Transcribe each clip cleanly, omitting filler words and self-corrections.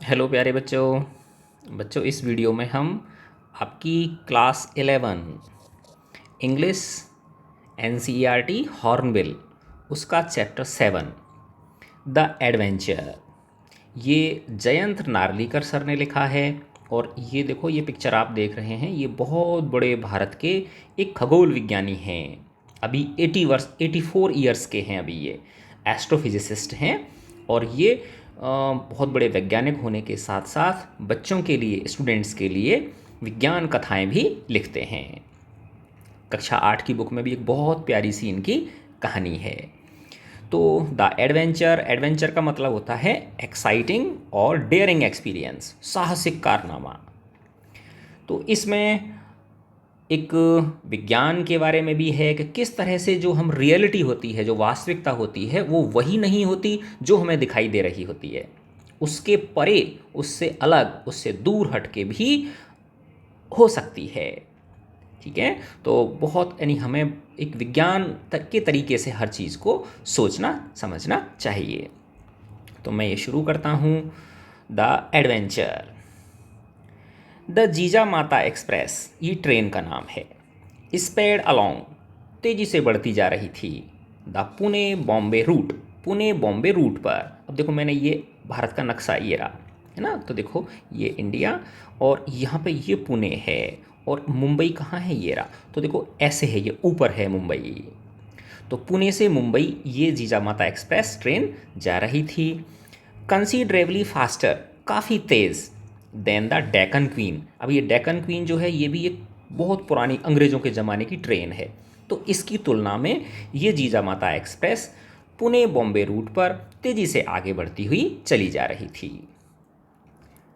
Hello प्यारे बच्चों। बच्चों, इस वीडियो में हम आपकी क्लास 11 इंग्लिश एनसीईआरटी हॉर्नबिल उसका चैप्टर 7 द एडवेंचर, ये जयंत नार्लिकर सर ने लिखा है। और ये देखो, ये पिक्चर आप देख रहे हैं, ये बहुत बड़े भारत के एक खगोल विज्ञानी हैं। अभी 84 ईयर्स के हैं। अभी ये एस्ट्रोफिजिसिस्ट हैं। और ये बहुत बड़े वैज्ञानिक होने के साथ साथ बच्चों के लिए, स्टूडेंट्स के लिए विज्ञान कथाएं भी लिखते हैं। कक्षा 8 की बुक में भी एक बहुत प्यारी सी इनकी कहानी है। तो द एडवेंचर, एडवेंचर का मतलब होता है एक्साइटिंग और डेयरिंग एक्सपीरियंस, साहसिक कारनामा। तो इसमें एक विज्ञान के बारे में भी है कि किस तरह से जो हम रियलिटी होती है, जो वास्तविकता होती है, वो वही नहीं होती जो हमें दिखाई दे रही होती है। उसके परे, उससे अलग, उससे दूर हट के भी हो सकती है। ठीक है। तो बहुत, यानी हमें एक विज्ञान के तरीके से हर चीज़ को सोचना समझना चाहिए। तो मैं ये शुरू करता हूँ। The adventure. द जीजा माता एक्सप्रेस, ये ट्रेन का नाम है, स्पेड अलोंग, तेज़ी से बढ़ती जा रही थी। The Pune Bombay route, Pune Bombay route पर। अब देखो, मैंने ये भारत का नक्शा ये रहा है ना, तो देखो ये इंडिया और यहाँ पे ये पुणे है और मुंबई कहाँ है, ये रहा। तो देखो ऐसे है, ये ऊपर है मुंबई। तो पुणे से मुंबई ये जीजा माता एक्सप्रेस ट्रेन जा रही थी। कंसीडरेबली फास्टर, काफ़ी तेज़, देन द डेक्कन क्वीन। अब ये डेक्कन क्वीन जो है, ये भी एक बहुत पुरानी अंग्रेज़ों के ज़माने की ट्रेन है। तो इसकी तुलना में ये जीजा माता एक्सप्रेस पुणे बॉम्बे रूट पर तेज़ी से आगे बढ़ती हुई चली जा रही थी।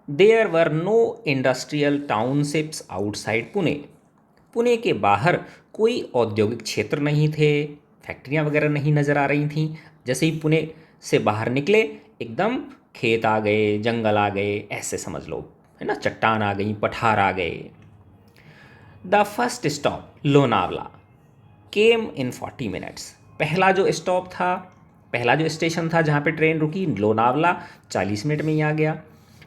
There were no industrial townships outside Pune, Pune के बाहर कोई औद्योगिक क्षेत्र नहीं थे, फैक्ट्रियाँ वगैरह नहीं नज़र आ रही थीं। जैसे ही पुणे से बाहर निकले, एकदम खेत आ गए, जंगल आ गए, ऐसे समझ लो, है ना। चट्टान आ गई, पठार आ गए। The first stop Lonavala came in 40 minutes. पहला जो स्टॉप था, पहला जो स्टेशन था जहाँ पे ट्रेन रुकी, लोनावला, 40 मिनट में ही आ गया।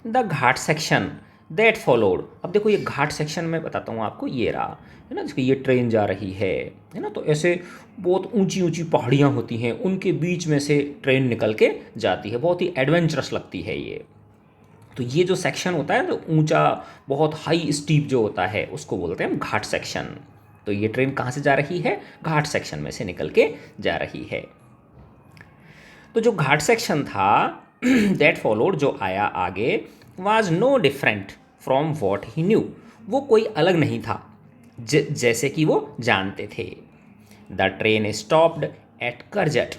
The Ghat section that followed. अब देखो, ये घाट सेक्शन में बताता हूँ आपको, ये रहा है ना, जिसकी ये ट्रेन जा रही है ना। तो ऐसे बहुत ऊंची ऊंची पहाड़ियाँ होती हैं, उनके बीच में से ट्रेन निकल के जाती है। बहुत ही एडवेंचरस लगती है ये। तो ये जो सेक्शन होता है, तो ऊंचा, बहुत हाई स्टीप जो होता है, उसको बोलते हैं घाट सेक्शन। तो ये ट्रेन कहाँ से जा रही है, घाट सेक्शन में से निकल के जा रही है। तो जो घाट सेक्शन था दैट फॉलोड, जो आया आगे, was no different from what he knew, वो कोई अलग नहीं था जैसे कि वो जानते थे। The train stopped at Karjat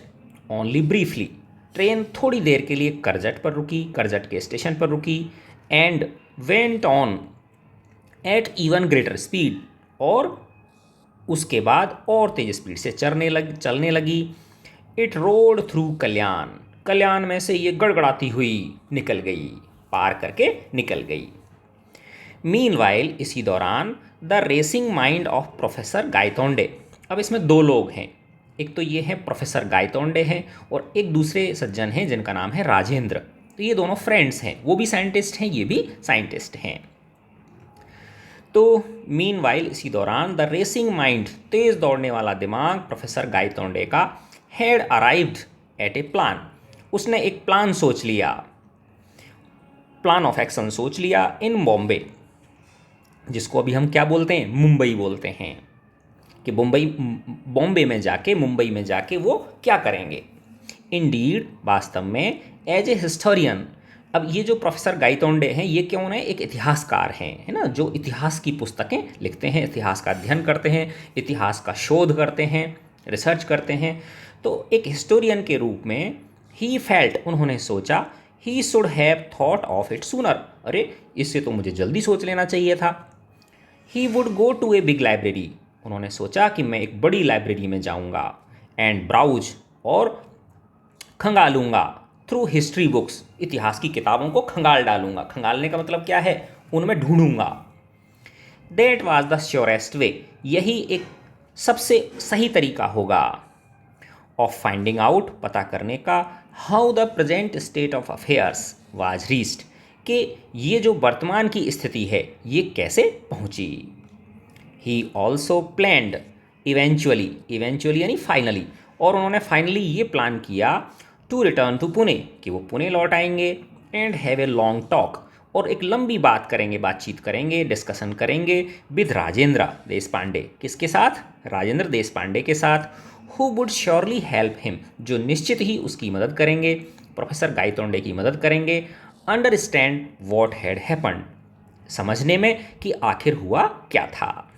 only briefly, train थोड़ी देर के लिए करजट पर रुकी, करजट के स्टेशन पर रुकी। And went on at even greater speed, और उसके बाद और तेज स्पीड से चलने लगी। It rode through Kalyan, Kalyan में से ये गड़गड़ाती हुई निकल गई, पार करके निकल गई। मीनवाइल, इसी दौरान, the racing mind of professor Gaitonde. अब इसमें दो लोग हैं, एक तो ये है प्रोफेसर गायतोंडे हैं और एक दूसरे सज्जन हैं जिनका नाम है राजेंद्र। तो ये दोनों फ्रेंड्स हैं, वो भी साइंटिस्ट हैं, ये भी साइंटिस्ट हैं। तो मीनवाइल, इसी दौरान, द रेसिंग माइंड, तेज दौड़ने वाला दिमाग प्रोफेसर गायतोंडे का, had arrived at A plan, उसने एक प्लान सोच लिया, प्लान ऑफ एक्शन सोच लिया, इन बॉम्बे, जिसको अभी हम क्या बोलते हैं, मुंबई बोलते हैं, कि बॉम्बे में जाके, मुंबई में जाके वो क्या करेंगे। इंडीड, वास्तव में, एज ए हिस्टोरियन। अब ये जो प्रोफेसर गायतोंडे हैं, ये क्यों है, एक इतिहासकार हैं, है ना, जो इतिहास की पुस्तकें लिखते हैं, इतिहास का अध्ययन करते हैं, इतिहास का शोध करते हैं, रिसर्च करते हैं। तो एक हिस्टोरियन के रूप में ही फेल्ट, उन्होंने सोचा, he should have thought of it sooner, अरे इससे तो मुझे जल्दी सोच लेना चाहिए था। He would go to a big library, उन्होंने सोचा कि मैं एक बड़ी लाइब्रेरी में जाऊंगा। एंड ब्राउज, और खंगालूंगा, थ्रू हिस्ट्री बुक्स, इतिहास की किताबों को खंगाल डालूंगा। खंगालने का मतलब क्या है, उनमें ढूंढूंगा। दैट वाज द श्योरेस्ट वे, यही एक सबसे सही तरीका होगा, ऑफ फाइंडिंग आउट, पता करने का, how the present state of affairs was reached, कि ये जो वर्तमान की स्थिति है ये कैसे पहुंची। ही ऑल्सो प्लैंड इवेंचुअली यानी फाइनली, और उन्होंने फाइनली ये प्लान किया टू रिटर्न टू पुणे, कि वो पुणे लौट आएंगे, and have a long talk, और एक लंबी बातचीत करेंगे, डिस्कशन करेंगे विद राजेंद्र देश पांडे। किसके साथ? राजेंद्र देश पांडे के साथ। Who would surely help him, जो निश्चित ही उसकी मदद करेंगे, प्रोफेसर गायतोंडे की मदद करेंगे, अंडरस्टैंड वॉट हैड हैपन्ड, समझने में कि आखिर हुआ क्या था।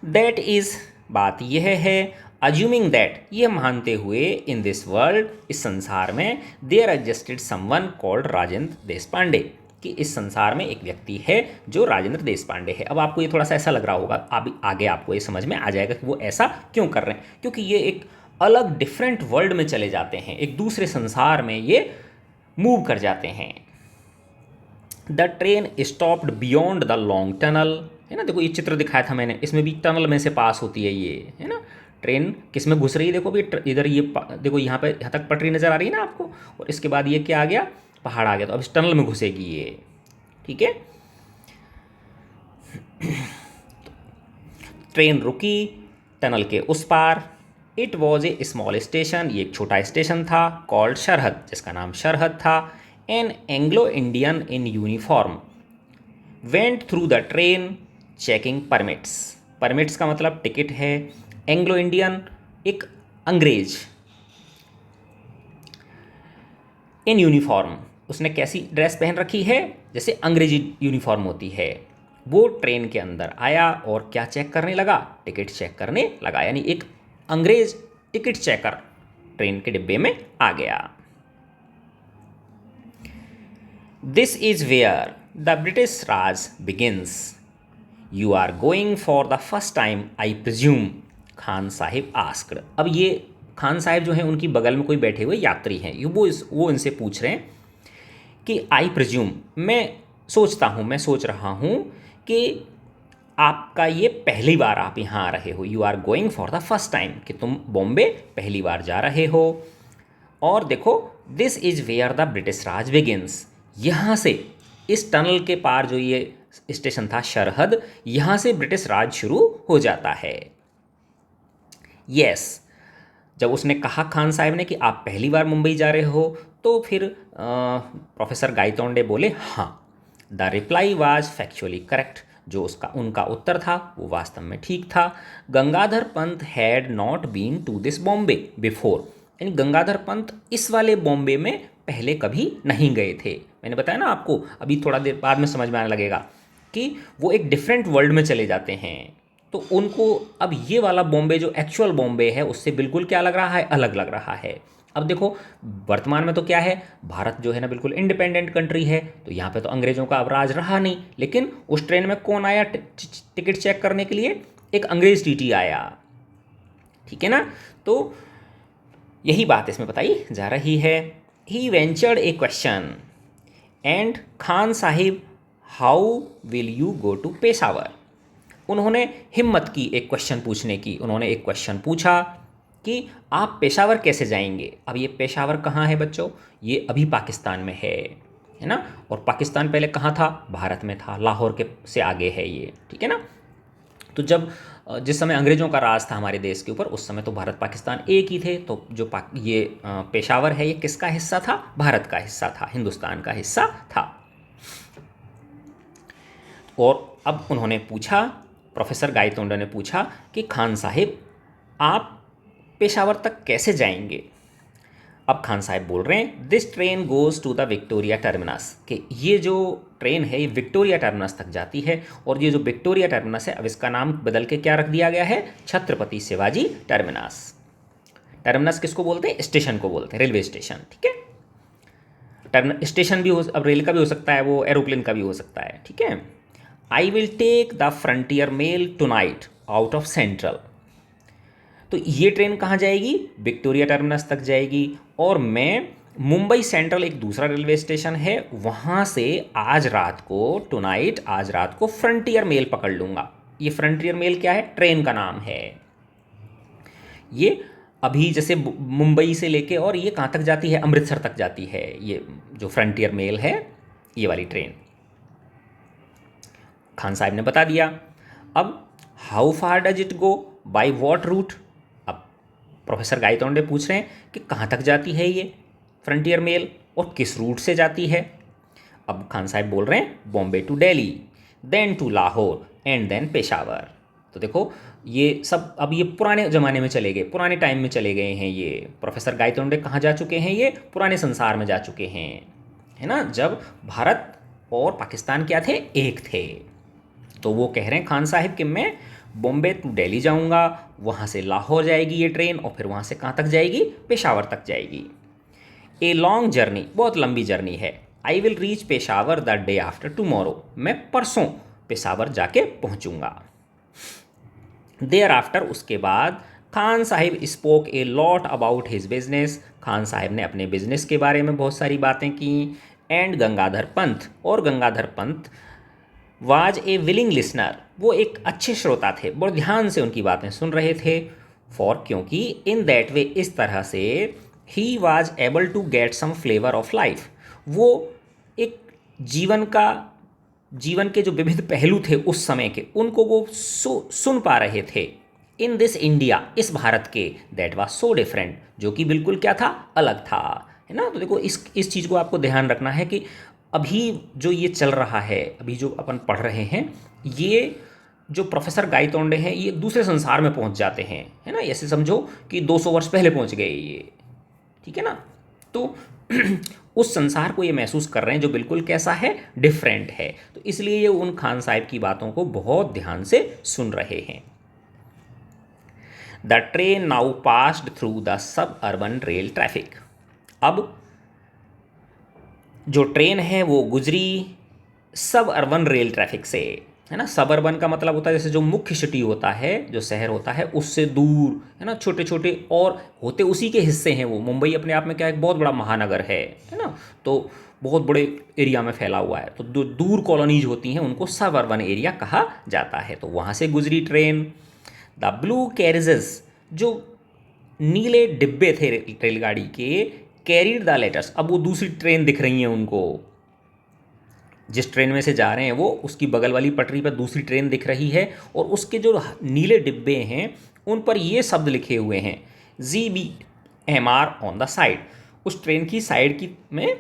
दैट इज, बात यह है, अज्यूमिंग दैट, ये मानते हुए, इन दिस वर्ल्ड, इस संसार में, there existed someone called Rajendra Deshpande, कि इस संसार में एक व्यक्ति है जो राजेंद्र देश पांडे है। अब आपको ये थोड़ा सा ऐसा लग रहा होगा, अब आगे आपको ये समझ में आ जाएगा कि वो ऐसा क्यों कर रहे हैं, क्योंकि ये एक अलग डिफरेंट वर्ल्ड में चले जाते हैं, एक दूसरे संसार में ये मूव कर जाते हैं। The train stopped beyond the long tunnel, है ना, देखो ये चित्र दिखाया था मैंने, इसमें भी टनल में से पास होती है ये, है ना, ट्रेन किस में घुस रही है, देखो भी इधर ये देखो यहाँ पे, यहाँ तक पटरी नज़र आ रही है ना आपको, और इसके बाद ये क्या आ गया, पहाड़ आ गया, तो अब इस टनल में घुसेगी ये, ठीक है। ट्रेन रुकी टनल के उस पार। It was a small station, ये एक छोटा स्टेशन था, कॉल्ड सरहद, जिसका नाम सरहद था। An Anglo Indian in uniform went through the train checking permits, permits का मतलब टिकट है, एंग्लो इंडियन एक अंग्रेज, इन यूनिफॉर्म, उसने कैसी ड्रेस पहन रखी है, जैसे अंग्रेजी यूनिफॉर्म होती है, वो ट्रेन के अंदर आया और क्या चेक करने लगा, टिकट चेक करने लगा, यानी एक अंग्रेज टिकट चेकर ट्रेन के डिब्बे में आ गया। This is where the British Raj begins, you are going for the first time I presume, Khan Sahib asked. अब ये खान साहिब जो हैं उनकी बगल में कोई बैठे हुए यात्री हैं, वो इनसे पूछ रहे हैं कि आई प्रिज्यूम, मैं सोच रहा हूँ कि आपका ये पहली बार आप यहाँ आ रहे हो, you are going for the first time, कि तुम बॉम्बे पहली बार जा रहे हो। और देखो, this is where the British Raj begins, यहाँ से इस टनल के पार जो ये स्टेशन था सरहद, यहाँ से ब्रिटिश राज शुरू हो जाता है। यस, जब उसने कहा खान साहब ने कि आप पहली बार मुंबई जा रहे हो, तो फिर प्रोफेसर गायतोंडे बोले हाँ। The reply was factually correct, जो उनका उत्तर था वो वास्तव में ठीक था। Gangadhar Pant had not been to this Bombay before, यानी गंगाधर पंत इस वाले बॉम्बे में पहले कभी नहीं गए थे। मैंने बताया ना आपको, अभी थोड़ा देर बाद में समझ में आने लगेगा कि वो एक डिफरेंट वर्ल्ड में चले जाते हैं, तो उनको अब ये वाला बॉम्बे जो एक्चुअल बॉम्बे है उससे बिल्कुल क्या लग रहा है, अलग लग रहा है। अब देखो, वर्तमान में तो क्या है, भारत जो है ना बिल्कुल इंडिपेंडेंट कंट्री है, तो यहाँ पे तो अंग्रेजों का अब राज रहा नहीं, लेकिन उस ट्रेन में कौन आया टिकट चेक करने के लिए, एक अंग्रेज टीटी आया, ठीक है ना। तो यही बात इसमें बताई जा रही है। He ventured a question and Khan Sahib, how will you go to Peshawar, उन्होंने हिम्मत की एक क्वेश्चन पूछने की, उन्होंने एक क्वेश्चन पूछा कि आप पेशावर कैसे जाएंगे। अब ये पेशावर कहाँ है बच्चों, ये अभी पाकिस्तान में है ना, और पाकिस्तान पहले कहाँ था, भारत में था, लाहौर के से आगे है ये, ठीक है ना। तो जिस समय अंग्रेज़ों का राज था हमारे देश के ऊपर, उस समय तो भारत पाकिस्तान एक ही थे, तो जो ये पेशावर है ये किसका हिस्सा था, भारत का हिस्सा था, हिंदुस्तान का हिस्सा था। और अब उन्होंने पूछा, प्रोफेसर गायतोंडे ने पूछा कि खान साहिब आप पेशावर तक कैसे जाएंगे। अब खान साहब बोल रहे हैं, this train goes to the Victoria Terminus, कि ये जो ट्रेन है ये विक्टोरिया टर्मिनस तक जाती है, और ये जो विक्टोरिया टर्मिनस है अब इसका नाम बदल के क्या रख दिया गया है, छत्रपति शिवाजी टर्मिनस। टर्मिनस किसको बोलते हैं, स्टेशन को बोलते हैं, रेलवे स्टेशन, ठीक है। स्टेशन भी अब रेल का भी हो सकता है, वो एरोप्लेन का भी हो सकता है, ठीक है। I will take the Frontier Mail tonight out of Central, तो ये ट्रेन कहाँ जाएगी, विक्टोरिया टर्मिनस तक जाएगी, और मैं मुंबई सेंट्रल एक दूसरा रेलवे स्टेशन है, वहाँ से आज रात को फ्रंटियर मेल पकड़ लूँगा। ये फ्रंटियर मेल क्या है, ट्रेन का नाम है। ये अभी जैसे मुंबई से लेके और ये कहाँ तक जाती है, अमृतसर तक जाती है, ये जो फ्रंटियर मेल है ये वाली ट्रेन। खान साहब ने बता दिया। अब how far does it go, by what route. अब प्रोफेसर गायतोंडे पूछ रहे हैं कि कहाँ तक जाती है ये फ्रंटियर मेल और किस रूट से जाती है। अब खान साहब बोल रहे हैं Bombay to Delhi, then to Lahore and then Peshawar. तो देखो ये सब अब ये पुराने ज़माने में चले गए, पुराने टाइम में चले गए हैं। ये प्रोफेसर गायतोंडे कहाँ जा चुके हैं, ये पुराने संसार में जा चुके हैं, है ना, जब भारत और पाकिस्तान क्या थे, एक थे। तो वो कह रहे हैं खान साहिब कि मैं बॉम्बे टू दिल्ली जाऊंगा, वहाँ से लाहौर जाएगी ये ट्रेन और फिर वहाँ से कहाँ तक जाएगी, पेशावर तक जाएगी। ए लॉन्ग जर्नी, बहुत लंबी जर्नी है। I will reach Peshawar the day after tomorrow, मैं परसों पेशावर जाके पहुँचूँगा। देयर आफ्टर, उसके बाद Khan Sahib spoke A lot about his business, Khan Sahib ने अपने बिजनेस के बारे में बहुत सारी बातें की। एंड गंगाधर पंत, और Gangadhar Pant was a willing listener, वो एक अच्छे श्रोता थे, बहुत ध्यान से उनकी बातें सुन रहे थे। फॉर, क्योंकि इन दैट वे, इस तरह से, he was able to get some flavour of life, वो एक जीवन के जो विविध पहलू थे उस समय के, उनको वो सुन पा रहे थे। इन दिस इंडिया, इस भारत के, दैट वाज सो डिफरेंट, जो कि बिल्कुल क्या था, अलग था, है ना। तो देखो इस चीज़ को आपको ध्यान रखना है कि अभी जो ये चल रहा है, अभी जो अपन पढ़ रहे हैं, ये जो प्रोफेसर गायतोंडे हैं ये दूसरे संसार में पहुंच जाते हैं, है ना। ऐसे समझो कि 200 वर्ष पहले पहुंच गए ये, ठीक है ना। तो उस संसार को ये महसूस कर रहे हैं जो बिल्कुल कैसा है, डिफरेंट है। तो इसलिए ये उन खान साहब की बातों को बहुत ध्यान से सुन रहे हैं। The train now passed through the sub urban rail traffic, अब जो ट्रेन है वो गुजरी सब अर्बन रेल ट्रैफिक से, है ना। सब अर्बन का मतलब होता है जैसे जो मुख्य सिटी होता है, जो शहर होता है, उससे दूर, है ना, छोटे छोटे और होते उसी के हिस्से हैं वो। मुंबई अपने आप में क्या एक बहुत बड़ा महानगर है ना, तो बहुत बड़े एरिया में फैला हुआ है। तो जो दूर कॉलोनीज होती हैं उनको सब अर्बन एरिया कहा जाता है। तो वहाँ से गुजरी ट्रेन। द ब्लू कैरिजेस, जो नीले डिब्बे थे रेलगाड़ी के, कैरीड द लेटर्स, अब वो दूसरी ट्रेन दिख रही हैं उनको, जिस ट्रेन में से जा रहे हैं वो उसकी बगल वाली पटरी पर दूसरी ट्रेन दिख रही है और उसके जो नीले डिब्बे हैं उन पर ये शब्द लिखे हुए हैं, GBMR ऑन द साइड। उस ट्रेन की साइड की में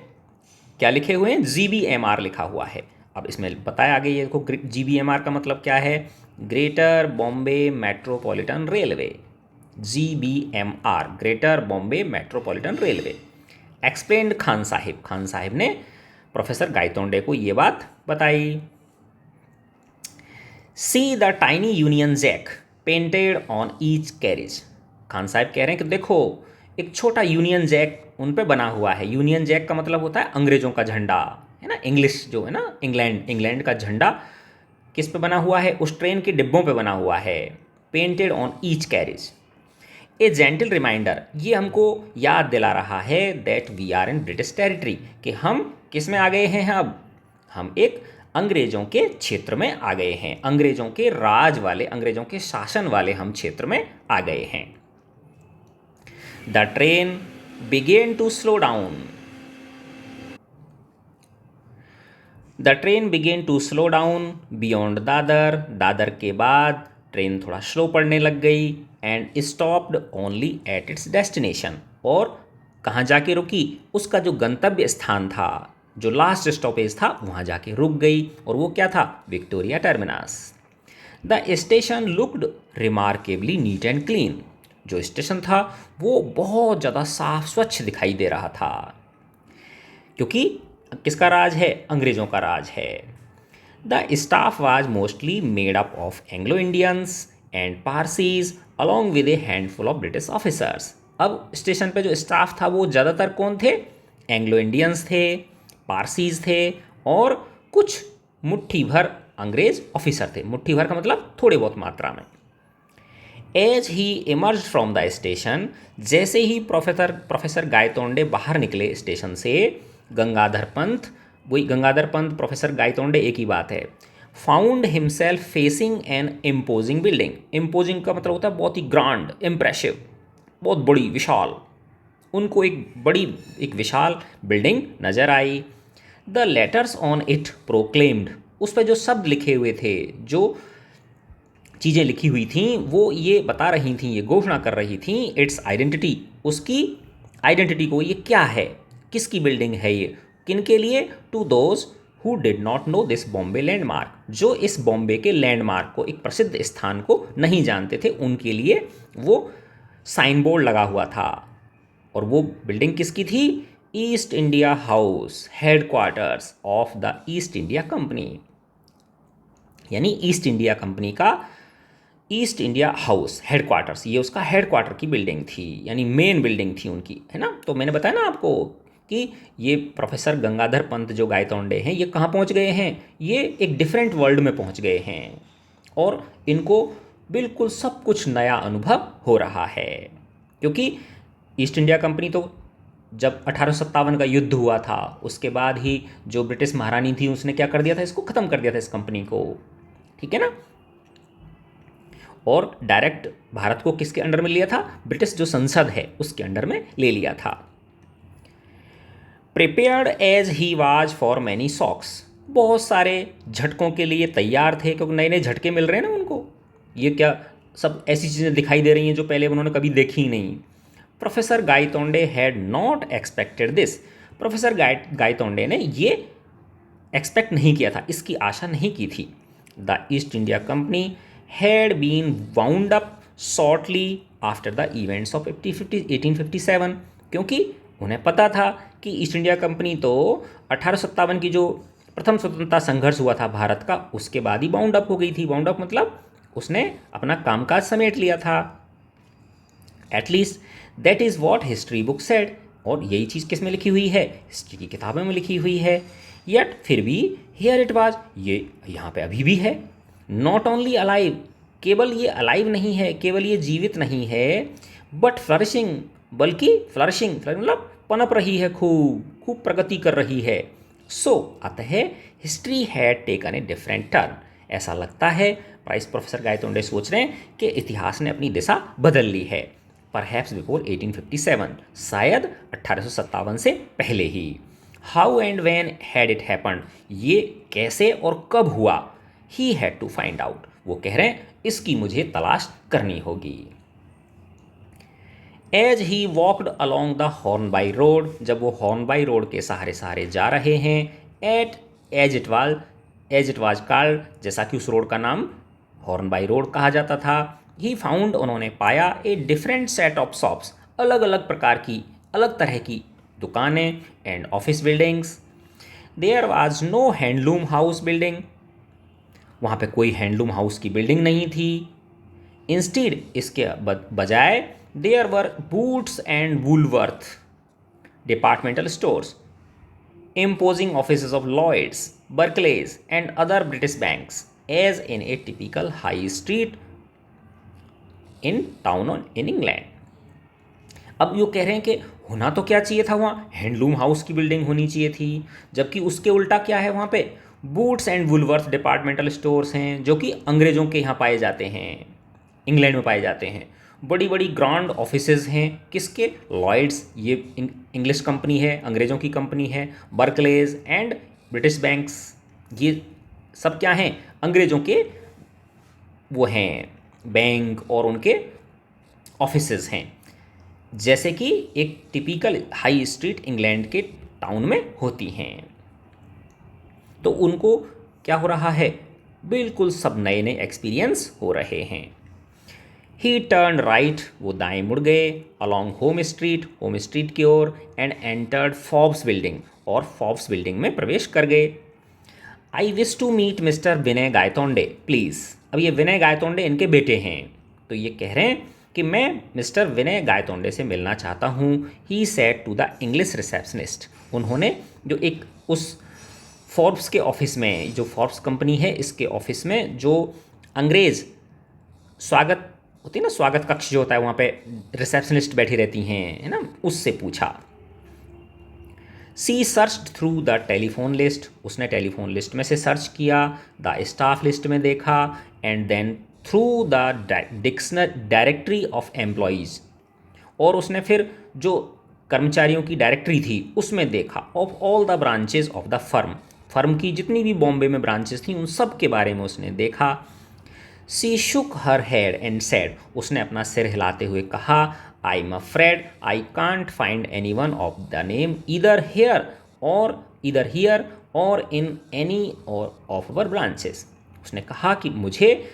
क्या लिखे हुए हैं, GBMR लिखा हुआ है। अब इसमें बताया आगे, ये देखो GBMR का मतलब क्या है, Greater Bombay Metropolitan Railway, GBMR, Greater Bombay Metropolitan Railway. Explained Khan Sahib ने प्रोफेसर गायतोंडे को ये बात बताई। See the tiny Union Jack painted on each carriage, Khan Sahab कह रहे हैं कि देखो एक छोटा यूनियन जैक उन पे बना हुआ है। यूनियन जैक का मतलब होता है अंग्रेजों का झंडा, है ना, इंग्लिश जो है ना, इंग्लैंड का झंडा किस पे बना हुआ है, उस ट्रेन के डिब्बों पे बना हुआ है। Painted on each carriage, a gentle reminder, ये हमको याद दिला रहा है that we are in British territory, कि हम किस में आ गए हैं, अब हम एक अंग्रेजों के क्षेत्र में आ गए हैं, अंग्रेजों के राज वाले, अंग्रेजों के शासन वाले हम क्षेत्र में आ गए हैं। The train began to slow down, the train began to slow down beyond Dadar, Dadar के बाद ट्रेन थोड़ा स्लो पड़ने लग गई। And stopped only at its destination, और कहाँ जाके रुकी, उसका जो गंतव्य स्थान था, जो लास्ट स्टॉपेज था, वहाँ जाके रुक गई, और वो क्या था, Victoria terminus. The station looked remarkably neat and clean, जो स्टेशन था वो बहुत ज़्यादा साफ स्वच्छ दिखाई दे रहा था, क्योंकि किसका राज है, अंग्रेज़ों का राज है। The staff was mostly made up of Anglo Indians and Parsis along with A handful of British officers. अब स्टेशन पे जो स्टाफ था वो ज़्यादातर कौन थे, एंग्लो इंडियंस थे, पारसीज थे, और कुछ मुट्ठी भर अंग्रेज ऑफिसर थे। मुट्ठी भर का मतलब थोड़ी बहुत मात्रा में। As he emerge from the station, जैसे ही प्रोफेसर गायतोंडे बाहर निकले स्टेशन से, गंगाधर पंत, वही गंगाधर पंत प्रोफेसर गायतोंडे एक ही बात है, found himself facing an imposing building. Imposing का मतलब होता है बहुत ही ग्रांड, इम्प्रेसिव, बहुत बड़ी विशाल, उनको एक विशाल बिल्डिंग नज़र आई। The letters on it proclaimed, उस पर जो शब्द लिखे हुए थे, जो चीज़ें लिखी हुई थी, वो ये बता रही थी, ये घोषणा कर रही थी इट्स आइडेंटिटी, उसकी आइडेंटिटी को, ये क्या है, किसकी बिल्डिंग है ये, किन के लिए, to those who did not know this Bombay landmark, जो इस बॉम्बे के लैंडमार्क को, एक प्रसिद्ध स्थान को नहीं जानते थे, उनके लिए वो साइन बोर्ड लगा हुआ था। और वो बिल्डिंग किसकी थी, east India house, headquarters of the East India company, यानी ईस्ट इंडिया कंपनी का ईस्ट इंडिया हाउस हेडक्वार्टर्स, ये उसका हेडक्वार्टर की बिल्डिंग थी, यानी मेन बिल्डिंग थी उनकी, है ना। तो मैंने बताया ना आपको कि ये प्रोफेसर गंगाधर पंत जो गायतोंडे हैं, ये कहाँ पहुँच गए हैं, ये एक डिफरेंट वर्ल्ड में पहुँच गए हैं और इनको बिल्कुल सब कुछ नया अनुभव हो रहा है। क्योंकि ईस्ट इंडिया कंपनी तो जब 1857 का युद्ध हुआ था, उसके बाद ही जो ब्रिटिश महारानी थी उसने क्या कर दिया था, इसको ख़त्म कर दिया था, इस कंपनी को, ठीक है ना। और डायरेक्ट भारत को किसके अंडर में लिया था, ब्रिटिश जो संसद है उसके अंडर में ले लिया था। Prepared as he was for many shocks, बहुत सारे झटकों के लिए तैयार थे, क्योंकि नए नए झटके मिल रहे हैं ना उनको, ये क्या सब ऐसी चीज़ें दिखाई दे रही हैं जो पहले उन्होंने कभी देखी ही नहीं। Professor Gaitonde had not expected this, professor Gaitonde ने ये एक्सपेक्ट नहीं किया था, इसकी आशा नहीं की थी। The East India Company had been wound up shortly after the events of 1857, क्योंकि उन्हें पता था कि ईस्ट इंडिया कंपनी तो 1857 की जो प्रथम स्वतंत्रता संघर्ष हुआ था भारत का, उसके बाद ही बाउंड अप हो गई थी। बाउंड अप मतलब उसने अपना कामकाज समेट लिया था। At least that is what history book said, और यही चीज़ किस में लिखी हुई है, हिस्ट्री की किताबों में लिखी हुई है। यट फिर भी हियर इट वाज, ये यहाँ पे अभी भी है। नॉट ओनली अलाइव, केवल ये अलाइव नहीं है, केवल ये जीवित नहीं है, बट फ्लरिशिंग, बल्कि फ्लरिशिंग मतलब पनप रही है, खूब खूब प्रगति कर रही है। सो अतः history had taken a different turn, ऐसा लगता है प्राइस प्रोफेसर गायतोंडे सोच रहे हैं कि इतिहास ने अपनी दिशा बदल ली है। परहैप्स बिफोर 1857, शायद 1857 से पहले ही। How and when had it happened, ये कैसे और कब हुआ, he had to find out, वो कह रहे हैं इसकी मुझे तलाश करनी होगी। As he walked along the Hornby road, जब वो हॉर्नबाई रोड के सहारे सहारे जा रहे हैं, at as it was called, जैसा कि उस रोड का नाम हॉर्नबाई रोड कहा जाता था। ही फाउंड, उन्होंने पाया, a different set of shops, अलग अलग प्रकार की, अलग तरह की दुकानें and office buildings. There was no handloom house building, वहाँ पे कोई हैंडलूम हाउस की बिल्डिंग नहीं थी। इंस्टीड, इसके बजाय there were Boots and Woolworth departmental stores, imposing offices of Lloyds, Barclays and other British banks as in a typical high street in town in England। अब यो कह रहे हैं कि होना तो क्या चाहिए था, वहाँ हैंडलूम हाउस की बिल्डिंग होनी चाहिए थी, जबकि उसके उल्टा क्या है, वहाँ पे boots and Woolworth departmental stores हैं, जो कि अंग्रेज़ों के यहाँ पाए जाते हैं, इंग्लैंड में पाए जाते हैं। बड़ी बड़ी ग्रांड ऑफिसेज हैं, किसके, लॉयड्स, ये इंग्लिश कंपनी है, अंग्रेज़ों की कंपनी है। बर्कलेज एंड ब्रिटिश बैंक्स, ये सब क्या हैं, अंग्रेज़ों के वो हैं बैंक और उनके ऑफिसेज हैं, जैसे कि एक टिपिकल हाई स्ट्रीट इंग्लैंड के टाउन में होती हैं। तो उनको क्या हो रहा है, बिल्कुल सब नए नए एक्सपीरियंस हो रहे हैं। ही टर्न राइट, वो दाएं मुड़ गए, अलॉन्ग होम स्ट्रीट की ओर, एंड एंटर्ड फॉब्स बिल्डिंग, और फॉब्स बिल्डिंग में प्रवेश कर गए। I wish to meet mister Vinay Gaitonde please, अब ये विनय गायतोंडे इनके बेटे हैं, तो ये कह रहे हैं कि मैं मिस्टर विनय गायतोंडे से मिलना चाहता हूँ। He said to the English receptionist, उन्होंने जो एक उस फॉर्ब्स के ऑफिस में, जो फॉर्ब्स कंपनी है इसके ऑफिस में जो अंग्रेज़ स्वागत होती है ना, स्वागत कक्ष जो होता है, वहाँ पे रिसेप्शनिस्ट बैठी रहती हैं, है ना, उससे पूछा। See search through the telephone list, उसने टेलीफोन लिस्ट में से सर्च किया, द स्टाफ लिस्ट में देखा, and then through the directory of employees, और उसने फिर जो कर्मचारियों की डायरेक्टरी थी उसमें देखा, of all the branches of the firm की जितनी भी बॉम्बे में ब्रांचेस थी उन सब के बारे में उसने देखा। सी शुक हर हेड एंड सेड, उसने अपना सिर हिलाते हुए कहा, I am afraid I can't find any one of the name either here और इन एनी और ऑफ अवर ब्रांचेस। उसने कहा कि मुझे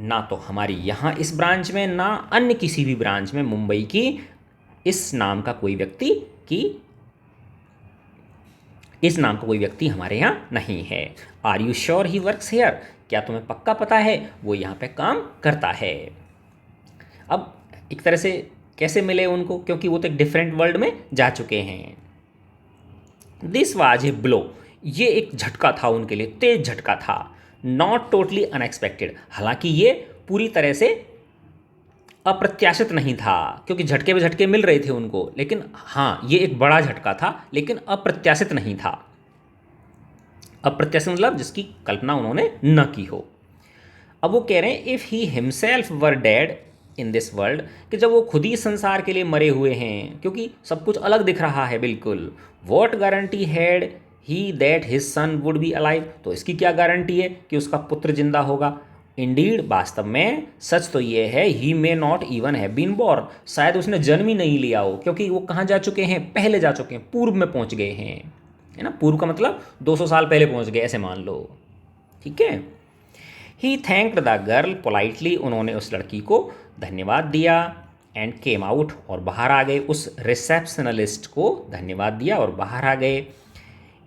ना तो हमारी यहाँ इस ब्रांच में ना अन्य किसी भी ब्रांच में मुंबई की इस नाम का कोई व्यक्ति हमारे यहाँ नहीं है। Are you sure he works here, क्या तुम्हें पक्का पता है वो यहाँ पे काम करता है। अब एक तरह से कैसे मिले उनको, क्योंकि वो तो एक डिफरेंट वर्ल्ड में जा चुके हैं। दिस वाज ए ब्लो, ये एक झटका था उनके लिए, तेज झटका था। नॉट टोटली अनएक्सपेक्टेड, हालांकि ये पूरी तरह से अप्रत्याशित नहीं था, क्योंकि झटके पे झटके मिल रहे थे उनको, लेकिन हाँ ये एक बड़ा झटका था, लेकिन अप्रत्याशित नहीं था। अप्रत्याशित मतलब जिसकी कल्पना उन्होंने न की हो। अब वो कह रहे हैं if he himself were dead in this world, कि जब वो खुद ही संसार के लिए मरे हुए हैं, क्योंकि सब कुछ अलग दिख रहा है बिल्कुल। What guarantee had he that his son would be alive, तो इसकी क्या गारंटी है कि उसका पुत्र जिंदा होगा। इंडीड, वास्तव में सच तो ये है, he may not even have been born, शायद उसने जन्म ही नहीं लिया हो, क्योंकि वो कहाँ जा चुके हैं, पहले जा चुके हैं, पूर्व में पहुँच गए हैं, है ना। पूर्व का मतलब 200 साल पहले पहुँच गए, ऐसे मान लो, ठीक है। He thanked the girl politely, उन्होंने उस लड़की को धन्यवाद दिया। एंड केम आउट, और बाहर आ गए, उस रिसेप्शनलिस्ट को धन्यवाद दिया और बाहर आ गए।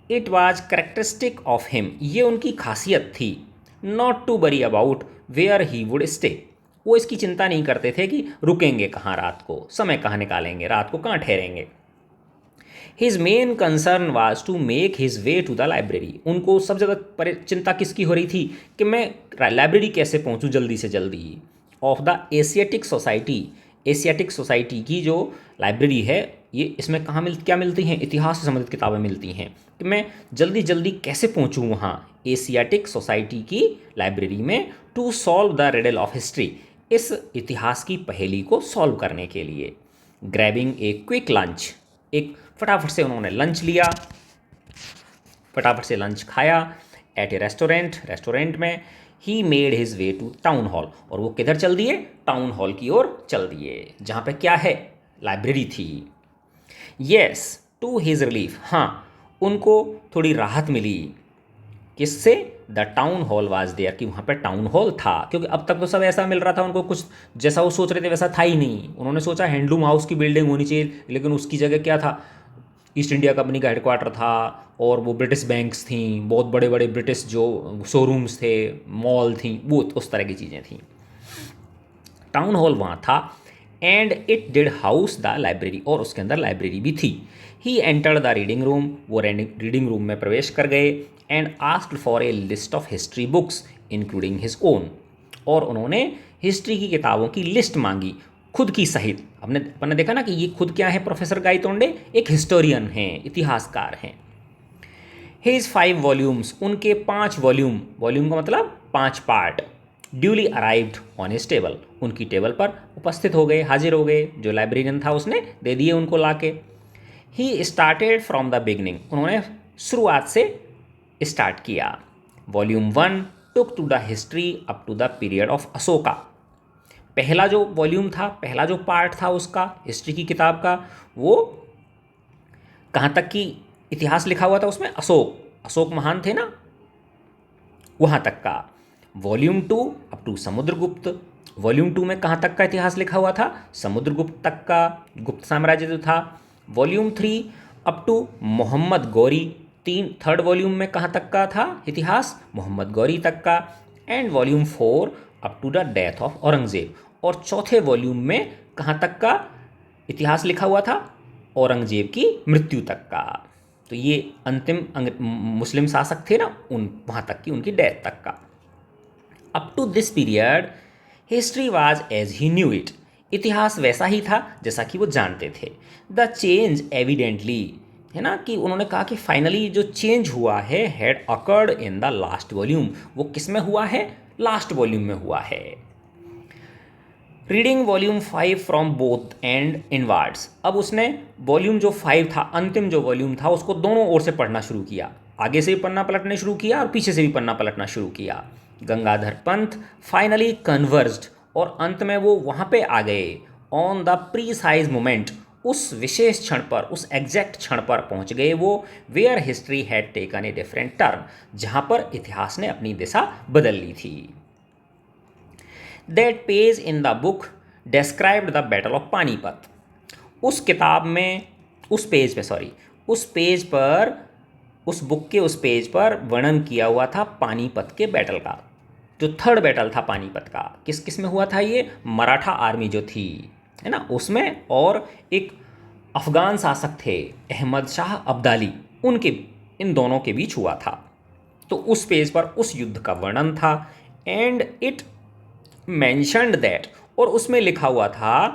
It was characteristic of him, ये उनकी खासियत थी, not to worry about where he would stay, वो इसकी चिंता नहीं करते थे कि रुकेंगे कहाँ रात को, समय कहाँ निकालेंगे, रात को कहाँ ठहरेंगे। His main concern was to make his way to the library, उनको सब जगह चिंता किसकी हो रही थी कि मैं लाइब्रेरी कैसे पहुंचूं जल्दी से जल्दी। ऑफ द एशियाटिक सोसाइटी की जो लाइब्रेरी है, ये इसमें क्या मिलती हैं, इतिहास से संबंधित किताबें मिलती हैं, कि मैं जल्दी जल्दी कैसे पहुंचूं वहाँ एशियाटिक सोसाइटी की लाइब्रेरी में। To solve the riddle of history, इस इतिहास की पहेली को सॉल्व करने के लिए। ग्रैबिंग ए क्विक लंच, एक फटाफट से उन्होंने लंच लिया, फटाफट से लंच खाया। एट ए रेस्टोरेंट में। He made his way to town hall, और वो किधर चल दिए, टाउन हॉल की ओर चल दिए, जहाँ पे क्या है, लाइब्रेरी थी। येस, टू हिज रिलीफ, हाँ उनको थोड़ी राहत मिली, किससे, the town hall was there, कि वहाँ पे टाउन हॉल था, क्योंकि अब तक तो सब ऐसा मिल रहा था उनको, कुछ जैसा वो सोच रहे थे वैसा था ही नहीं। उन्होंने सोचा हैंडलूम हाउस की बिल्डिंग होनी चाहिए, लेकिन उसकी जगह क्या था, ईस्ट इंडिया कंपनी का हेडक्वार्टर था, और वो ब्रिटिश बैंक्स थी, बहुत बड़े बड़े ब्रिटिश जो शोरूम्स थे, मॉल थी, वो उस तरह की चीज़ें थी। टाउन हॉल वहाँ था। And it did house the library, और उसके अंदर लाइब्रेरी भी थी। He entered the reading room, वो रीडिंग रूम में प्रवेश कर गए। And asked for a list of history books including his own, और उन्होंने हिस्ट्री की किताबों की लिस्ट मांगी, खुद की सहित। अपन ने देखा ना कि ये खुद क्या है, प्रोफेसर गायतोंडे एक हिस्टोरियन हैं, इतिहासकार हैं। हिज 5 वॉल्यूम्स, उनके 5 वॉल्यूम का मतलब 5 part, duly arrived on his table, उनकी टेबल पर उपस्थित हो गए, हाजिर हो गए, जो लाइब्रेरियन था उसने दे दिए उनको लाके। He started from the beginning, उन्होंने शुरुआत से स्टार्ट किया। Volume 1 took to the history up to the period of Ashoka, पहला जो वॉल्यूम था, पहला जो पार्ट था उसका, हिस्ट्री की किताब का, वो कहाँ तक की इतिहास लिखा हुआ था उसमें, अशोक महान थे ना, वहाँ तक का। Volume 2 up to Samudragupta, volume 2 में कहाँ तक का इतिहास लिखा हुआ था, समुद्रगुप्त तक का, गुप्त साम्राज्य जो था। Volume 3 up to Mohammad Ghori, third volume में कहाँ तक का था इतिहास, मोहम्मद गौरी तक का। And volume 4 up to the death of Aurangzeb, और चौथे वॉल्यूम में कहाँ तक का इतिहास लिखा हुआ था, औरंगजेब की मृत्यु तक का। तो ये अंतिम मुस्लिम शासक थे ना, वहाँ तक की, उनकी डेथ तक का। Up to this period history was as he knew it, इतिहास वैसा ही था जैसा कि वो जानते थे। द चेंज एविडेंटली, है ना, कि उन्होंने कहा कि फाइनली जो चेंज हुआ है, had occurred in the last volume, वो किस में हुआ है, लास्ट वॉल्यूम में हुआ है। Reading volume 5 from both and inwards. अब उसने वॉल्यूम जो 5 था, अंतिम जो वॉल्यूम था, उसको दोनों ओर से पढ़ना शुरू किया। आगे से भी पन्ना पलटने शुरू किया और पीछे से भी पन्ना पलटना शुरू किया। गंगाधर पंत फाइनली कन्वर्ज्ड, और अंत में वो वहाँ पे आ गए ऑन द प्रीसाइज मोमेंट, उस विशेष क्षण पर, उस एग्जैक्ट क्षण पर पहुँच गए वो, where history had taken a different turn, जहाँ पर इतिहास ने अपनी दिशा बदल ली थी। That page in the book described the battle of Panipat. उस किताब में, उस पेज पे, सॉरी, उस पेज पर, उस बुक के उस पेज पर वर्णन किया हुआ था पानीपत के बैटल का, जो थर्ड बैटल था पानीपत का। किस किस में हुआ था ये? मराठा आर्मी जो थी, है ना, उसमें, और एक अफगान शासक थे अहमद शाह अब्दाली, उनके, इन दोनों के बीच हुआ था। तो उस पेज पर उस युद्ध का वर्णन था। एंड इट मैंशनड दैट, और उसमें लिखा हुआ था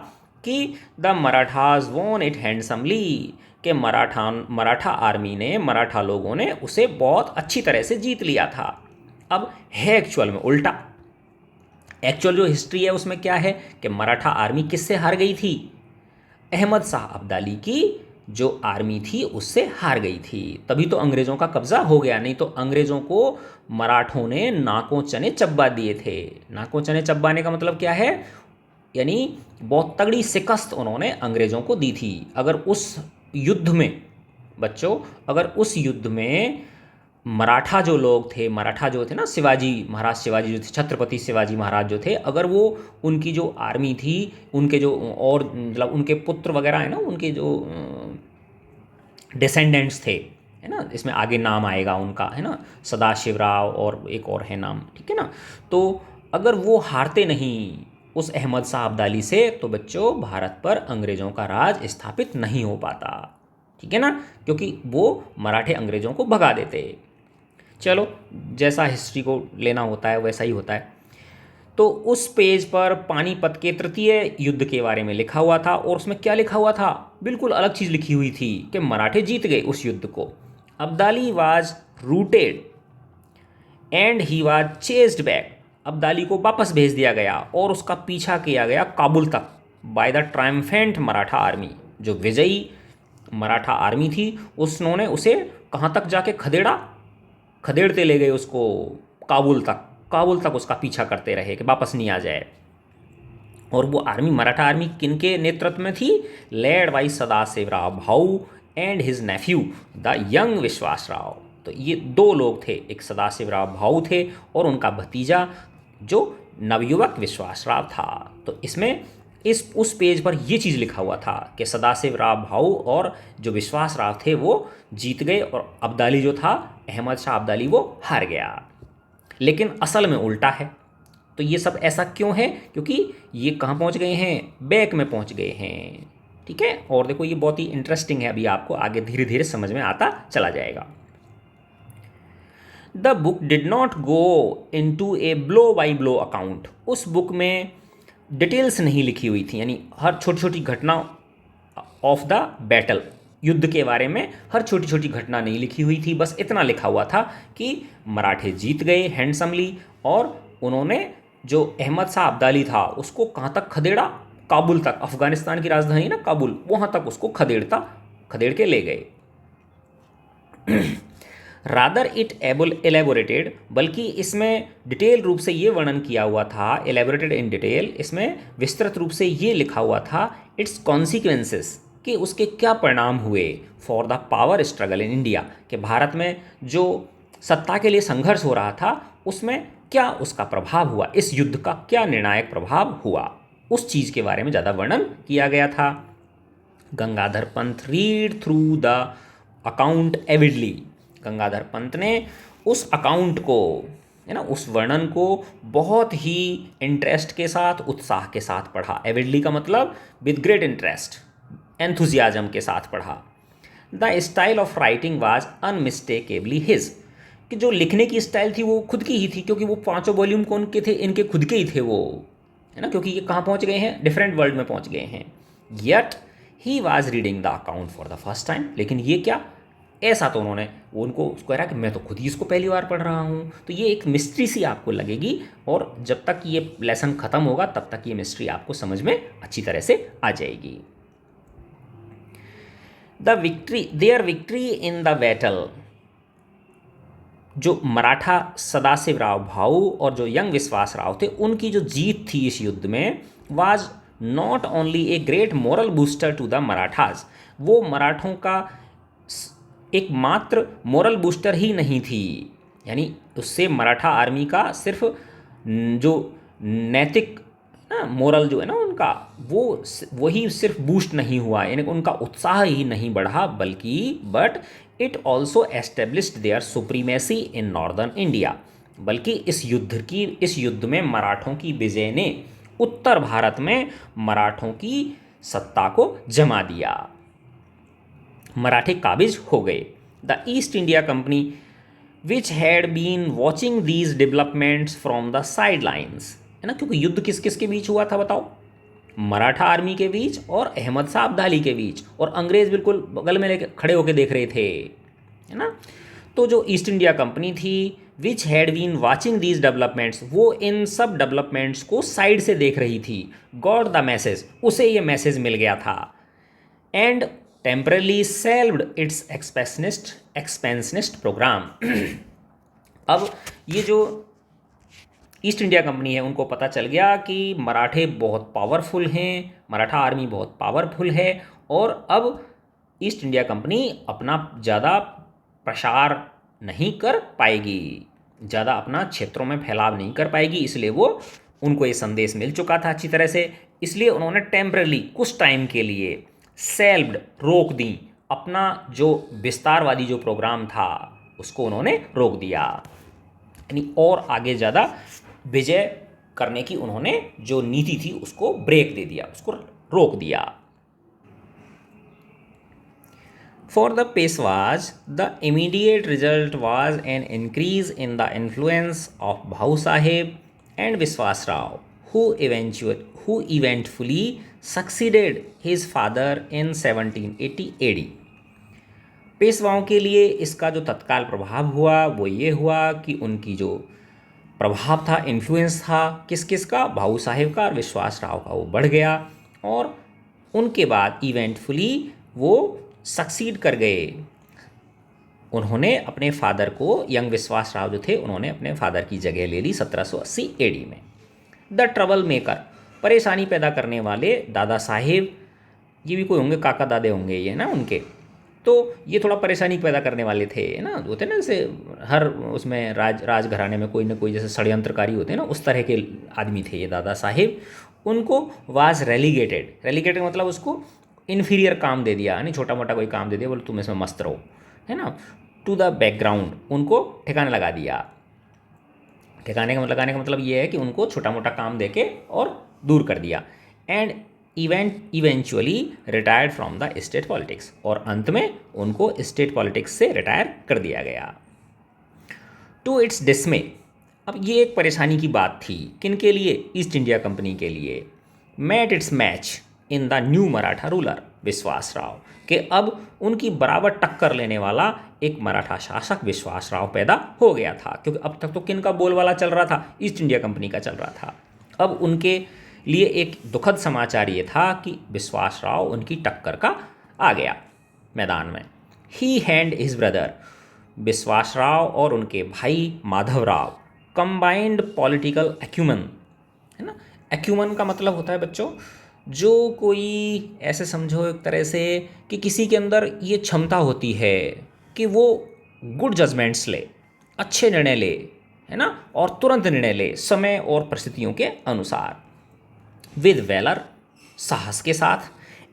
कि the Marathas won it handsomely, कि मराठा आर्मी ने, मराठा लोगों ने उसे बहुत अच्छी तरह से जीत लिया था। अब है एक्चुअल में उल्टा। एक्चुअल जो हिस्ट्री है उसमें क्या है कि मराठा आर्मी किससे हार गई थी? अहमद शाह अब्दाली की जो आर्मी थी उससे हार गई थी। तभी तो अंग्रेज़ों का कब्ज़ा हो गया, नहीं तो अंग्रेज़ों को मराठों ने नाकों चने चब्बा दिए थे। नाकों चने चब्बाने का मतलब क्या है? यानी बहुत तगड़ी शिकस्त उन्होंने अंग्रेज़ों को दी थी। अगर उस युद्ध में, बच्चों, अगर उस युद्ध में मराठा जो लोग थे, मराठा जो थे ना, शिवाजी महाराज, शिवाजी जो थे, छत्रपति शिवाजी महाराज जो थे, अगर वो, उनकी जो आर्मी थी, उनके जो, और मतलब उनके पुत्र वगैरह है ना, उनके जो डिसेंडेंट्स थे, है ना, इसमें आगे नाम आएगा उनका, है ना, सदाशिवराव और एक और है नाम, ठीक है ना। तो अगर वो हारते नहीं उस अहमद शाह अब्दाली से, तो बच्चों भारत पर अंग्रेज़ों का राज स्थापित नहीं हो पाता, ठीक है ना, क्योंकि वो मराठे अंग्रेज़ों को भगा देते। चलो, जैसा हिस्ट्री को लेना होता है वैसा ही होता है। तो उस पेज पर पानीपत के तृतीय युद्ध के बारे में लिखा हुआ था, और उसमें क्या लिखा हुआ था? बिल्कुल अलग चीज़ लिखी हुई थी कि मराठे जीत गए उस युद्ध को। Abdali was rooted and he was chased back. Abdali को वापस भेज दिया गया और उसका पीछा किया गया काबुल तक by the triumphant Maratha army. जो विजयी मराठा आर्मी थी उसने उसे कहाँ तक जाके खदेड़ा, खदेड़ते ले गए उसको काबुल तक। काबुल तक उसका पीछा करते रहे कि वापस नहीं आ जाए। और वो आर्मी, मराठा आर्मी, किनके नेतृत्व में थी? Led by Sadashivrao Bhau and his Neiphiu the young विश्वास राव। तो ये दो लोग थे, एक सदाशिवराव भाऊ थे और उनका भतीजा जो नवयुवक विश्वास राव था। तो इसमें उस पेज पर ये चीज़ लिखा हुआ था कि सदाशिवराव भाऊ और जो विश्वास राव थे वो जीत गए, और अब्दाली जो था, अहमद शाह अब्दाली, वो हार गया। लेकिन असल में उल्टा है। तो ये सब ऐसा क्यों है? क्योंकि ये कहाँ पहुँच गए हैं? बैक में पहुँच गए हैं, ठीक है। और देखो ये बहुत ही इंटरेस्टिंग है, अभी आपको आगे धीरे धीरे समझ में आता चला जाएगा। The book did not go into a blow by blow account. उस बुक में डिटेल्स नहीं लिखी हुई थी, यानी हर छोटी छोटी घटना ऑफ द बैटल, युद्ध के बारे में हर छोटी छोटी घटना नहीं लिखी हुई थी। बस इतना लिखा हुआ था कि मराठे जीत गए हैंडसमली, और उन्होंने जो अहमद शाह अब्दाली था उसको कहाँ तक खदेड़ा? काबुल तक, अफगानिस्तान की राजधानी ना काबुल, वहाँ तक उसको खदेड़ के ले गए। रादर इट एलेबोरेटेड, बल्कि इसमें डिटेल रूप से ये वर्णन किया हुआ था, एलेबोरेटेड इन डिटेल, इसमें विस्तृत रूप से ये लिखा हुआ था इट्स कॉन्सिक्वेंसेस, कि उसके क्या परिणाम हुए for the power struggle in India, कि भारत में जो सत्ता के लिए संघर्ष हो रहा था उसमें क्या उसका प्रभाव हुआ, इस युद्ध का क्या निर्णायक प्रभाव हुआ, उस चीज़ के बारे में ज़्यादा वर्णन किया गया था। Gangadhar Pant read through the account avidly. Gangadhar Pant ने उस अकाउंट को, है ना, उस वर्णन को बहुत ही इंटरेस्ट के साथ, उत्साह के साथ पढ़ा। एविडली का मतलब विद ग्रेट इंटरेस्ट, एंथुजियाज्म के साथ पढ़ा। The style of writing was unmistakably his, कि जो लिखने की स्टाइल थी वो खुद की ही थी, क्योंकि वो पांचों वॉल्यूम कौन के थे? इनके खुद के ही थे वो, है ना, क्योंकि ये कहाँ पहुँच गए हैं? डिफरेंट वर्ल्ड में पहुँच गए हैं। Yet he was reading the account for the first time, लेकिन ये क्या? ऐसा तो उन्होंने वो उनको कह रहा कि मैं तो खुद ही इसको पहली बार पढ़ रहा हूँ। तो ये एक मिस्ट्री सी आपको लगेगी, और जब तक ये लेसन ख़त्म होगा तब तक ये मिस्ट्री आपको समझ में अच्छी तरह से आ जाएगी। There victory in the battle, जो मराठा सदाशिवराव भाऊ और जो यंग विश्वास राव थे, उनकी जो जीत थी इस युद्ध में, was not only a great moral booster to the Marathas, वो मराठों का एकमात्र मोरल बूस्टर ही नहीं थी, यानी उससे मराठा आर्मी का सिर्फ जो नैतिक ना मोरल जो है ना उनका, वो वही सिर्फ बूस्ट नहीं हुआ, यानी उनका उत्साह ही नहीं बढ़ा, बल्कि but it also established their supremacy in northern India, बल्कि इस युद्ध में मराठों की विजय ने उत्तर भारत में मराठों की सत्ता को जमा दिया। मराठे काबिज हो गए। The East India Company which had been watching these developments from the sidelines, है ना, क्योंकि युद्ध किस किस के बीच हुआ था बताओ, मराठा आर्मी के बीच और अहमद शाह अब्दाली के बीच, और अंग्रेज बिल्कुल बगल में लेके खड़े होके देख रहे थे, है ना। तो जो ईस्ट इंडिया कंपनी थी which had been watching these developments, वो इन सब डेवलपमेंट्स को साइड से देख रही थी। गॉट द मैसेज, उसे ये मैसेज मिल गया था। And temporarily shelved its expansionist programme. अब ये जो ईस्ट इंडिया कंपनी है उनको पता चल गया कि मराठे बहुत पावरफुल हैं, मराठा आर्मी बहुत पावरफुल है, और अब ईस्ट इंडिया कंपनी अपना ज़्यादा प्रसार नहीं कर पाएगी, ज़्यादा अपना क्षेत्रों में फैलाव नहीं कर पाएगी, इसलिए वो उनको ये संदेश मिल चुका था अच्छी तरह से, इसलिए उन्होंने टेम्परली कुछ टाइम के लिए सेल्व्ड रोक दी, अपना जो विस्तारवादी जो प्रोग्राम था उसको उन्होंने रोक दिया, यानी और आगे ज़्यादा विजय करने की उन्होंने जो नीति थी उसको ब्रेक दे दिया, उसको रोक दिया। For the Peshwas, the immediate result was an increase in the influence of Bhau Sahib and Vishwas Rao, who eventually succeeded his father in 1780 AD. पेशवाओं के लिए इसका जो तत्काल प्रभाव हुआ वो ये हुआ कि उनकी जो प्रभाव था, इन्फ्लुएंस था, किस किस का, भाऊ साहिब का और विश्वास राव का, वो बढ़ गया, और उनके बाद इवेंटफुली वो सक्सीड कर गए। उन्होंने अपने फादर को, यंग विश्वास राव जो थे, उन्होंने अपने फादर की जगह ले ली 1780 एडी में। द ट्रबल मेकर, परेशानी पैदा करने वाले दादा साहेब, ये भी कोई होंगे, काका दादे होंगे ये ना उनके, तो ये थोड़ा परेशानी पैदा करने वाले थे ना, होते ना जैसे हर उसमें राजघराने में कोई ना कोई जैसे षड्यंत्रकारी होते हैं ना, उस तरह के आदमी थे ये दादा साहेब। उनको वाज रेलीगेटेड मतलब उसको इन्फीरियर काम दे दिया, यानी छोटा मोटा कोई काम दे दिया, बोले तुम इसमें मस्त रहो, है ना। टू द बैकग्राउंड, उनको ठिकाने लगा दिया। ठिकाने का लगाने का मतलब ये है कि उनको छोटा मोटा काम देके और दूर कर दिया। And eventually retired from the state politics, और अंत में उनको स्टेट पॉलिटिक्स से रिटायर कर दिया गया। टू इट्स डिसमे, अब ये एक परेशानी की बात थी, किन के लिए, ईस्ट इंडिया कंपनी के लिए। Met its match in the new Maratha ruler Vishwas Rao, कि अब उनकी बराबर टक्कर लेने वाला एक मराठा शासक विश्वास राव पैदा हो गया था, क्योंकि अब तक तो किन का बोलबाला चल रहा था, ईस्ट इंडिया कंपनी का चल रहा था। अब उनके लिए एक दुखद समाचार ये था कि विश्वास राव उनकी टक्कर का आ गया मैदान में। ही हैंड हिज ब्रदर, विश्वास राव और उनके भाई Madhav Rao, combined political acumen, है ना। एक्यूमन का मतलब होता है बच्चों, जो कोई ऐसे समझो एक तरह से कि किसी के अंदर ये क्षमता होती है कि वो गुड जजमेंट्स ले, अच्छे निर्णय ले, है ना, और तुरंत निर्णय ले समय और परिस्थितियों के अनुसार, विद वेलर, साहस के साथ,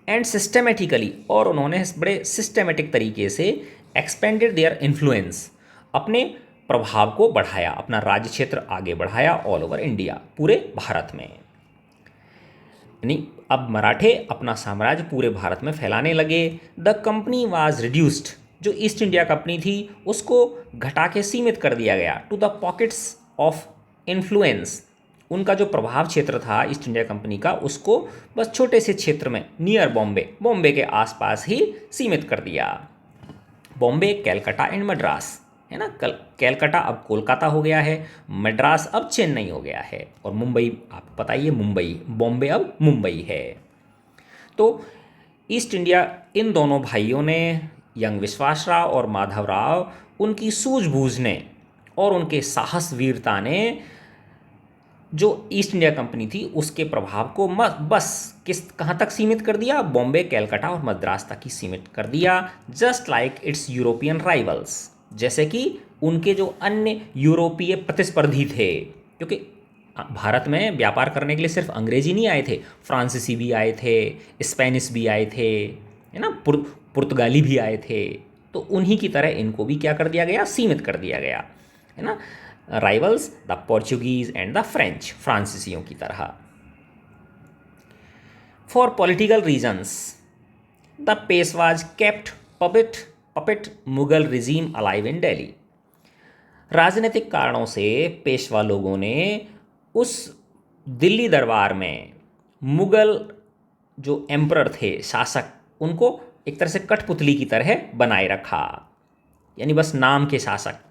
एंड सिस्टमेटिकली, और उन्होंने बड़े सिस्टमेटिक तरीके से एक्सपेंडेड देयर इन्फ्लुएंस, अपने प्रभाव को बढ़ाया, अपना राज्य क्षेत्र आगे बढ़ाया ऑल ओवर इंडिया, पूरे भारत में। यानी अब मराठे अपना साम्राज्य पूरे भारत में फैलाने लगे। द कंपनी वाज रिड्यूस्ड, जो ईस्ट इंडिया कंपनी थी उसको घटा के सीमित कर दिया गया, to the pockets of influence, उनका जो प्रभाव क्षेत्र था ईस्ट इंडिया कंपनी का, उसको बस छोटे से क्षेत्र में नियर बॉम्बे के आसपास ही सीमित कर दिया। बॉम्बे, कैलकाटा एंड मद्रास, है ना। कैलकाटा अब कोलकाता हो गया है, मद्रास अब चेन्नई हो गया है, और मुंबई आपको पता ही है मुंबई, बॉम्बे अब मुंबई है। तो ईस्ट इंडिया, इन दोनों भाइयों ने, यंग विश्वासराव और माधवराव, उनकी सूझबूझ ने और उनके साहस वीरता ने जो ईस्ट इंडिया कंपनी थी उसके प्रभाव को बस किस कहाँ तक सीमित कर दिया, बॉम्बे, कैलकाटा और मद्रास तक ही सीमित कर दिया। Just like it's European rivals, जैसे कि उनके जो अन्य यूरोपीय प्रतिस्पर्धी थे, क्योंकि भारत में व्यापार करने के लिए सिर्फ अंग्रेजी नहीं आए थे, फ्रांसीसी भी आए थे, स्पेनिश भी आए थे, है ना, पुर्तगाली भी आए थे। तो उन्हीं की तरह इनको भी क्या कर दिया गया, सीमित कर दिया गया, है ना। Rivals the Portuguese and the French, फ्रांसीसियों की तरह। For political reasons the Peshwas kept puppet Mughal regime alive in Delhi. राजनीतिक कारणों से पेशवा लोगों ने उस दिल्ली दरबार में मुगल जो एम्परर थे, शासक, उनको एक तरह से कठपुतली की तरह बनाए रखा, यानी बस नाम के शासक।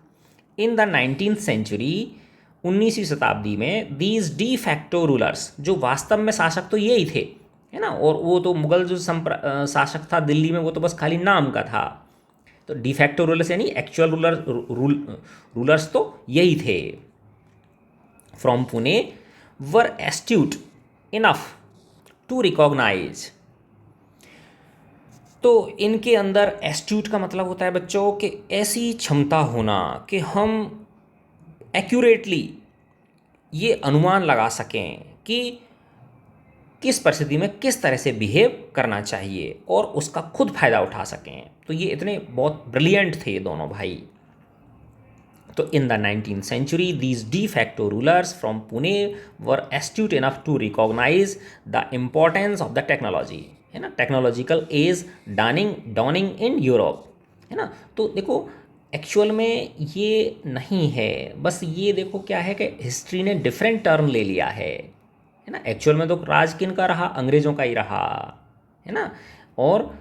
इन द 19th सेंचुरी, 19वीं शताब्दी में, दीज डी फैक्टो रूलर्स, जो वास्तव में शासक तो यही थे, है ना, और वो तो मुगल जो शासक था दिल्ली में, वो तो बस खाली नाम का था। तो डिफैक्टो रूलर्स यानी एक्चुअल रूलर्स तो यही थे। From Pune were astute enough to recognise. तो इनके अंदर एस्ट्यूट का मतलब होता है बच्चों कि ऐसी क्षमता होना कि हम एक्यूरेटली ये अनुमान लगा सकें कि किस परिस्थिति में किस तरह से बिहेव करना चाहिए और उसका खुद फायदा उठा सकें। तो ये इतने बहुत ब्रिलियंट थे दोनों भाई। तो in the 19th century these de facto rulers from Pune were astute enough to recognise the importance of the technology, है ना, technological age dawning in Europe, है ना। तो देखो एक्चुअल में ये नहीं है, बस ये देखो क्या है कि हिस्ट्री ने डिफरेंट टर्न ले लिया है ना। एक्चुअल में तो राज किन का रहा, अंग्रेज़ों का ही रहा, है ना। और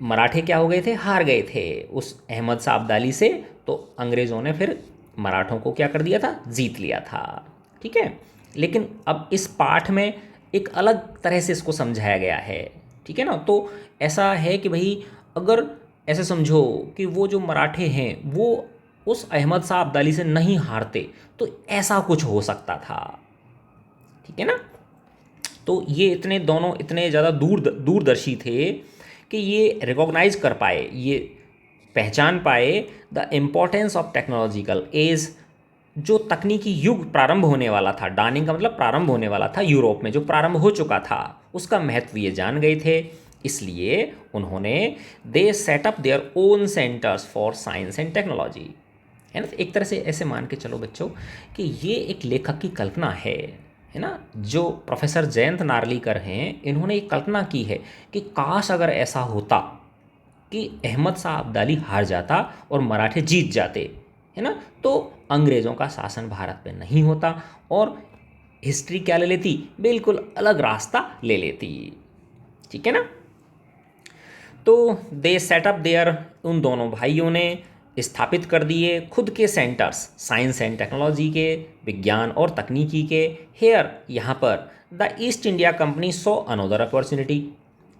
मराठे क्या हो गए थे, हार गए थे उस अहमद शाह अब्दाली से। तो अंग्रेज़ों ने फिर मराठों को क्या कर दिया था, जीत लिया था, ठीक है। लेकिन अब इस पाठ में एक अलग तरह से इसको समझाया गया है, ठीक है ना। तो ऐसा है कि भाई अगर ऐसे समझो कि वो जो मराठे हैं वो उस अहमद शाह अब्दाली से नहीं हारते तो ऐसा कुछ हो सकता था, ठीक है ना। तो ये इतने दोनों इतने ज़्यादा दूरदर्शी थे कि ये रिकॉग्नाइज कर पाए, ये पहचान पाए the importance of technological age, जो तकनीकी युग प्रारंभ होने वाला था, डानिंग का मतलब प्रारंभ होने वाला था यूरोप में, जो प्रारंभ हो चुका था, उसका महत्व ये जान गए थे। इसलिए उन्होंने दे setup their own centres for science and technology, है ना। एक तरह से ऐसे मान के चलो बच्चों कि ये एक लेखक की कल्पना है ना। जो प्रोफेसर जयंत नार्लिकर हैं, इन्होंने एक कल्पना की है कि काश अगर ऐसा होता कि अहमद शाह अब्दाली हार जाता और मराठे जीत जाते, है ना, तो अंग्रेज़ों का शासन भारत पे नहीं होता और हिस्ट्री क्या ले लेती, बिल्कुल अलग रास्ता ले लेती, ठीक है ना। तो दे सेटअप देयर, उन दोनों भाइयों ने स्थापित कर दिए खुद के सेंटर्स, साइंस एंड टेक्नोलॉजी के, विज्ञान और तकनीकी के। हेयर, यहाँ पर the East India company saw another opportunity,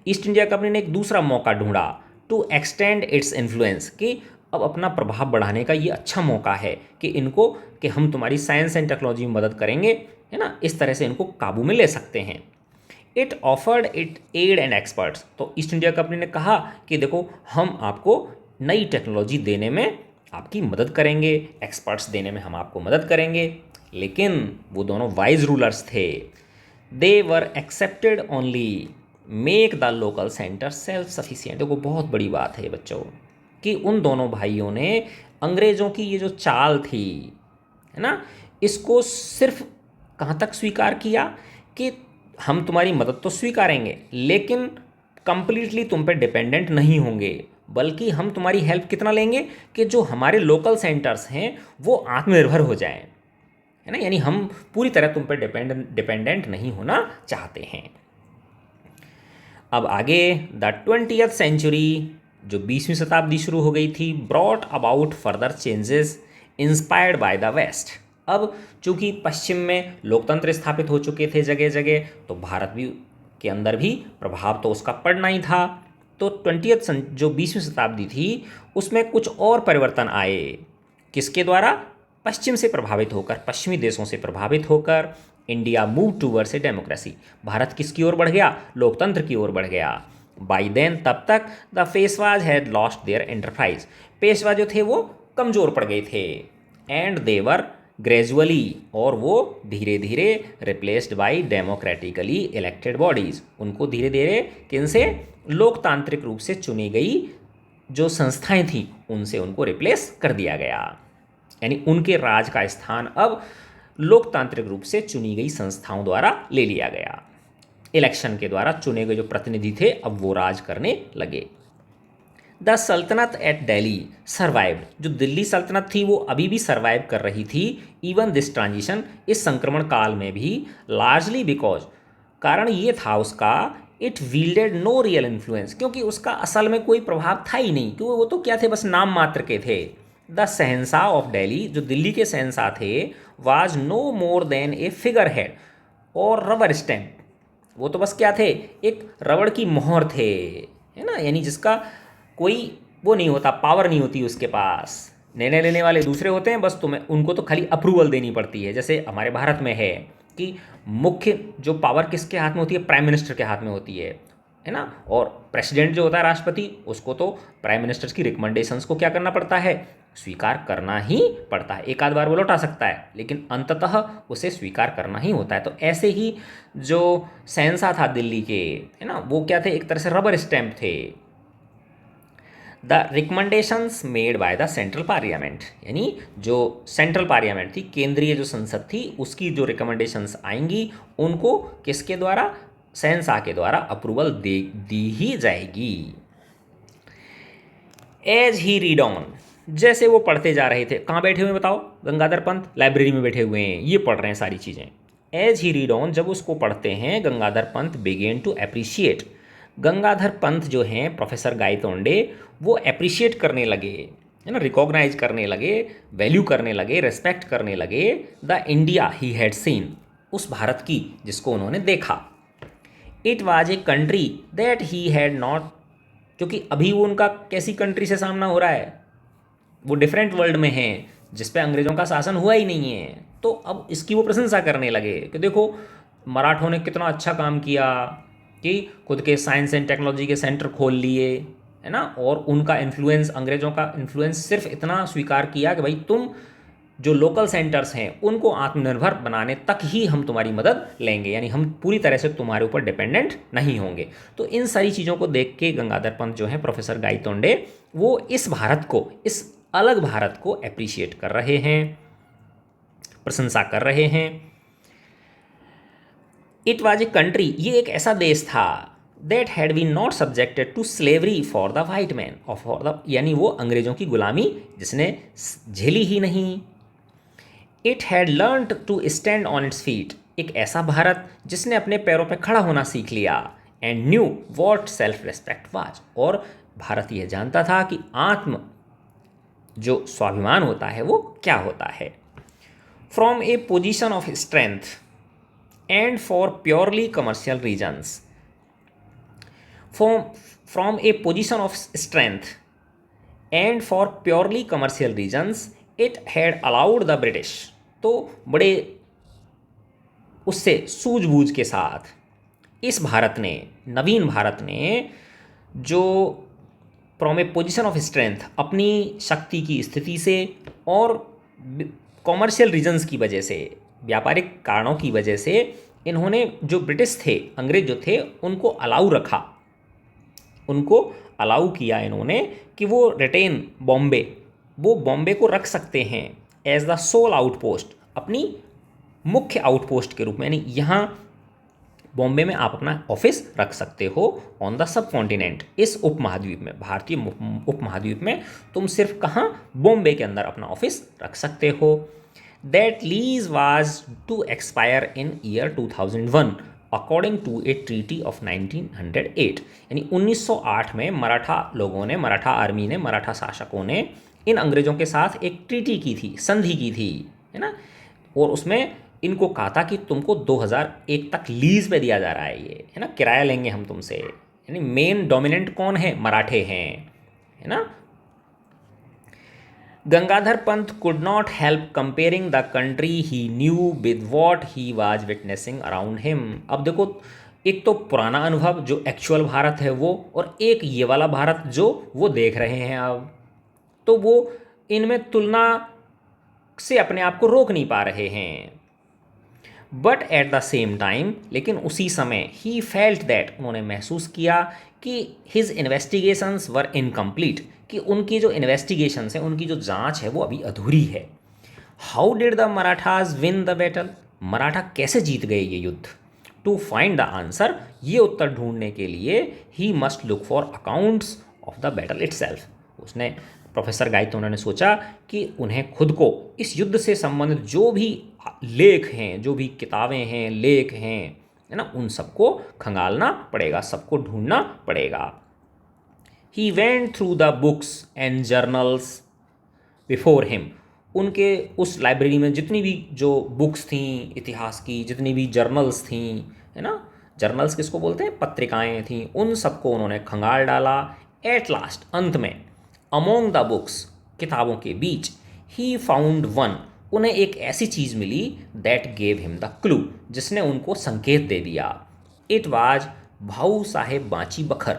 east India Company ने एक दूसरा मौका ढूंढा टू एक्सटेंड इट्स इन्फ्लुएंस, कि अब अपना प्रभाव बढ़ाने का ये अच्छा मौका है कि इनको, कि हम तुम्हारी साइंस एंड टेक्नोलॉजी में मदद करेंगे, है ना, इस तरह से इनको काबू में ले सकते हैं। It offered it aid and experts, तो ईस्ट इंडिया कंपनी ने कहा कि देखो हम आपको नई टेक्नोलॉजी देने में आपकी मदद करेंगे, एक्सपर्ट्स देने में हम आपको मदद करेंगे। लेकिन वो दोनों वाइज रूलर्स थे। They were accepted only make the local centre self sufficient. देखो बहुत बड़ी बात है बच्चों कि उन दोनों भाइयों ने अंग्रेज़ों की ये जो चाल थी, है ना, इसको सिर्फ कहाँ तक स्वीकार किया कि हम तुम्हारी मदद तो स्वीकारेंगे लेकिन कंप्लीटली तुम पे डिपेंडेंट नहीं होंगे, बल्कि हम तुम्हारी हेल्प कितना लेंगे कि जो हमारे लोकल सेंटर्स हैं वो आत्मनिर्भर हो जाएं, है ना, यानी हम पूरी तरह तुम पे डिपेंडेंट नहीं होना चाहते हैं। अब आगे द 20th सेंचुरी जो 20वीं शताब्दी शुरू हो गई थी, brought about further changes inspired by the west. अब चूंकि पश्चिम में लोकतंत्र स्थापित हो चुके थे जगह जगह, तो भारत भी के अंदर भी प्रभाव तो उसका पड़ना ही था। तो 20th जो 20वीं शताब्दी थी उसमें कुछ और परिवर्तन आए। किसके द्वारा? पश्चिम से प्रभावित होकर, पश्चिमी देशों से प्रभावित होकर India move towards a democracy. Bharat किसकी ओर बढ़ गया? लोकतंत्र की ओर बढ़ गया। बाई देन, तब तक the पेशवाज had lost their enterprise. Peshwa जो थे वो कमज़ोर पड़ गए थे। एंड देवर ग्रेजुअली, और वो धीरे धीरे replaced by democratically elected bodies. उनको धीरे धीरे किनसे? लोकतांत्रिक रूप से चुनी गई जो संस्थाएं थीं उनसे उनको रिप्लेस कर दिया गया। यानी उनके राज का स्थान अब लोकतांत्रिक रूप से चुनी गई संस्थाओं द्वारा ले लिया गया। इलेक्शन के द्वारा चुने गए जो प्रतिनिधि थे अब वो राज करने लगे। द सल्तनत एट दिल्ली सर्वाइव्ड। जो दिल्ली सल्तनत थी वो अभी भी सर्वाइव कर रही थी, इवन दिस ट्रांजिशन, इस संक्रमण काल में भी, लार्जली बिकॉज, कारण ये था उसका, इट वील्डेड नो रियल इन्फ्लुएंस, क्योंकि उसका असल में कोई प्रभाव था ही नहीं, क्योंकि वो तो क्या थे, बस नाम मात्र के थे। द शहंशाह ऑफ दिल्ली, जो दिल्ली के शहंशाह थे, was no more than a figurehead और रबर स्टैम्प। वो तो बस क्या थे? एक रबड़ की मोहर थे, है ना, यानी जिसका कोई वो नहीं होता, पावर नहीं होती उसके पास। निर्णय लेने वाले दूसरे होते हैं, बस तुम्हें उनको तो खाली अप्रूवल देनी पड़ती है। जैसे हमारे भारत में है कि मुख्य जो पावर किसके हाथ में होती है? प्राइम मिनिस्टर के हाथ में होती है ना। और प्रेसिडेंट जो होता है, राष्ट्रपति, उसको तो प्राइम मिनिस्टर्स की रिकमेंडेशंस को क्या करना पड़ता है? स्वीकार करना ही पड़ता है। एक आध बार वो लौटा सकता है, लेकिन अंततः उसे स्वीकार करना ही होता है। तो ऐसे ही जो शहंशाह था दिल्ली के, है ना, वो क्या थे? एक तरह से रबर स्टैम्प थे। The recommendations made by the central parliament, यानी जो सेंट्रल पार्लियामेंट थी, केंद्रीय जो संसद थी, उसकी जो रिकमेंडेशंस आएंगी उनको किसके द्वारा? शहंशाह के द्वारा अप्रूवल दी ही जाएगी। एज ही रीड ऑन, जैसे वो पढ़ते जा रहे थे, कहाँ बैठे हुए बताओ? गंगाधर पंत लाइब्रेरी में बैठे हुए हैं, ये पढ़ रहे हैं सारी चीज़ें। एज ही रीड ऑन, जब उसको पढ़ते हैं, Gangadhar Pant began to appreciate, Gangadhar Pant जो हैं, प्रोफेसर गायतोंडे, वो अप्रिशिएट करने लगे, है ना, रिकॉग्नाइज करने लगे, वैल्यू करने लगे, रेस्पेक्ट करने लगे the India he had seen, उस भारत की जिसको उन्होंने देखा। It was a country that he had not, क्योंकि अभी वो उनका कैसी कंट्री से सामना हो रहा है? वो डिफरेंट वर्ल्ड में हैं जिस पे अंग्रेज़ों का शासन हुआ ही नहीं है। तो अब इसकी वो प्रशंसा करने लगे कि देखो मराठों ने कितना अच्छा काम किया कि खुद के साइंस एंड टेक्नोलॉजी के सेंटर खोल लिए, है ना, और उनका इन्फ्लुएंस, अंग्रेज़ों का इन्फ्लुएंस सिर्फ इतना स्वीकार किया कि भाई तुम जो लोकल सेंटर्स हैं उनको आत्मनिर्भर बनाने तक ही हम तुम्हारी मदद लेंगे, यानी हम पूरी तरह से तुम्हारे ऊपर डिपेंडेंट नहीं होंगे। तो इन सारी चीज़ों को देख के गंगाधर पंत जो है, प्रोफेसर गायतोंडे, वो इस भारत को, इस अलग भारत को अप्रिशिएट कर रहे हैं, प्रशंसा कर रहे हैं। इट वाज ए कंट्री, ये एक ऐसा देश था, that had been not subjected to slavery for the white man of for the, यानी वो अंग्रेजों की गुलामी जिसने झेली ही नहीं। It had learn to stand on its feet, एक ऐसा भारत जिसने अपने पैरों पर खड़ा होना सीख लिया। And knew what self respect was, और भारत यह जानता था कि आत्म जो स्वाभिमान होता है वो क्या होता है। From a position of strength and for purely commercial reasons, from a position of strength and for purely commercial reasons it had allowed the British, तो बड़े उससे सूझबूझ के साथ इस भारत ने, नवीन भारत ने, जो from a position of strength, अपनी शक्ति की स्थिति से, और कॉमर्शियल रीजन्स की वजह से, व्यापारिक कारणों की वजह से, इन्होंने जो ब्रिटिश थे, अंग्रेज जो थे, उनको अलाउ रखा, उनको अलाउ किया इन्होंने कि वो रिटेन बॉम्बे, वो बॉम्बे को रख सकते हैं एज द सोल आउटपोस्ट, अपनी मुख्य आउटपोस्ट के रूप में, यानी यहाँ बॉम्बे में आप अपना ऑफिस रख सकते हो ऑन द सब कॉन्टिनेंट, इस उपमहाद्वीप में, भारतीय उपमहाद्वीप में तुम सिर्फ कहाँ? बॉम्बे के अंदर अपना ऑफिस रख सकते हो। That lease was to expire in year 2001, according to a treaty of 1908, यानी 1908 में मराठा लोगों ने, मराठा आर्मी ने, मराठा शासकों ने इन अंग्रेज़ों के साथ एक ट्रीटी की थी, संधि की थी, है ना। और उसमें इनको कहा था कि तुमको 2001 तक लीज पे दिया जा रहा है ये, है ना, किराया लेंगे हम तुमसे। यानी मेन डोमिनेंट कौन है? मराठे हैं, है ना। Gangadhar Pant could not help comparing the country he new with what he was witnessing around him. अब देखो, एक तो पुराना अनुभव जो एक्चुअल भारत है वो, और एक ये वाला भारत जो वो देख रहे हैं अब, तो वो इनमें तुलना से अपने आप को रोक नहीं पा रहे हैं। But at the same time, लेकिन उसी समय, ही फेल्ट दैट, उन्होंने महसूस किया कि हिज इन्वेस्टिगेशंस वर इनकम्प्लीट, कि उनकी जो इन्वेस्टिगेशंस हैं, उनकी जो जांच है वो अभी अधूरी है। How did the Marathas win the battle, Maratha कैसे जीत गए ये युद्ध? टू फाइंड द आंसर, ये उत्तर ढूंढने के लिए he must look for accounts of the battle itself. उसने, प्रोफेसर गायत, उन्होंने सोचा कि उन्हें खुद को इस युद्ध से संबंधित जो भी लेख हैं, जो भी किताबें हैं, लेख हैं, है ना, उन सबको खंगालना पड़ेगा, सबको ढूंढना पड़ेगा। He went through the books and journals before him, उनके उस लाइब्रेरी में जितनी भी जो बुक्स थी इतिहास की, जितनी भी जर्नल्स थी, है ना, जर्नल्स किसको बोलते हैं? पत्रिकाएं थी, उन सबको उन्होंने खंगाल डाला। एट लास्ट, अंत में, अमोंग द बुक्स, किताबों के बीच, ही फाउंड वन, उन्हें एक ऐसी चीज़ मिली, that gave him the clue, जिसने उनको संकेत दे दिया। इट वाज भाऊ साहेब बाँची बखर,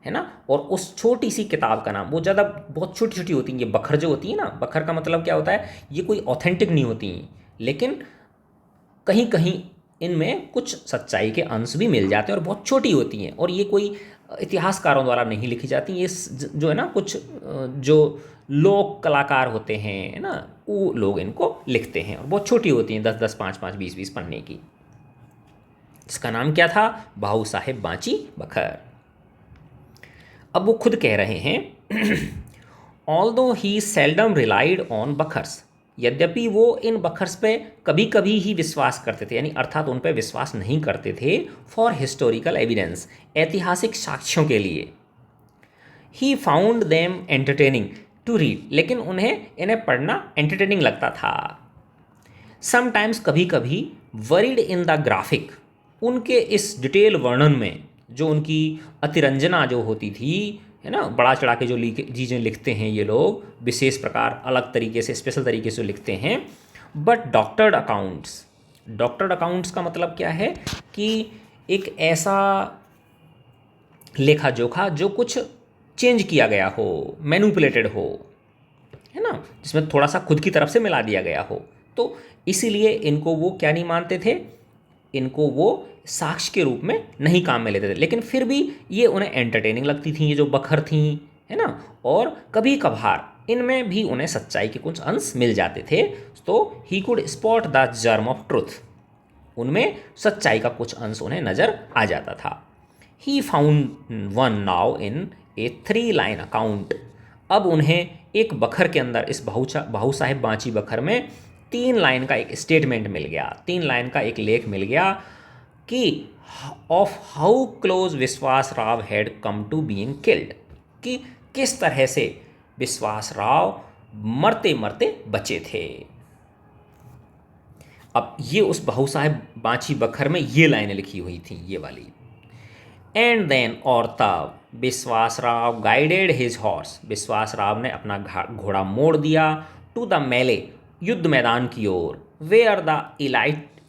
है ना। और उस छोटी सी किताब का नाम, वो ज़्यादा बहुत छोटी छोटी होती हैं ये बखर जो होती है ना, बखर का मतलब क्या होता है? ये कोई ऑथेंटिक नहीं होती, लेकिन कहीं कहीं इनमें कुछ सच्चाई के अंश भी मिल जाते हैं, और बहुत छोटी होती हैं, और ये कोई इतिहासकारों द्वारा नहीं लिखी जाती ये जो है ना, कुछ जो लोक कलाकार होते हैं, है ना, वो लोग इनको लिखते हैं, और बहुत छोटी होती हैं, 10-10, 5-5, 20-20 पन्ने की। इसका नाम क्या था? भाऊ साहेब बाँची बखर। अब वो खुद कह रहे हैं, ऑल दो ही सेल्डम रिलाइड ऑन बखर्स, यद्यपि वो इन बखर्स पे कभी कभी ही विश्वास करते थे, यानी अर्थात उन पे विश्वास नहीं करते थे, फॉर हिस्टोरिकल एविडेंस, ऐतिहासिक साक्ष्यों के लिए। He found them entertaining to read, लेकिन इन्हें पढ़ना एंटरटेनिंग लगता था। समटाइम्स, कभी कभी, वरीड इन द ग्राफिक, उनके इस डिटेल वर्णन में, जो उनकी अतिरंजना जो होती थी, है ना, बड़ा चढ़ा के जो चीज़ें लिखते हैं ये लोग, विशेष प्रकार, अलग तरीके से, स्पेशल तरीके से लिखते हैं। But doctored accounts, doctored accounts का मतलब क्या है? कि एक ऐसा लेखा जोखा जो कुछ चेंज किया गया हो, मैनिपुलेटेड हो, है ना, जिसमें थोड़ा सा खुद की तरफ से मिला दिया गया हो, तो इसीलिए इनको वो क्या नहीं मानते थे, इनको वो साक्ष्य के रूप में नहीं काम में लेते थे। लेकिन फिर भी ये उन्हें एंटरटेनिंग लगती थी, ये जो बखर थी, है ना, और कभी कभार इनमें भी उन्हें सच्चाई के कुछ अंश मिल जाते थे, तो he could spot the germ of truth, उनमें सच्चाई का कुछ अंश उन्हें नज़र आ जाता था। He found one now in A 3 line account, अब उन्हें एक बखर के अंदर, इस भाऊ साहेब बाँची बखर में 3 लाइन का एक स्टेटमेंट मिल गया, 3 लाइन का एक लेख मिल गया कि of how close Vishwas Rao had come to being killed, कि किस तरह से विश्वास राव मरते मरते बचे थे। अब ये उस भाऊ साहेब बाँची बखर में ये लाइनें लिखी हुई थी, ये वाली। एंड देन, और तब, विश्वास राव गाइडेड हिज हॉर्स, विश्वास राव ने अपना घोड़ा मोड़ दिया, टू द मेले, युद्ध मैदान की ओर, वेयर द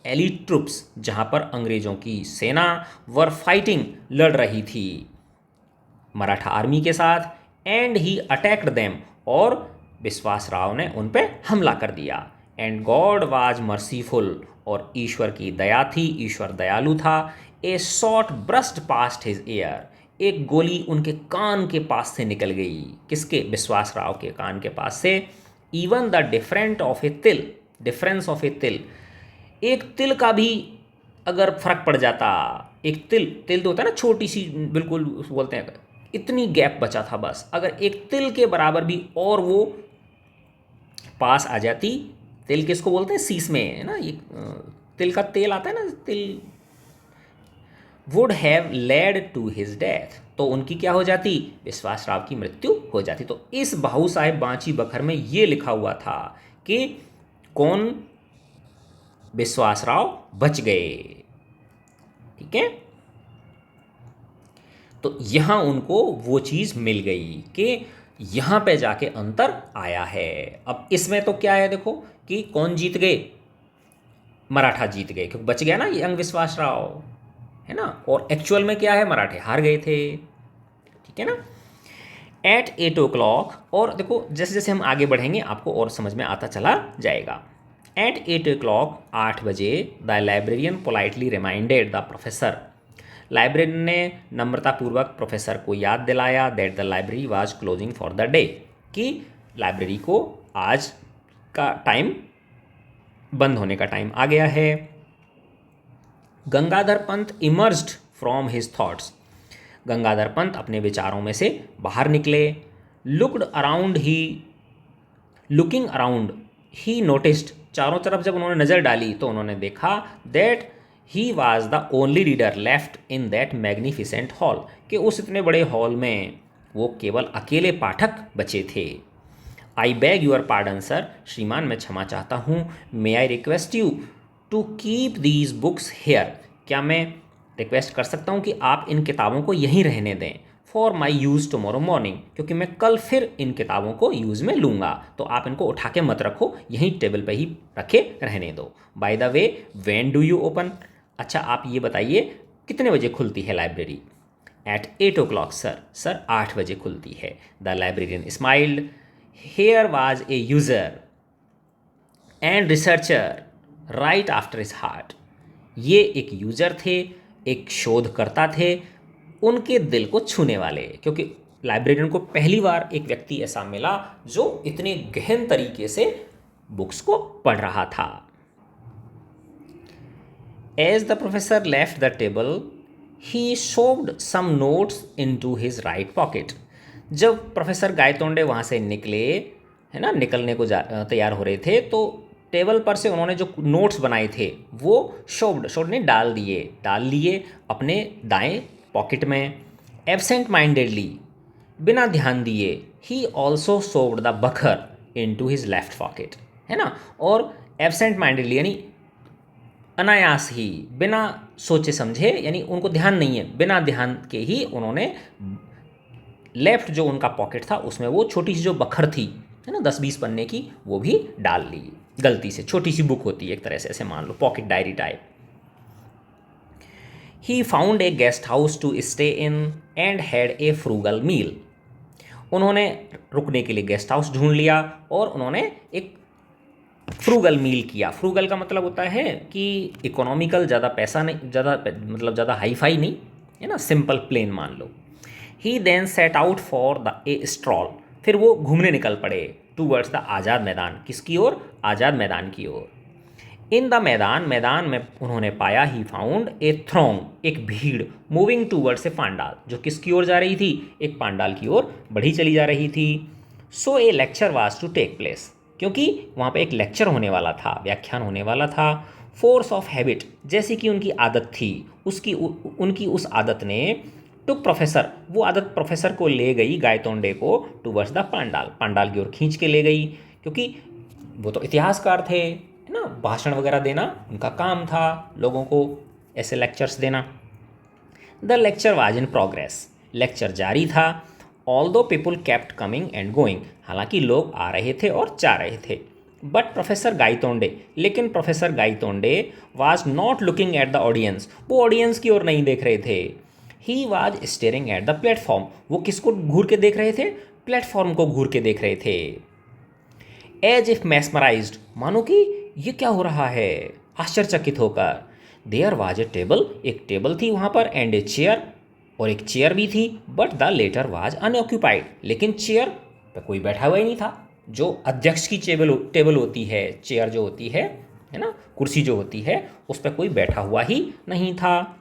एलीट ट्रुप्स, जहाँ पर अंग्रेजों की सेना वर फाइटिंग, लड़ रही थी मराठा आर्मी के साथ। एंड ही अटैक्ड देम, और विश्वास राव ने उन पर हमला कर दिया। एंड गॉड वाज मर्सीफुल, और ईश्वर की दया थी, ईश्वर दयालु था। A shot burst past his ear, एक गोली उनके कान के पास से निकल गई, किसके? विश्वास राव के कान के पास से। इवन द डिफरेंस ऑफ ए तिल, एक तिल का भी अगर फर्क पड़ जाता, एक तिल तो होता है ना, छोटी सी, बिल्कुल बोलते हैं, इतनी गैप बचा था बस, अगर एक तिल के बराबर भी और वो पास आ जाती, तिल किसको बोलते हैं? शीश में, है ना, ये तिल का तेल आता है ना, till would have led to his death, तो उनकी क्या हो जाती, विश्वास राव की मृत्यु हो जाती। तो इस भाऊ साहेब बांची बखर में ये लिखा हुआ था कि कौन, विश्वास राव बच गए। ठीक है, तो यहां उनको वो चीज मिल गई कि यहां पे जाके अंतर आया है। अब इसमें तो क्या है देखो कि कौन जीत गए, मराठा जीत गए, क्योंकि बच गया ना यंग विश्वास राव, है ना, और एक्चुअल में क्या है, मराठे हार गए थे। ठीक है ना। एट 8 o'clock, और देखो जैसे जैसे हम आगे बढ़ेंगे आपको और समझ में आता चला जाएगा। एट 8 o'clock, 8 बजे, the librarian politely reminded the professor, librarian ने नम्रतापूर्वक प्रोफेसर को याद दिलाया that the library was closing for the day, कि लाइब्रेरी को आज का टाइम, बंद होने का टाइम आ गया है। Gangadhar Pant emerged from his thoughts, Gangadhar Pant अपने विचारों में से बाहर निकले। लुक्ड अराउंड ही, लुकिंग अराउंड ही नोटिस्ड, चारों तरफ जब उन्होंने नज़र डाली तो उन्होंने देखा that he was the only reader left in that magnificent hall, कि उस इतने बड़े हॉल में वो केवल अकेले पाठक बचे थे। I beg your pardon sir, श्रीमान मैं क्षमा चाहता हूँ। May I request you to keep these books here, क्या मैं रिक्वेस्ट कर सकता हूँ कि आप इन किताबों को यहीं रहने दें। For my use tomorrow morning, क्योंकि मैं कल फिर इन किताबों को यूज़ में लूँगा, तो आप इनको उठा के मत रखो, यहीं टेबल पे ही रखे रहने दो। By the way when do you open, अच्छा आप ये बताइए कितने बजे खुलती है library. Eight 8 o'clock sir, sir 8 बजे खुलती है। The librarian smiled, here was a user and researcher right after his heart, ये एक यूज़र थे, एक शोधकर्ता थे, उनके दिल को छूने वाले, क्योंकि लाइब्रेरियन को पहली बार एक व्यक्ति ऐसा मिला जो इतने गहन तरीके से बुक्स को पढ़ रहा था। As the professor left the table he shoved some notes into his right pocket, जब प्रोफेसर गायतोंडे वहाँ से निकले, है ना, निकलने को तैयार हो रहे थे, तो टेबल पर से उन्होंने जो नोट्स बनाए थे वो शोव्ड ने डाल लिए अपने दाएं पॉकेट में। एब्सेंट माइंडेडली, बिना ध्यान दिए, ही ऑल्सो शोव्ड द बखर इनटू हिज लेफ्ट पॉकेट, है ना, और एब्सेंट माइंडेडली यानी अनायास ही, बिना सोचे समझे, यानी उनको ध्यान नहीं है, बिना ध्यान के ही उन्होंने लेफ्ट जो उनका पॉकेट था उसमें वो छोटी सी जो बखर थी, है ना, 10-20 पन्ने की, वो भी डाल ली गलती से। छोटी सी बुक होती है एक तरह से, ऐसे मान लो pocket diary type. He found a guest house to stay in and had a frugal meal, उन्होंने रुकने के लिए गेस्ट हाउस ढूंढ लिया और उन्होंने एक फ्रूगल मील किया। फ्रूगल का मतलब होता है कि इकोनॉमिकल, ज़्यादा पैसा नहीं, ज़्यादा मतलब ज़्यादा हाई फाई नहीं, है ना, सिंपल प्लेन मान लो। He then set out for the a stroll, फिर वो घूमने निकल पड़े टूवर्ड्स द आज़ाद मैदान, किसकी ओर, आज़ाद मैदान की ओर। इन द मैदान, मैदान में उन्होंने पाया, ही फाउंड ए थ्रोंग, एक भीड़, मूविंग टूवर्ड्स ए पांडाल, जो किसकी ओर जा रही थी, एक पांडाल की ओर बढ़ी चली जा रही थी। So a lecture was to take place, क्योंकि वहाँ पे एक लेक्चर होने वाला था, व्याख्यान होने वाला था। फोर्स ऑफ हैबिट, जैसी कि उनकी आदत थी, उनकी उस आदत ने टुक प्रोफेसर, वो आदत प्रोफेसर को ले गई, गायतोंडे को, टूवर्ड्स द पांडाल, पांडाल की ओर खींच के ले गई, क्योंकि वो तो इतिहासकार थे, है ना, भाषण वगैरह देना उनका काम था, लोगों को ऐसे लेक्चर्स देना। The lecture was in progress, lecture जारी था। ऑल दो people kept coming and going, हालांकि लोग आ रहे थे और जा रहे थे। बट प्रोफेसर गायतोंडे, लेकिन professor Gaitonde was not looking at the audience, वो ऑडियंस की ओर नहीं देख रहे थे। He was staring at the platform, वो किसको घूर के देख रहे थे, प्लेटफॉर्म को घूर के देख रहे थे। एज इफ मैस्मराइज्ड, मानो कि ये क्या हो रहा है, आश्चर्यचकित होकर। देयर वाज ए टेबल, एक टेबल थी वहाँ पर, एंड ए चेयर, और एक चेयर भी थी। But the latter was unoccupied, लेकिन चेयर पर कोई बैठा हुआ ही नहीं था। जो अध्यक्ष की टेबल होती है, चेयर जो होती है ना, कुर्सी जो होती है, उस पर कोई बैठा हुआ ही नहीं था।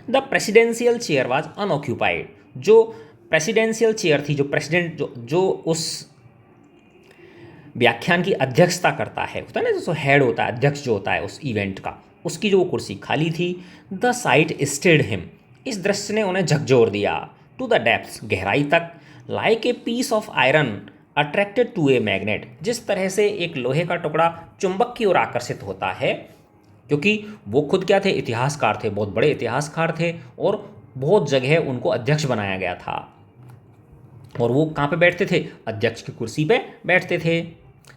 The presidential chair was unoccupied, जो प्रेसिडेंशियल चेयर थी, जो प्रेसिडेंट जो उस व्याख्यान की अध्यक्षता करता है, होता है ना, जो हेड होता है, अध्यक्ष जो होता है उस इवेंट का, उसकी जो कुर्सी खाली थी। द साइट स्टेड हिम, इस दृश्य ने उन्हें झकझोर दिया। टू द डेप्थ्स, गहराई तक। Like a piece of iron attracted to a magnet, जिस तरह से एक लोहे का टुकड़ा चुंबक की ओर आकर्षित होता है, क्योंकि वो खुद क्या थे, इतिहासकार थे, बहुत बड़े इतिहासकार थे और बहुत जगह उनको अध्यक्ष बनाया गया था। और वो कहाँ पे बैठते थे, अध्यक्ष की कुर्सी पे बैठते थे।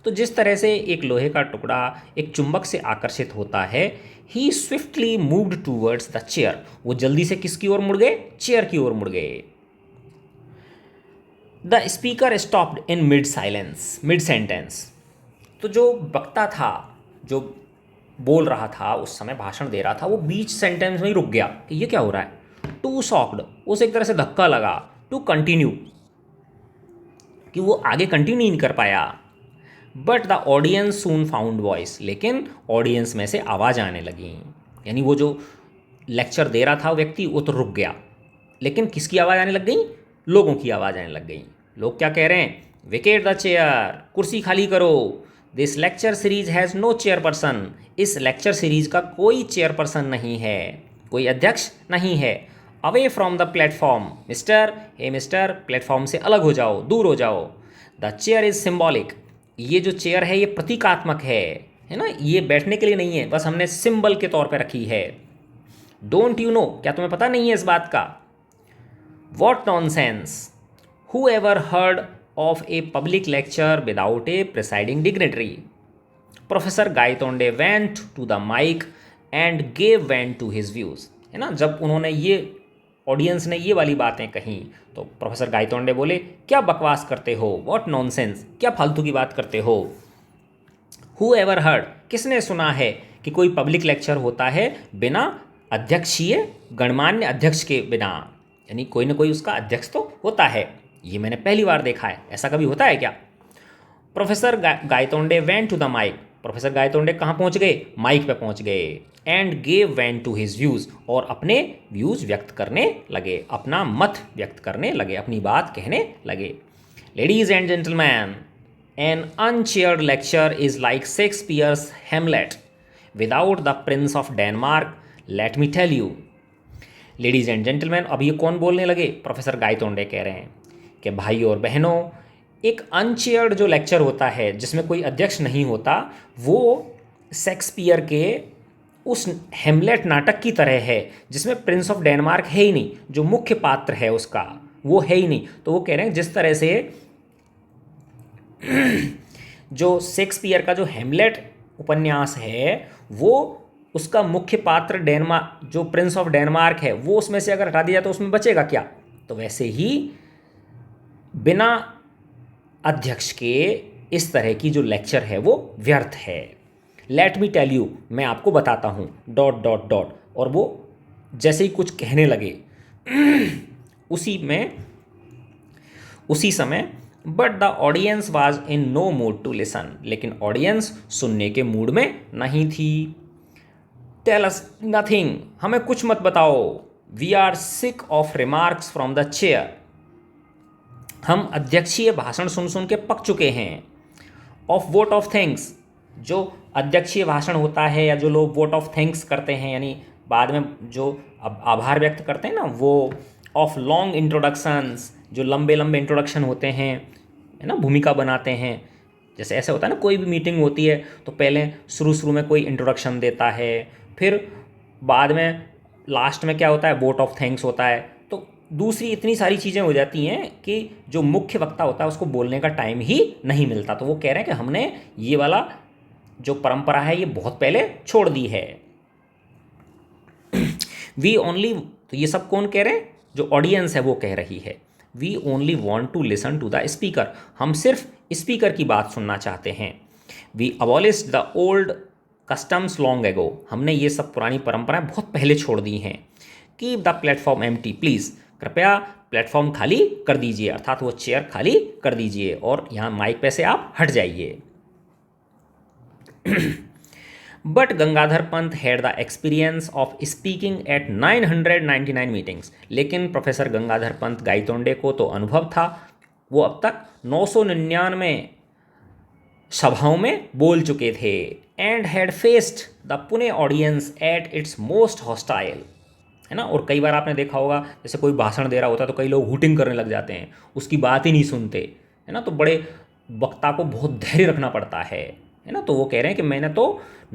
तो जिस तरह से एक लोहे का टुकड़ा एक चुंबक से आकर्षित होता है, he swiftly moved towards the chair, वो जल्दी से किसकी ओर मुड़ गए, चेयर की ओर मुड़ गए। The speaker stopped in mid silence, mid sentence, तो जो वक्ता था, जो बोल रहा था, उस समय भाषण दे रहा था, वो बीच सेंटेंस में ही रुक गया कि ये क्या हो रहा है। टू शॉक्ड, उसे एक तरह से धक्का लगा। टू कंटिन्यू, कि वो आगे कंटिन्यू नहीं कर पाया। But the audience soon found voice, लेकिन ऑडियंस में से आवाज़ आने लगी। यानी वो जो लेक्चर दे रहा था व्यक्ति, वो तो रुक गया, लेकिन किसकी आवाज़ आने लग गई, लोगों की आवाज़ आने लग गई। लोग क्या कह रहे हैं, वेकेट द चेयर, कुर्सी खाली करो। This lecture series has no chairperson, इस लेक्चर सीरीज का कोई चेयरपर्सन नहीं है, कोई अध्यक्ष नहीं है। Away from the platform mister, hey mister, platform से अलग हो जाओ, दूर हो जाओ। द चेयर इज सिम्बॉलिक, ये जो चेयर है ये प्रतीकात्मक है ना, ये बैठने के लिए नहीं है, बस हमने सिंबल के तौर पे रखी है। डोंट यू नो, क्या तुम्हें पता नहीं है इस बात का। What nonsense, who ever heard of a public lecture without a presiding dignitary. Professor Gaitonde went to the mike and gave went to his views, है ना। जब उन्होंने ये, ऑडियंस ने ये वाली बातें कहीं, तो प्रोफेसर गायतोंडे बोले, क्या बकवास करते हो, व्हाट नॉनसेंस, क्या फालतू की बात करते हो। हु एवर हर्ड, किसने सुना है कि कोई पब्लिक लेक्चर होता है बिना अध्यक्षीय गणमान्य अध्यक्ष के बिना, यानी कोई ना कोई उसका अध्यक्ष तो होता है। ये मैंने पहली बार देखा है, ऐसा कभी होता है क्या। Professor Gaitonde went to the mike, professor Gaitonde कहाँ पहुँच गए, माइक पे पहुँच गए। And gave went to his views, और अपने व्यूज़ व्यक्त करने लगे, अपना मत व्यक्त करने लगे, अपनी बात कहने लगे। Ladies and gentleman, an unchaired lecture is like Shakespeare's Hamlet without the prince of Denmark, let me tell you. Ladies and gentleman, अब ये कौन बोलने लगे, प्रोफेसर गायतोंडे कह रहे हैं कि भाई और बहनों, एक अनचेयर्ड जो लेक्चर होता है जिसमें कोई अध्यक्ष नहीं होता, वो शेक्सपियर के उस हेमलेट नाटक की तरह है जिसमें प्रिंस ऑफ डेनमार्क है ही नहीं, जो मुख्य पात्र है उसका वो है ही नहीं। तो वो कह रहे हैं जिस तरह से जो शेक्सपियर का जो हेमलेट उपन्यास है, वो उसका मुख्य पात्र डेनमार्क, जो प्रिंस ऑफ डेनमार्क है, वो उसमें से अगर हटा दिया तो उसमें बचेगा क्या। तो वैसे ही बिना अध्यक्ष के इस तरह की जो लेक्चर है वो व्यर्थ है। लेट मी टेल यू, मैं आपको बताता हूँ, डॉट डॉट डॉट, और वो जैसे ही कुछ कहने लगे उसी समय, but the audience was in no mood to listen, लेकिन ऑडियंस सुनने के मूड में नहीं थी। टेल अस नथिंग, हमें कुछ मत बताओ। We are sick of remarks from the chair, हम अध्यक्षीय भाषण सुन सुन के पक चुके हैं। ऑफ वोट ऑफ थैंक्स, जो अध्यक्षीय भाषण होता है या जो लोग वोट ऑफ थैंक्स करते हैं, यानी बाद में जो आभार व्यक्त करते हैं ना, वो ऑफ लॉन्ग इंट्रोडक्शंस, जो लंबे लंबे इंट्रोडक्शन होते हैं, है ना, भूमिका बनाते हैं। जैसे ऐसे होता है ना, कोई भी मीटिंग होती है तो पहले शुरू में कोई इंट्रोडक्शन देता है, फिर बाद में लास्ट में क्या होता है, वोट ऑफ थैंक्स होता है। तो दूसरी इतनी सारी चीज़ें हो जाती हैं कि जो मुख्य वक्ता होता है उसको बोलने का टाइम ही नहीं मिलता। तो वो कह रहे हैं कि हमने ये वाला जो परंपरा है ये बहुत पहले छोड़ दी है। वी ओनली, तो ये सब कौन कह रहे हैं, जो ऑडियंस है वो कह रही है। We only want to listen to the speaker, हम सिर्फ स्पीकर की बात सुनना चाहते हैं। We abolish the old customs long ago, हमने ये सब पुरानी परंपराएं बहुत पहले छोड़ दी हैं। Keep the platform empty please, कृपया प्लेटफॉर्म खाली कर दीजिए, अर्थात वो चेयर खाली कर दीजिए और यहाँ माइक पे से आप हट जाइए। But Gangadhar Pant had the experience of speaking at 999 meetings, लेकिन प्रोफेसर गंगाधर पंत गायतोंडे को तो अनुभव था, वो अब तक 999 सभाओं में बोल चुके थे and had faced the Pune audience at its most hostile, है ना। और कई बार आपने देखा होगा जैसे कोई भाषण दे रहा होता है तो कई लोग हुटिंग करने लग जाते हैं, उसकी बात ही नहीं सुनते, है ना। तो बड़े वक्ता को बहुत धैर्य रखना पड़ता है ना। तो वो कह रहे हैं कि मैंने तो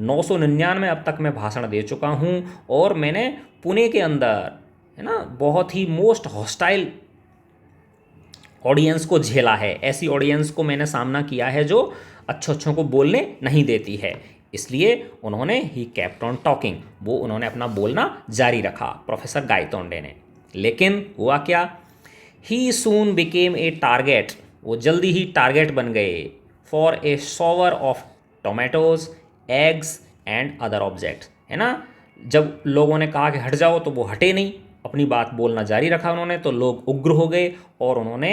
999 अब तक मैं भाषण दे चुका हूँ और मैंने पुणे के अंदर, है ना, बहुत ही मोस्ट हॉस्टाइल ऑडियंस को झेला है। ऐसी ऑडियंस को मैंने सामना किया है जो अच्छों को बोलने नहीं देती है। इसलिए उन्होंने ही केप्ट ऑन टॉकिंग, वो उन्होंने अपना बोलना जारी रखा, प्रोफेसर गायतोंडे ने। लेकिन हुआ क्या, ही सून बिकेम ए टारगेट, वो जल्दी ही टारगेट बन गए for a shower of tomatoes, eggs and other objects, है ना। जब लोगों ने कहा कि हट जाओ तो वो हटे नहीं, अपनी बात बोलना जारी रखा उन्होंने। तो लोग उग्र हो गए और उन्होंने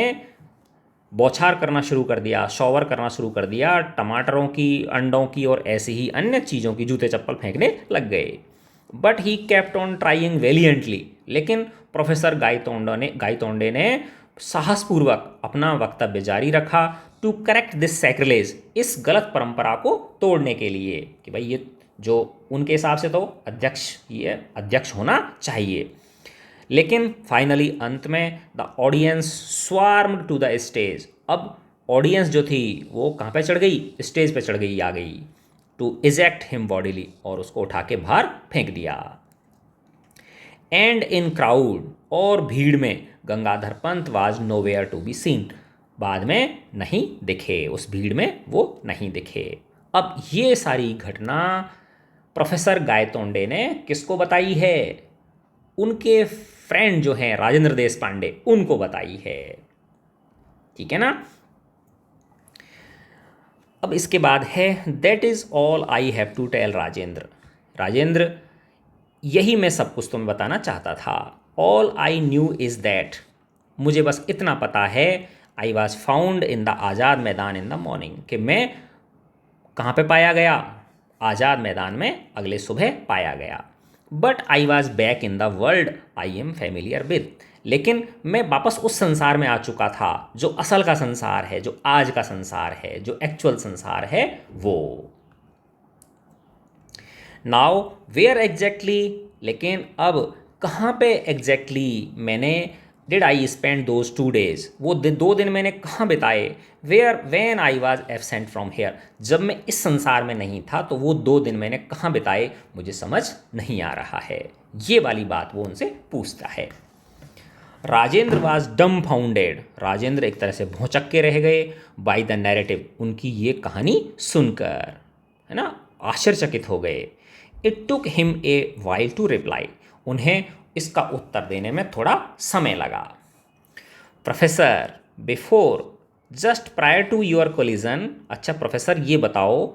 बौछार करना शुरू कर दिया, शॉवर करना शुरू कर दिया टमाटरों की, अंडों की और ऐसी ही अन्य चीज़ों की, जूते चप्पल फेंकने लग गए। But he kept on trying valiantly, लेकिन प्रोफेसर गायतोंडे ने साहसपूर्वक अपना वक्तव्य जारी रखा टू करेक्ट दिस सैक्रिलेज, इस गलत परंपरा को तोड़ने के लिए कि भाई ये जो उनके हिसाब से तो अध्यक्ष होना चाहिए। लेकिन फाइनली अंत में the audience swarmed to the stage, अब ऑडियंस जो थी वो कहाँ पे चढ़ गई, स्टेज पे चढ़ गई, आ गई, टू इजेक्ट हिम बॉडीली, और उसको उठा के बाहर फेंक दिया। एंड इन क्राउड, और भीड़ में Gangadhar Pant was nowhere to be seen, बाद में नहीं दिखे, उस भीड़ में वो नहीं दिखे। अब ये सारी घटना प्रोफेसर गायतोंडे ने किसको बताई है, उनके फ्रेंड जो हैं राजेंद्र देश पांडे, उनको बताई है, ठीक है ना। अब इसके बाद है that is all I have to tell Rajendra, यही मैं सब कुछ तुम्हें बताना चाहता था। All I knew is that, मुझे बस इतना पता है, I was found in the Azad Maidan in the morning, कि मैं कहाँ पे पाया गया, आज़ाद मैदान में अगले सुबह पाया गया। But I was back in the world I am familiar with, लेकिन मैं वापस उस संसार में आ चुका था जो असल का संसार है, जो आज का संसार है, जो एक्चुअल संसार है वो। नाउ वेयर एग्जैक्टली, लेकिन अब कहाँ पे एग्जैक्टली मैंने did I spend those 2 days, वो 2 दिन मैंने कहाँ बिताए। Where when I was absent from here, जब मैं इस संसार में नहीं था तो वो 2 दिन मैंने कहाँ बिताए, मुझे समझ नहीं आ रहा है। ये वाली बात वो उनसे पूछता है। राजेंद्र वॉज डम फाउंडेड, राजेंद्र एक तरह से भौचक्के के रह गए बाई द नैरेटिव, उनकी ये कहानी सुनकर, है ना, आश्चर्यचकित हो गए। It took him a while to reply, उन्हें इसका उत्तर देने में थोड़ा समय लगा। Professor before just prior to your collision, अच्छा प्रोफेसर ये बताओ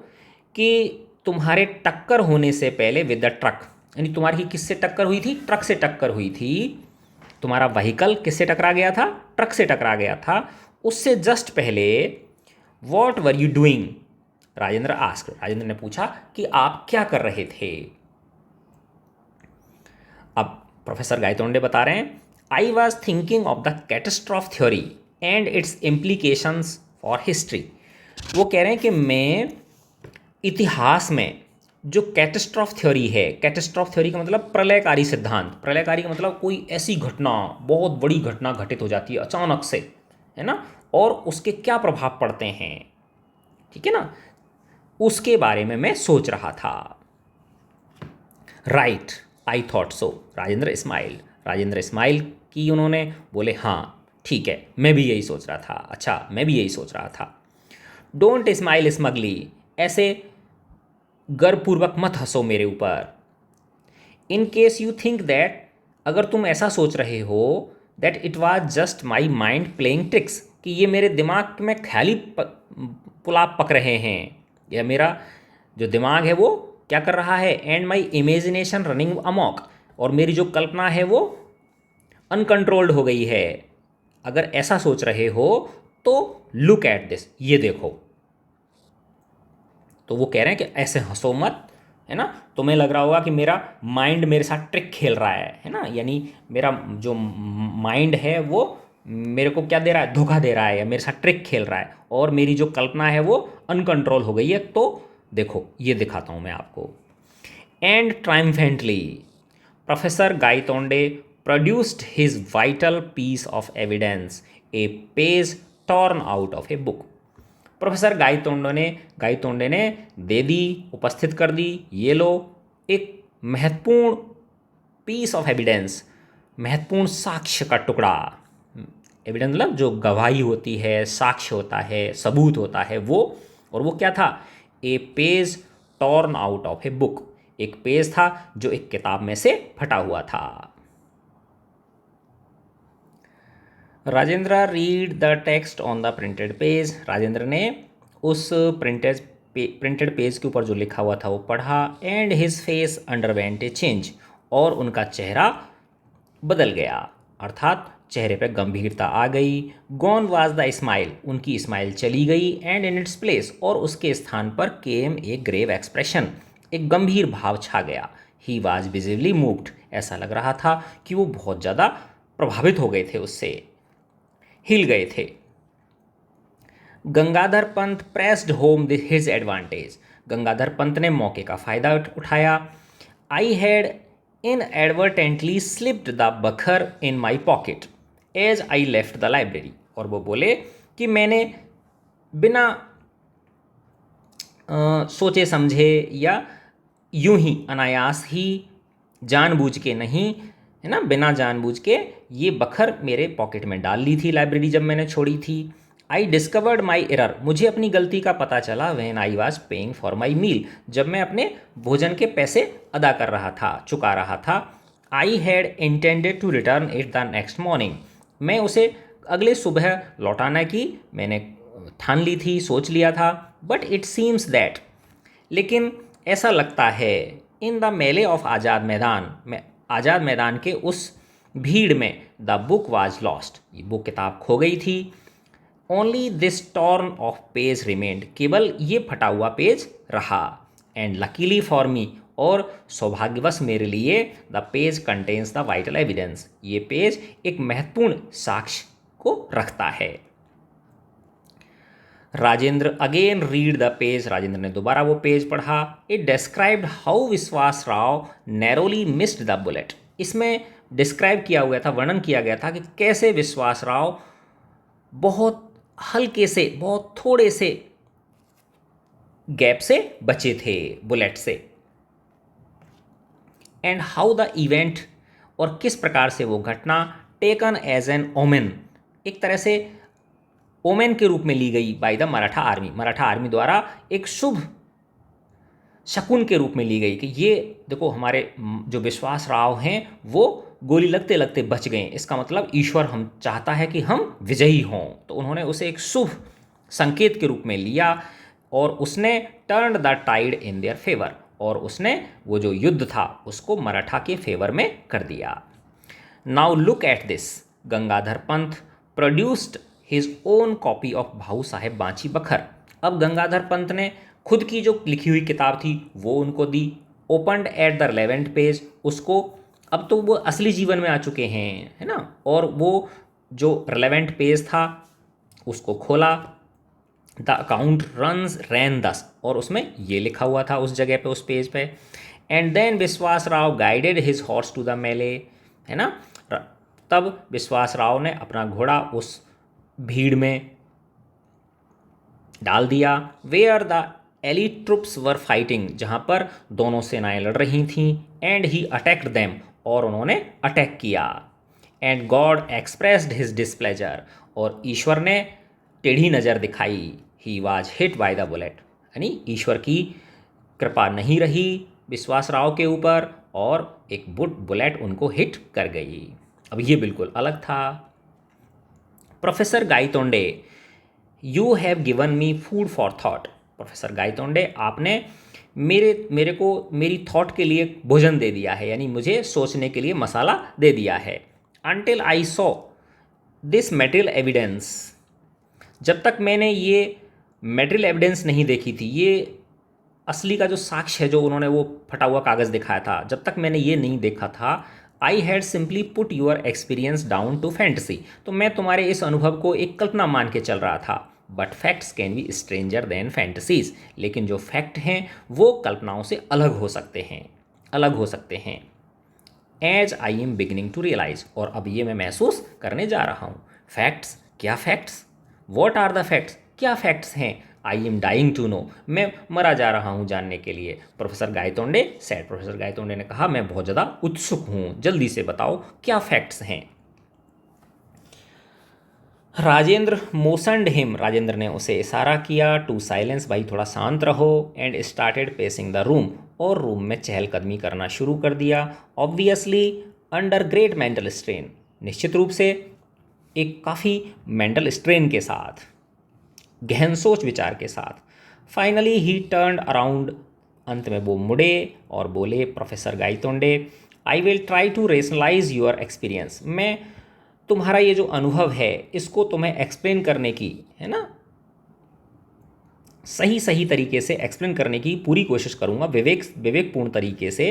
कि तुम्हारे टक्कर होने से पहले विद द ट्रक, यानी तुम्हारी किससे टक्कर हुई थी, ट्रक से टक्कर हुई थी, तुम्हारा व्हीकल किससे टकरा गया था, ट्रक से टकरा गया था, उससे जस्ट पहले what were you doing, Rajendra ने पूछा कि आप क्या कर रहे थे। अब प्रोफेसर गायतोंडे बता रहे हैं, I was thinking of the catastrophe theory and it's implications for history, वो कह रहे हैं कि मैं इतिहास में जो कैटास्ट्रॉफ थ्योरी है, कैटास्ट्रॉफ थ्योरी का मतलब प्रलयकारी सिद्धांत, प्रलयकारी का मतलब कोई ऐसी घटना, बहुत बड़ी घटना घटित हो जाती है अचानक से, है ना, और उसके क्या प्रभाव पड़ते हैं, ठीक है ना, उसके बारे में मैं सोच रहा था। Right I thought so, Rajendra smile की, उन्होंने बोले हाँ ठीक है, मैं भी यही सोच रहा था, अच्छा मैं भी यही सोच रहा था। डोंट स्माइल स्मगली, ऐसे गर्वपूर्वक मत हंसो मेरे ऊपर। In case you think that, अगर तुम ऐसा सोच रहे हो that it was just my mind playing tricks, कि ये मेरे दिमाग में ख्याली पुलाव पक रहे हैं, या मेरा जो दिमाग है वो क्या कर रहा है, एंड माई इमेजिनेशन रनिंग अमॉक, और मेरी जो कल्पना है वो अनकंट्रोल्ड हो गई है, अगर ऐसा सोच रहे हो तो लुक एट दिस, ये देखो। तो वो कह रहे हैं कि ऐसे हंसो मत, है ना, तुम्हें लग रहा होगा कि मेरा माइंड मेरे साथ ट्रिक खेल रहा है ना, यानी मेरा जो माइंड है वो मेरे को क्या दे रहा है, धोखा दे रहा है या मेरे साथ ट्रिक खेल रहा है, और मेरी जो कल्पना है वो अनकंट्रोल हो गई है। तो देखो ये दिखाता हूँ मैं आपको। And triumphantly professor Gaitonde produced his vital piece of evidence, a page torn out of a book। Professor Gaitonde ने दे दी, उपस्थित कर दी, ये लो एक महत्वपूर्ण पीस ऑफ एविडेंस, महत्वपूर्ण साक्ष्य का टुकड़ा। एविडेंस मतलब जो गवाही होती है, साक्ष्य होता है, सबूत होता है वो। और वो क्या था, a page torn out of a book, एक पेज था जो एक किताब में से फटा हुआ था। Rajendra read the text on the printed page, Rajendra ने उस प्रिंटेड पेज के ऊपर जो लिखा हुआ था वो पढ़ा। And his face underwent A change, और उनका चेहरा बदल गया, अर्थात चेहरे पे गंभीरता आ गई। गॉन वाज द स्माइल, उनकी स्माइल चली गई। एंड इन इट्स प्लेस, और उसके स्थान पर केम ए ग्रेव एक्सप्रेशन, एक गंभीर भाव छा गया। ही वाज विजिबली मूव्ड, ऐसा लग रहा था कि वो बहुत ज़्यादा प्रभावित हो गए थे, उससे हिल गए थे। Gangadhar Pant pressed home his advantage, Gangadhar Pant ने मौके का फ़ायदा उठाया। I had inadvertently slipped the bakhar in my pocket as I left the library, और वो बोले कि मैंने बिना सोचे समझे या यूं ही अनायास ही, जानबूझ के नहीं, है ना, बिना जानबूझ के ये बखर मेरे पॉकेट में डाल ली थी लाइब्रेरी जब मैंने छोड़ी थी। आई डिस्कवर्ड माई एरर, मुझे अपनी गलती का पता चला। When I was paying for my meal, जब मैं अपने भोजन के पैसे अदा कर रहा था, चुका रहा था। I had intended to return it the next morning, मैं उसे अगले सुबह लौटाना की मैंने ठान ली थी, सोच लिया था। बट इट सीम्स दैट, लेकिन ऐसा लगता है, इन द मेले ऑफ आज़ाद मैदान में, आज़ाद मैदान के उस भीड़ में, द बुक वाज लॉस्ट, ये बुक किताब खो गई थी। Only this torn of page remained, केवल ये फटा हुआ पेज रहा। एंड लकीली फॉर मी, और सौभाग्यवश मेरे लिए, the page contains the vital evidence, ये पेज एक महत्वपूर्ण साक्ष्य को रखता है। Rajendra again read the page, Rajendra ने दोबारा वो पेज पढ़ा। इट डिस्क्राइब्ड हाउ विश्वास Rao narrowly missed the bullet, इसमें डिस्क्राइब किया हुआ था, वर्णन किया गया था कि कैसे विश्वास राव बहुत हल्के से, बहुत थोड़े से गैप से बचे थे बुलेट से। एंड हाउ द इवेंट, और किस प्रकार से वो घटना, टेकन एज एन ओमेन, एक तरह से ओमेन के रूप में ली गई by the Maratha army, Maratha army द्वारा एक शुभ शकुन के रूप में ली गई कि ये देखो हमारे जो विश्वास राव हैं वो गोली लगते लगते बच गए, इसका मतलब ईश्वर हम चाहता है कि हम विजयी हों। तो उन्होंने उसे एक शुभ संकेत के रूप में लिया, और उसने turn the tied in their favour, और उसने वो जो युद्ध था उसको मराठा के फेवर में कर दिया। Now look at this, Gangadhar Pant produced his own copy of भाऊ साहेब बांची बखर, अब गंगाधर पंत ने खुद की जो लिखी हुई किताब थी वो उनको दी। Opened at the 11th page, उसको अब तो वो असली जीवन में आ चुके हैं, है ना, और वो जो रिलेवेंट पेज था उसको खोला। द अकाउंट रैन दस, और उसमें ये लिखा हुआ था उस जगह पे, उस पेज पे। And then Vishwas Rao guided his horse to the melee, है ना, तब विश्वास राव ने अपना घोड़ा उस भीड़ में डाल दिया। Where the elite troops were fighting, जहाँ पर दोनों सेनाएं लड़ रही थीं। एंड ही अटैक्ड देम, और उन्होंने अटैक किया। And God expressed his displeasure, और ईश्वर ने टेढ़ी नज़र दिखाई। He was hit by the bullet, यानी ईश्वर की कृपा नहीं रही विश्वास राव के ऊपर, और एक बुलेट उनको हिट कर गई। अब ये बिल्कुल अलग था। Professor Gaitonde, you have given me food for thought, professor Gaitonde आपने मेरे को मेरी थॉट के लिए भोजन दे दिया है, यानी मुझे सोचने के लिए मसाला दे दिया है। Until I saw this material evidence, जब तक मैंने ये मेटेरियल एविडेंस नहीं देखी थी, ये असली का जो साक्ष्य है जो उन्होंने वो फटा हुआ कागज़ दिखाया था, जब तक मैंने ये नहीं देखा था, I had simply put your experience down to fantasy, तो मैं तुम्हारे इस अनुभव को एक कल्पना मान के चल रहा था। But facts can be stranger then fantasies, लेकिन जो फैक्ट हैं वो कल्पनाओं से अलग हो सकते हैं, अलग हो सकते हैं। As I am beginning to realise, और अब ये मैं महसूस करने जा रहा हूँ। फैक्ट्स, क्या facts? What are the facts, क्या फैक्ट्स हैं? I am dying to know, मैं मरा जा रहा हूँ जानने के लिए। Professor Gaitonde said, professor Gaitonde ने कहा मैं बहुत ज़्यादा उत्सुक हूँ, जल्दी से बताओ क्या फैक्ट्स हैं। राजेंद्र मोशनड हिम, राजेंद्र ने उसे इशारा किया टू साइलेंस, भाई थोड़ा शांत रहो। And started pacing the room, और रूम में चहलकदमी करना शुरू कर दिया। Obviously under great mental strain, निश्चित रूप से एक काफ़ी मेंटल स्ट्रेन के साथ, गहन सोच विचार के साथ। फाइनली ही टर्न्ड अराउंड, अंत में वो मुड़े और बोले, professor Gaitonde I will try to rationalise your experience, मैं तुम्हारा ये जो अनुभव है इसको तुम्हें एक्सप्लेन करने की, है ना, सही सही तरीके से एक्सप्लेन करने की पूरी कोशिश करूंगा, विवेकपूर्ण तरीके से।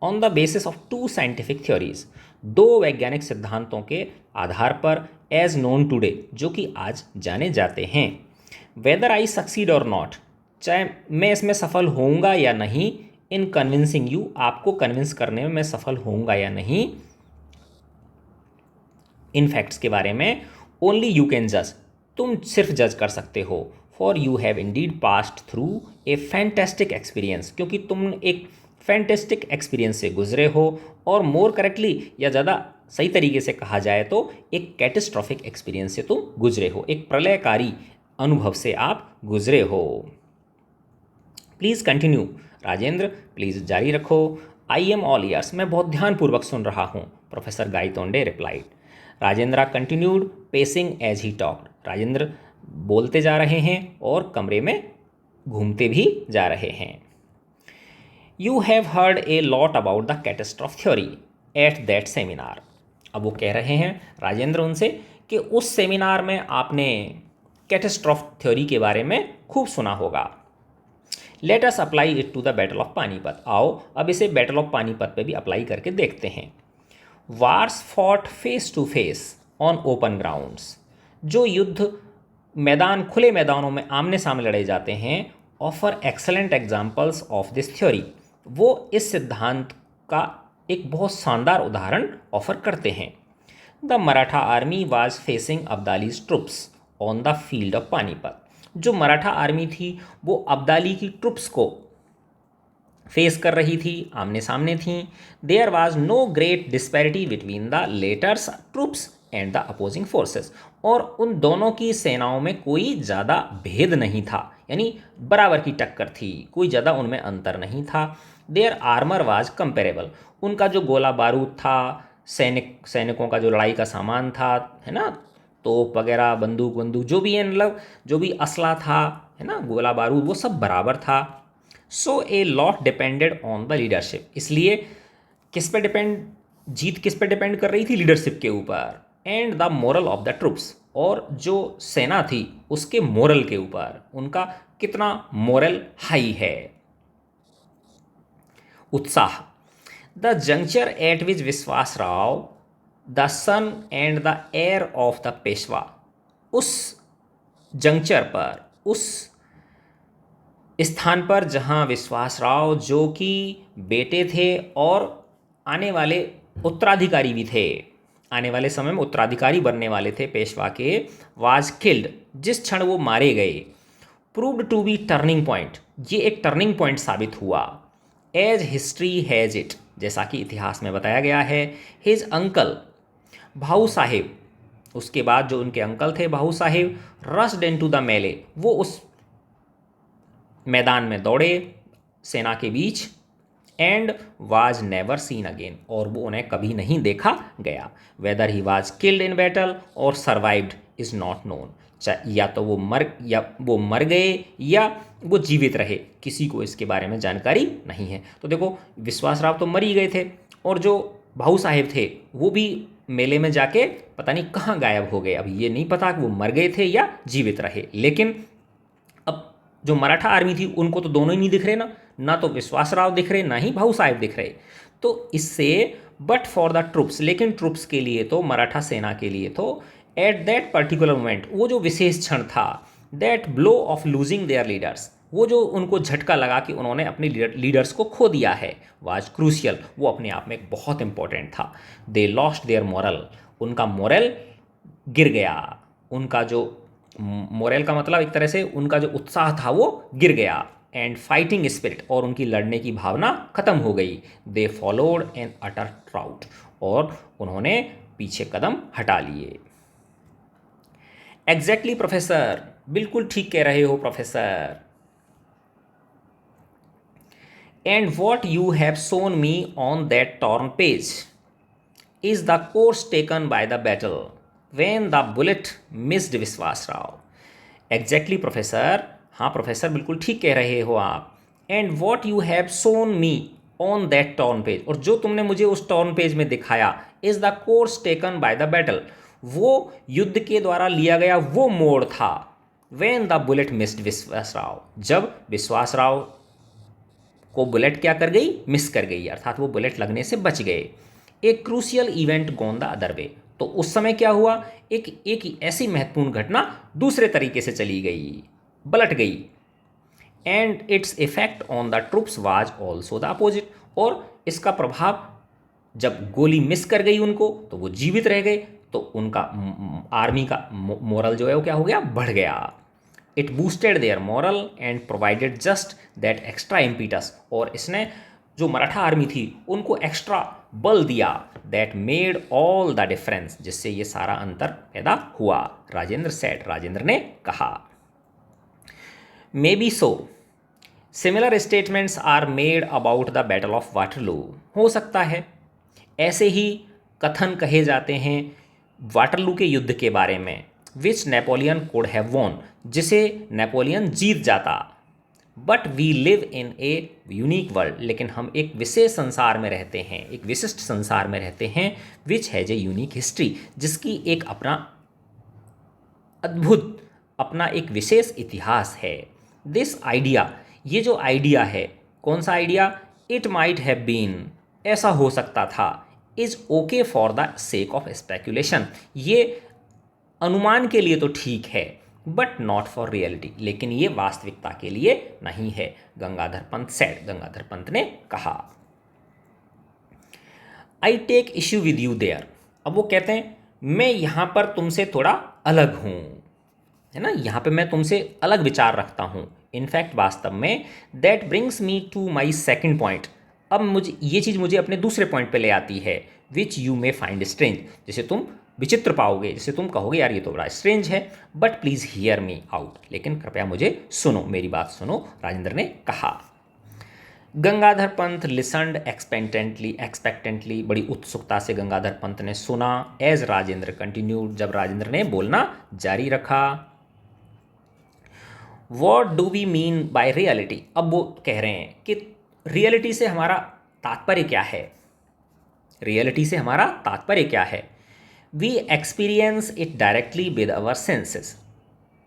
On the basis of two scientific theories, दो वैज्ञानिक सिद्धांतों के आधार पर, एज नोन टुडे, जो कि आज जाने जाते हैं। वेदर आई सक्सीड और नॉट, चाहे मैं इसमें सफल होऊंगा या नहीं, इन कन्विंसिंग यू, आपको कन्विंस करने में मैं सफल होऊंगा या नहीं इन फैक्ट्स के बारे में, ओनली यू कैन जज, तुम सिर्फ जज कर सकते हो। For you have Indeed passed through a fantastic experience, क्योंकि तुम एक फैंटेस्टिक एक्सपीरियंस से गुजरे हो, और मोर करेक्टली, या ज़्यादा सही तरीके से कहा जाए तो एक कैटेस्ट्रॉफिक एक्सपीरियंस से तुम गुजरे हो, एक प्रलयकारी अनुभव से आप गुजरे हो। प्लीज़ कंटिन्यू, राजेंद्र प्लीज़ जारी रखो। आई एम ऑल ईयर्स, मैं बहुत ध्यानपूर्वक सुन रहा हूँ, professor Gaitonde replied. Rajendra continued pacing as he talked, Rajendra बोलते जा रहे हैं और कमरे में घूमते भी जा रहे हैं। You have heard a lot about the catastrophe theory at that seminar, अब वो कह रहे हैं राजेंद्र उनसे कि उस सेमिनार में आपने कैटेस्ट्रॉफ थ्योरी के बारे में खूब सुना होगा। Let us apply it to the battle of Panipat, आओ अब इसे बैटल ऑफ पानीपत पे भी अप्लाई करके देखते हैं। Wars fought face to face on open grounds, जो युद्ध मैदान, खुले मैदानों में आमने सामने लड़े जाते हैं, offer excellent examples of this theory, वो इस सिद्धांत का एक बहुत शानदार उदाहरण ऑफर करते हैं। The Maratha army was facing Abdali's troops on the field of Panipat, जो मराठा आर्मी थी वो अब्दाली की ट्रुप्स को फेस कर रही थी, आमने सामने थी। There was no great disparity between the latter's troops and the opposing forces, और उन दोनों की सेनाओं में कोई ज़्यादा भेद नहीं था, यानी बराबर की टक्कर थी, कोई ज़्यादा उनमें अंतर नहीं था। देयर आर्मर वाज कंपेरेबल, उनका जो गोला बारूद था, सैनिकों का जो लड़ाई का सामान था, है ना, तोप वगैरह, बंदूक जो भी है, मतलब जो भी असला था, है ना, गोला बारूद, वो सब बराबर था। So a lot depended on the leadership, इसलिए किस पे डिपेंड, जीत किस पे डिपेंड कर रही थी, लीडरशिप के ऊपर। And the moral of the troops, और जो सेना थी उसके मोरल के ऊपर, उनका कितना मोरल हाई है, उत्साह। The juncture at which Vishwas Rao the son and the heir of the Peshwa, उस जंक्चर पर, उस स्थान पर जहां विश्वास राव, जो कि बेटे थे और आने वाले उत्तराधिकारी भी थे, आने वाले समय में उत्तराधिकारी बनने वाले थे पेशवा के, वाज किल्ड, जिस क्षण वो मारे गए, proved to be turning point, ये एक टर्निंग पॉइंट साबित हुआ। एज हिस्ट्री हैज इट, जैसा कि इतिहास में बताया गया है। हिज अंकल भाऊ साहेब, उसके बाद जो उनके अंकल थे भाऊ साहेब, रस्ड इनटू द मेले, वो उस मैदान में दौड़े सेना के बीच। And was never seen again, और वो उन्हें कभी नहीं देखा गया। Whether he was killed in battle or survived is not known, या तो वो मर गए या वो जीवित रहे, किसी को इसके बारे में जानकारी नहीं है। तो देखो विश्वास राव तो मर ही गए थे, और जो भाऊ साहेब थे वो भी मेले में जाके पता नहीं कहाँ गायब हो गए। अभी ये नहीं पता कि वो मर गए थे या जीवित रहे, लेकिन अब जो मराठा आर्मी थी उनको तो दोनों ही नहीं दिख रहे ना तो विश्वास राव दिख रहे, ना ही भाऊ साहेब दिख रहे। तो इससे बट फॉर द ट्रुप्स, लेकिन ट्रुप्स के लिए तो, मराठा सेना के लिए तो, एट दैट पर्टिकुलर मोमेंट, वो जो विशेष क्षण था, that blow of losing their leaders, वो जो उनको झटका लगा कि उन्होंने अपने लीडर्स को खो दिया है, वाज क्रूशियल, वो अपने आप में बहुत इंपॉर्टेंट था। दे लॉस्ट देयर मॉरल, उनका मोरल गिर गया, उनका जो मोरल का मतलब एक तरह से उनका जो उत्साह था वो गिर गया, एंड फाइटिंग स्पिरिट, और उनकी लड़ने की भावना खत्म हो गई। They followed N utter trout, और उन्होंने पीछे कदम हटा लिए। एग्जैक्टली प्रोफेसर, बिल्कुल ठीक कह रहे हो professor. And what you have shown me on that torn page is the course taken by the battle when the bullet missed Vishwas Rao. Exactly professor, हाँ प्रोफेसर बिल्कुल ठीक कह रहे हो आप। And what you have shown me on that torn page, और जो तुमने मुझे उस टॉर्न पेज में दिखाया, is the course taken by the battle, वो युद्ध के द्वारा लिया गया वो मोड़ था। When the bullet missed Vishwas Rao, जब विश्वास राव को बुलेट क्या कर गई, मिस कर गई, अर्थात वो बुलेट लगने से बच गए। एक crucial event gone the other वे, तो उस समय क्या हुआ, एक ऐसी महत्वपूर्ण घटना दूसरे तरीके से चली गई, पलट गई। And its effect on the troops was also the opposite, और इसका प्रभाव, जब गोली मिस कर गई उनको तो वो जीवित रह गए, तो उनका आर्मी का मोरल जो है वो क्या हो गया, बढ़ गया। It boosted their morale and provided just that extra impetus, और इसने जो मराठा आर्मी थी उनको एक्स्ट्रा बल दिया, that made all the difference, जिससे ये सारा अंतर पैदा हुआ। राजेंद्र सेड, राजेंद्र ने कहा। May be so, similar statements are made about the battle of Waterloo, हो सकता है ऐसे ही कथन कहे जाते हैं वाटरलू के युद्ध के बारे में, which Napoleon could have won, जिसे नेपोलियन जीत जाता। But we live in a unique world, लेकिन हम एक विशेष संसार में रहते हैं, एक विशिष्ट संसार में रहते हैं, which has a unique history, जिसकी एक अपना अद्भुत, अपना एक विशेष इतिहास है। दिस आइडिया, ये जो आइडिया है, कौन सा idea, it might have been, ऐसा हो सकता था, is okay for the sake of speculation, ये अनुमान के लिए तो ठीक है, बट नॉट फॉर रियलिटी, लेकिन ये वास्तविकता के लिए नहीं है। गंगाधर पंत सेड, गंगाधर पंत ने कहा। I take issue with you there, अब वो कहते हैं मैं यहाँ पर तुमसे थोड़ा अलग हूँ, है ना, यहाँ पे मैं तुमसे अलग विचार रखता हूँ। इनफैक्ट वास्तव में, that brings me to my second point, अब मुझे ये चीज़ मुझे अपने दूसरे पॉइंट पे ले आती है, which you may find strange, जिसे तुम विचित्र पाओगे, जिसे तुम कहोगे यार ये तो बड़ा स्ट्रेंज है, but please hear me out, लेकिन कृपया मुझे सुनो, मेरी बात सुनो, राजेंद्र ने कहा। गंगाधर पंत लिसनड एक्सपेक्टेंटली, बड़ी उत्सुकता से गंगाधर पंत ने सुना। एज राजेंद्र कंटिन्यूड, जब राजेंद्र ने बोलना जारी रखा। What do we mean by reality, अब वो कह रहे हैं कि रियलिटी से हमारा तात्पर्य क्या है, रियलिटी से हमारा तात्पर्य क्या है। We experience it directly with our senses,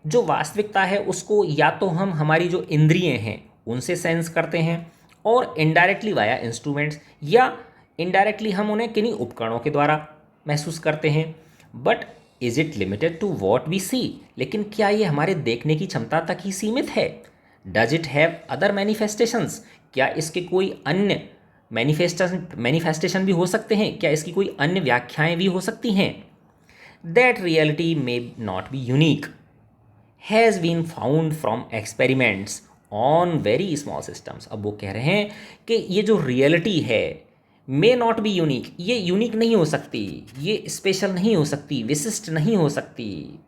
जो वास्तविकता है उसको या तो हम हमारी जो इंद्रिय हैं उनसे सेंस करते हैं, और इनडायरेक्टली वाया इंस्ट्रूमेंट्स, या इनडायरेक्टली हम उन्हें किन्हीं उपकरणों के द्वारा महसूस करते हैं। But is it limited to what we see, लेकिन क्या ये हमारे देखने की क्षमता तक ही सीमित है। Does it have other manifestations, क्या इसके कोई अन्य मैनिफेस्टेशन भी हो सकते हैं, क्या इसकी कोई अन्य व्याख्याएं भी हो सकती हैं। That reality may not be unique has been found from experiments on very small systems, अब वो कह रहे हैं कि ये जो रियलिटी है मे नॉट बी यूनिक, ये यूनिक नहीं हो सकती, ये स्पेशल नहीं हो सकती, विशिष्ट नहीं हो सकती,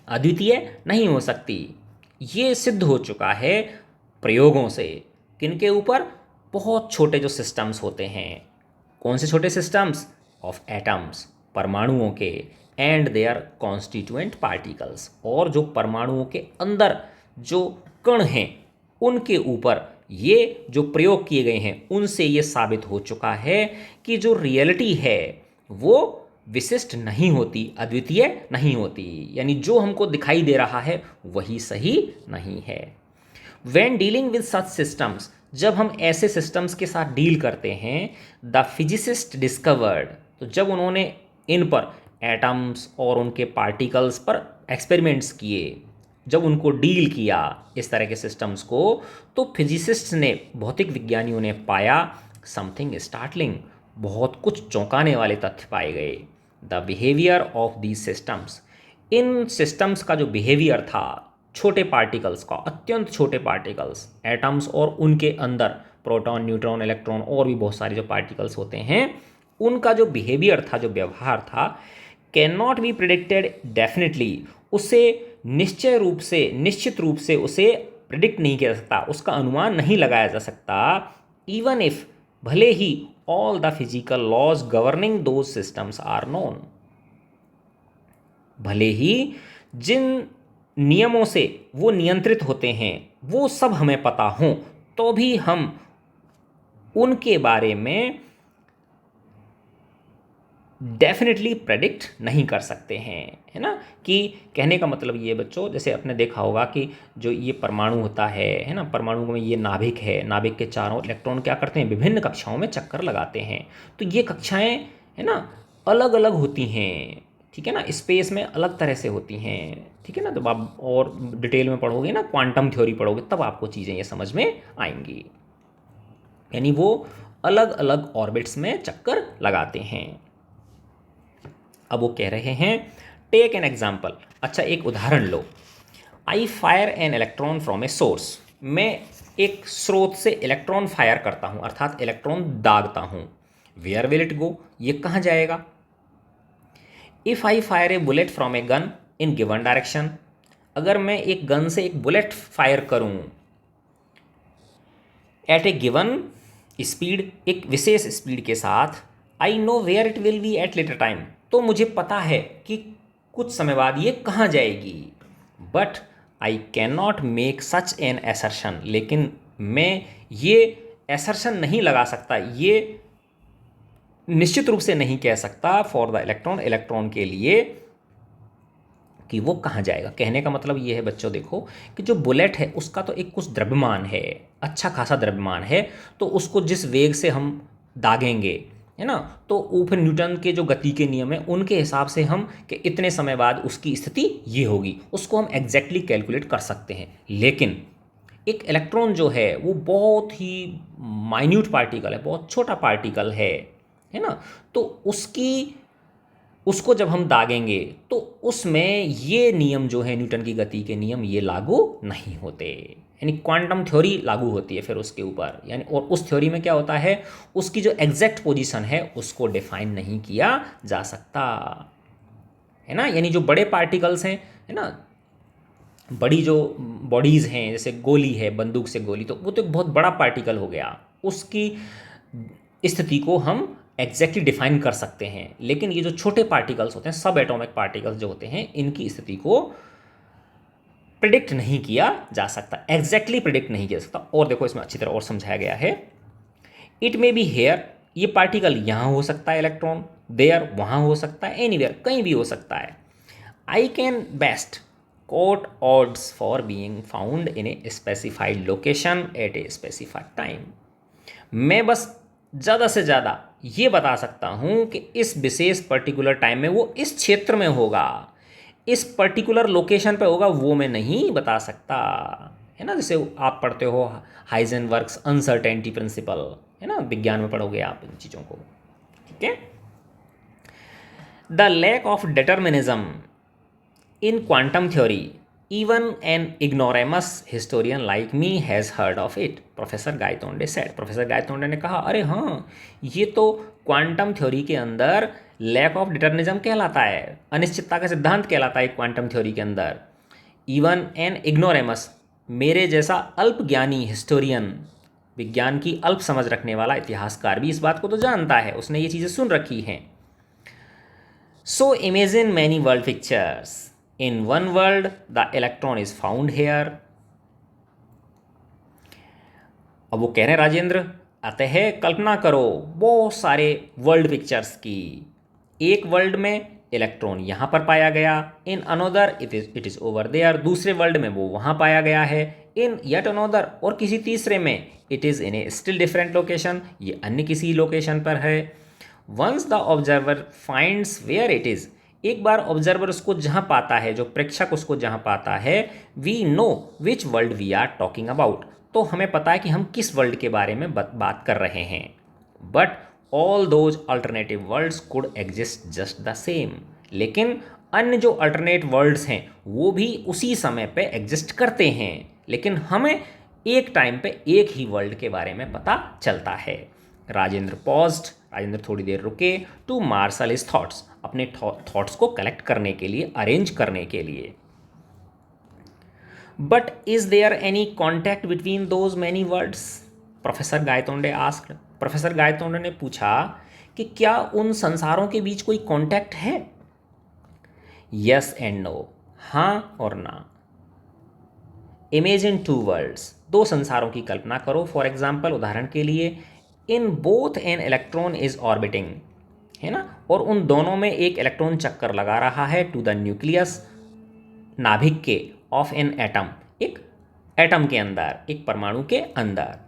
अद्वितीय नहीं हो सकती। ये सिद्ध हो चुका है प्रयोगों से, किनके ऊपर, बहुत छोटे जो सिस्टम्स होते हैं, कौन से छोटे सिस्टम्स, ऑफ एटम्स, परमाणुओं के, एंड देयर कॉन्स्टिट्यूएंट पार्टिकल्स, और जो परमाणुओं के अंदर जो कण हैं उनके ऊपर ये जो प्रयोग किए गए हैं उनसे ये साबित हो चुका है कि जो रियलिटी है वो विशिष्ट नहीं होती, अद्वितीय नहीं होती, यानी जो हमको दिखाई दे रहा है वही सही नहीं है। When dealing with such systems, जब हम ऐसे सिस्टम्स के साथ डील करते हैं, द फिजिसिस्ट डिस्कवर्ड, तो जब उन्होंने इन पर एटम्स और उनके पार्टिकल्स पर एक्सपेरिमेंट्स किए, जब उनको डील किया इस तरह के सिस्टम्स को, तो फिजिसिस्ट्स ने, भौतिक विज्ञानियों ने पाया समथिंग स्टार्टलिंग, बहुत कुछ चौंकाने वाले तथ्य पाए गए। The behaviour of these systems, in systems का जो बिहेवियर था, छोटे पार्टिकल्स का, अत्यंत छोटे पार्टिकल्स, एटम्स और उनके अंदर प्रोटॉन, न्यूट्रॉन, इलेक्ट्रॉन और भी बहुत सारे जो पार्टिकल्स होते हैं, उनका जो बिहेवियर था, जो व्यवहार था, can not be predicted definitely, उसे निश्चित रूप से उसे प्रिडिक्ट नहीं किया जा सकता, उसका अनुमान नहीं लगाया जा सकता। इवन इफ, भले ही, all the physical laws governing those systems are known, भले ही जिन नियमों से वो नियंत्रित होते हैं वो सब हमें पता हों, तो भी हम उनके बारे में डेफिनेटली प्रेडिक्ट नहीं कर सकते हैं, है ना। कि कहने का मतलब ये बच्चों, जैसे आपने देखा होगा कि जो ये परमाणु होता है ना, परमाणु में ये नाभिक है, नाभिक के चारों इलेक्ट्रॉन क्या करते हैं, विभिन्न कक्षाओं में चक्कर लगाते हैं। तो ये कक्षाएं, है ना, अलग अलग होती हैं, ठीक है ना, स्पेस में अलग तरह से होती हैं, ठीक है ना। तो आप और डिटेल में पढ़ोगे ना, क्वांटम थ्योरी पढ़ोगे, तब आपको चीज़ें ये समझ में आएंगी। यानी वो अलग अलग ऑर्बिट्स में चक्कर लगाते हैं। अब वो कह रहे हैं, टेक एन एग्जाम्पल, अच्छा एक उदाहरण लो। I fire an electron from a source, मैं एक स्रोत से इलेक्ट्रॉन फायर करता हूँ, अर्थात इलेक्ट्रॉन दागता हूँ। वेयर विल इट गो, ये कहाँ जाएगा। If I fire a bullet from a gun in given direction, अगर मैं एक गन से एक बुलेट फायर करूँ एट ए गिवन स्पीड, एक विशेष स्पीड के साथ, I know where it will be at later time, तो मुझे पता है कि कुछ समय बाद ये कहाँ जाएगी। But I can not make such an assertion, लेकिन मैं ये एसर्शन नहीं लगा सकता, ये निश्चित रूप से नहीं कह सकता फॉर द इलेक्ट्रॉन, इलेक्ट्रॉन के लिए, कि वो कहाँ जाएगा। कहने का मतलब ये है बच्चों, देखो कि जो बुलेट है उसका तो एक कुछ द्रव्यमान है, अच्छा खासा द्रव्यमान है, तो उसको जिस वेग से हम दागेंगे, है ना, तो वो फिर न्यूटन के जो गति के नियम है उनके हिसाब से हम कि इतने समय बाद उसकी स्थिति ये होगी, उसको हम एग्जैक्टली कैलकुलेट कर सकते हैं। लेकिन एक इलेक्ट्रॉन जो है वो बहुत ही माइन्यूट पार्टिकल है, बहुत छोटा पार्टिकल है ना, तो उसको जब हम दागेंगे तो उसमें ये नियम जो है, न्यूटन की गति के नियम, ये लागू नहीं होते, यानी क्वांटम थ्योरी लागू होती है फिर उसके ऊपर। यानी और उस थ्योरी में क्या होता है, उसकी जो एग्जैक्ट पोजीशन है उसको डिफाइन नहीं किया जा सकता, है ना। यानी जो बड़े पार्टिकल्स हैं, है ना, बड़ी जो बॉडीज़ हैं, जैसे गोली है, बंदूक से गोली, तो वो तो एक बहुत बड़ा पार्टिकल हो गया, उसकी स्थिति को हम एग्जैक्टली डिफाइन कर सकते हैं। लेकिन ये जो छोटे पार्टिकल्स होते हैं, सब एटॉमिक पार्टिकल्स जो होते हैं, इनकी स्थिति को प्रिडिक्ट नहीं किया जा सकता, एग्जैक्टली प्रिडिक्ट नहीं किया जा सकता। और देखो इसमें अच्छी तरह और समझाया गया है, इट मे बी हेयर, ये पार्टिकल यहाँ हो सकता है इलेक्ट्रॉन, देयर वहाँ हो सकता है, एनीवेयर कहीं भी हो सकता है। I can best quote odds for being found in a specified location at a specified time, मैं बस ज़्यादा से ज़्यादा ये बता सकता हूँ कि इस विशेष पर्टिकुलर टाइम में वो इस क्षेत्र में होगा, इस पर्टिकुलर लोकेशन पे होगा, वो मैं नहीं बता सकता, है ना। जैसे आप पढ़ते हो हाइजेनबर्ग्स अनसर्टेनिटी प्रिंसिपल, है ना, विज्ञान में पढ़ोगे आप इन चीज़ों को, ठीक है। The lack of determinism in quantum theory, even an ignoramus historian like me has heard of it, professor Gaitonde said, professor Gaitonde ने कहा, अरे हाँ, ये तो क्वांटम थ्योरी के अंदर लैक ऑफ डिटर्मिनिज्म कहलाता है, अनिश्चितता का सिद्धांत कहलाता है क्वांटम थ्योरी के अंदर। इवन एन इग्नोरेमस, मेरे जैसा अल्प ज्ञानी हिस्टोरियन, विज्ञान की अल्प समझ रखने वाला इतिहासकार भी इस बात को तो जानता है, उसने ये चीज़ें सुन रखी हैं। So imagine many world pictures, in one world the electron is found here. अब वो कह रहे हैं राजेंद्र, अतः कल्पना करो बहुत सारे वर्ल्ड पिक्चर्स की, एक वर्ल्ड में इलेक्ट्रॉन यहाँ पर पाया गया, in another it is over there, दूसरे वर्ल्ड में वो वहाँ पाया गया है, इन येट अनोदर और किसी तीसरे में it is in a still different location, ये अन्य किसी लोकेशन पर है। Once the observer finds where it is, एक बार ऑब्जर्वर उसको जहाँ पाता है, जो प्रेक्षक उसको जहाँ पाता है, we know which world we are talking about, तो हमें पता है कि हम किस वर्ल्ड के बारे में बात कर रहे हैं। But all those alternative worlds could exist just the same, लेकिन अन्य जो अल्टरनेट वर्ल्ड्स हैं वो भी उसी समय पे एग्जिस्ट करते हैं, लेकिन हमें एक टाइम पे एक ही वर्ल्ड के बारे में पता चलता है। राजेंद्र पॉज्ड, राजेंद्र थोड़ी देर रुके, टू मार्शल हिज थॉट्स, अपने थॉट्स को कलेक्ट करने के लिए, अरेंज करने के लिए। But is there any contact between those many words, professor Gaitonde asked, professor Gaitonde ने पूछा कि क्या उन संसारों के बीच कोई कॉन्टैक्ट है? यस एंड नो, हाँ और ना। इमेजिन टू वर्ल्ड्स, दो संसारों की कल्पना करो। फॉर एग्जाम्पल, उदाहरण के लिए, in both an electron is orbiting, है ना, और उन दोनों में एक इलेक्ट्रॉन चक्कर लगा रहा है, टू द न्यूक्लियस, नाभिक के, ऑफ एन एटम, एक एटम के अंदर, एक परमाणु के अंदर।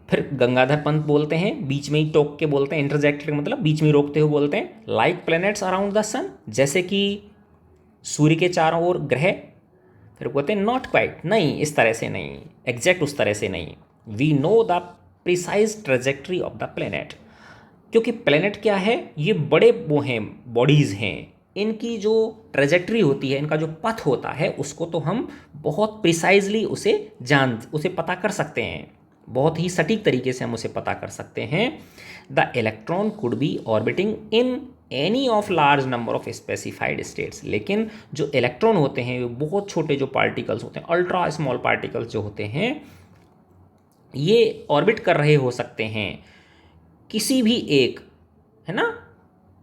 फिर गंगाधर पंत बोलते हैं, बीच में ही टोक के बोलते हैं, इंटरजेक्ट का मतलब बीच में रोकते हुए बोलते हैं, लाइक प्लैनेट्स अराउंड द सन, जैसे कि सूर्य के चारों ओर ग्रह। फिर बोलते हैं नॉट क्वाइट, नहीं इस तरह से नहीं, एग्जैक्ट उस तरह से नहीं। We know the precise trajectory of the planet, क्योंकि प्लैनेट क्या है, ये बड़े वो हैं, बॉडीज़ हैं, इनकी जो ट्रेजेक्ट्री होती है, इनका जो पथ होता है, उसको तो हम बहुत प्रिसाइजली उसे पता कर सकते हैं, बहुत ही सटीक तरीके से हम उसे पता कर सकते हैं। The electron could be orbiting in any of large number of specified states, लेकिन जो इलेक्ट्रॉन होते हैं, वो बहुत छोटे जो पार्टिकल्स होते हैं, अल्ट्रा स्मॉल पार्टिकल्स जो होते हैं, ये ऑर्बिट कर रहे हो सकते हैं किसी भी एक, है ना,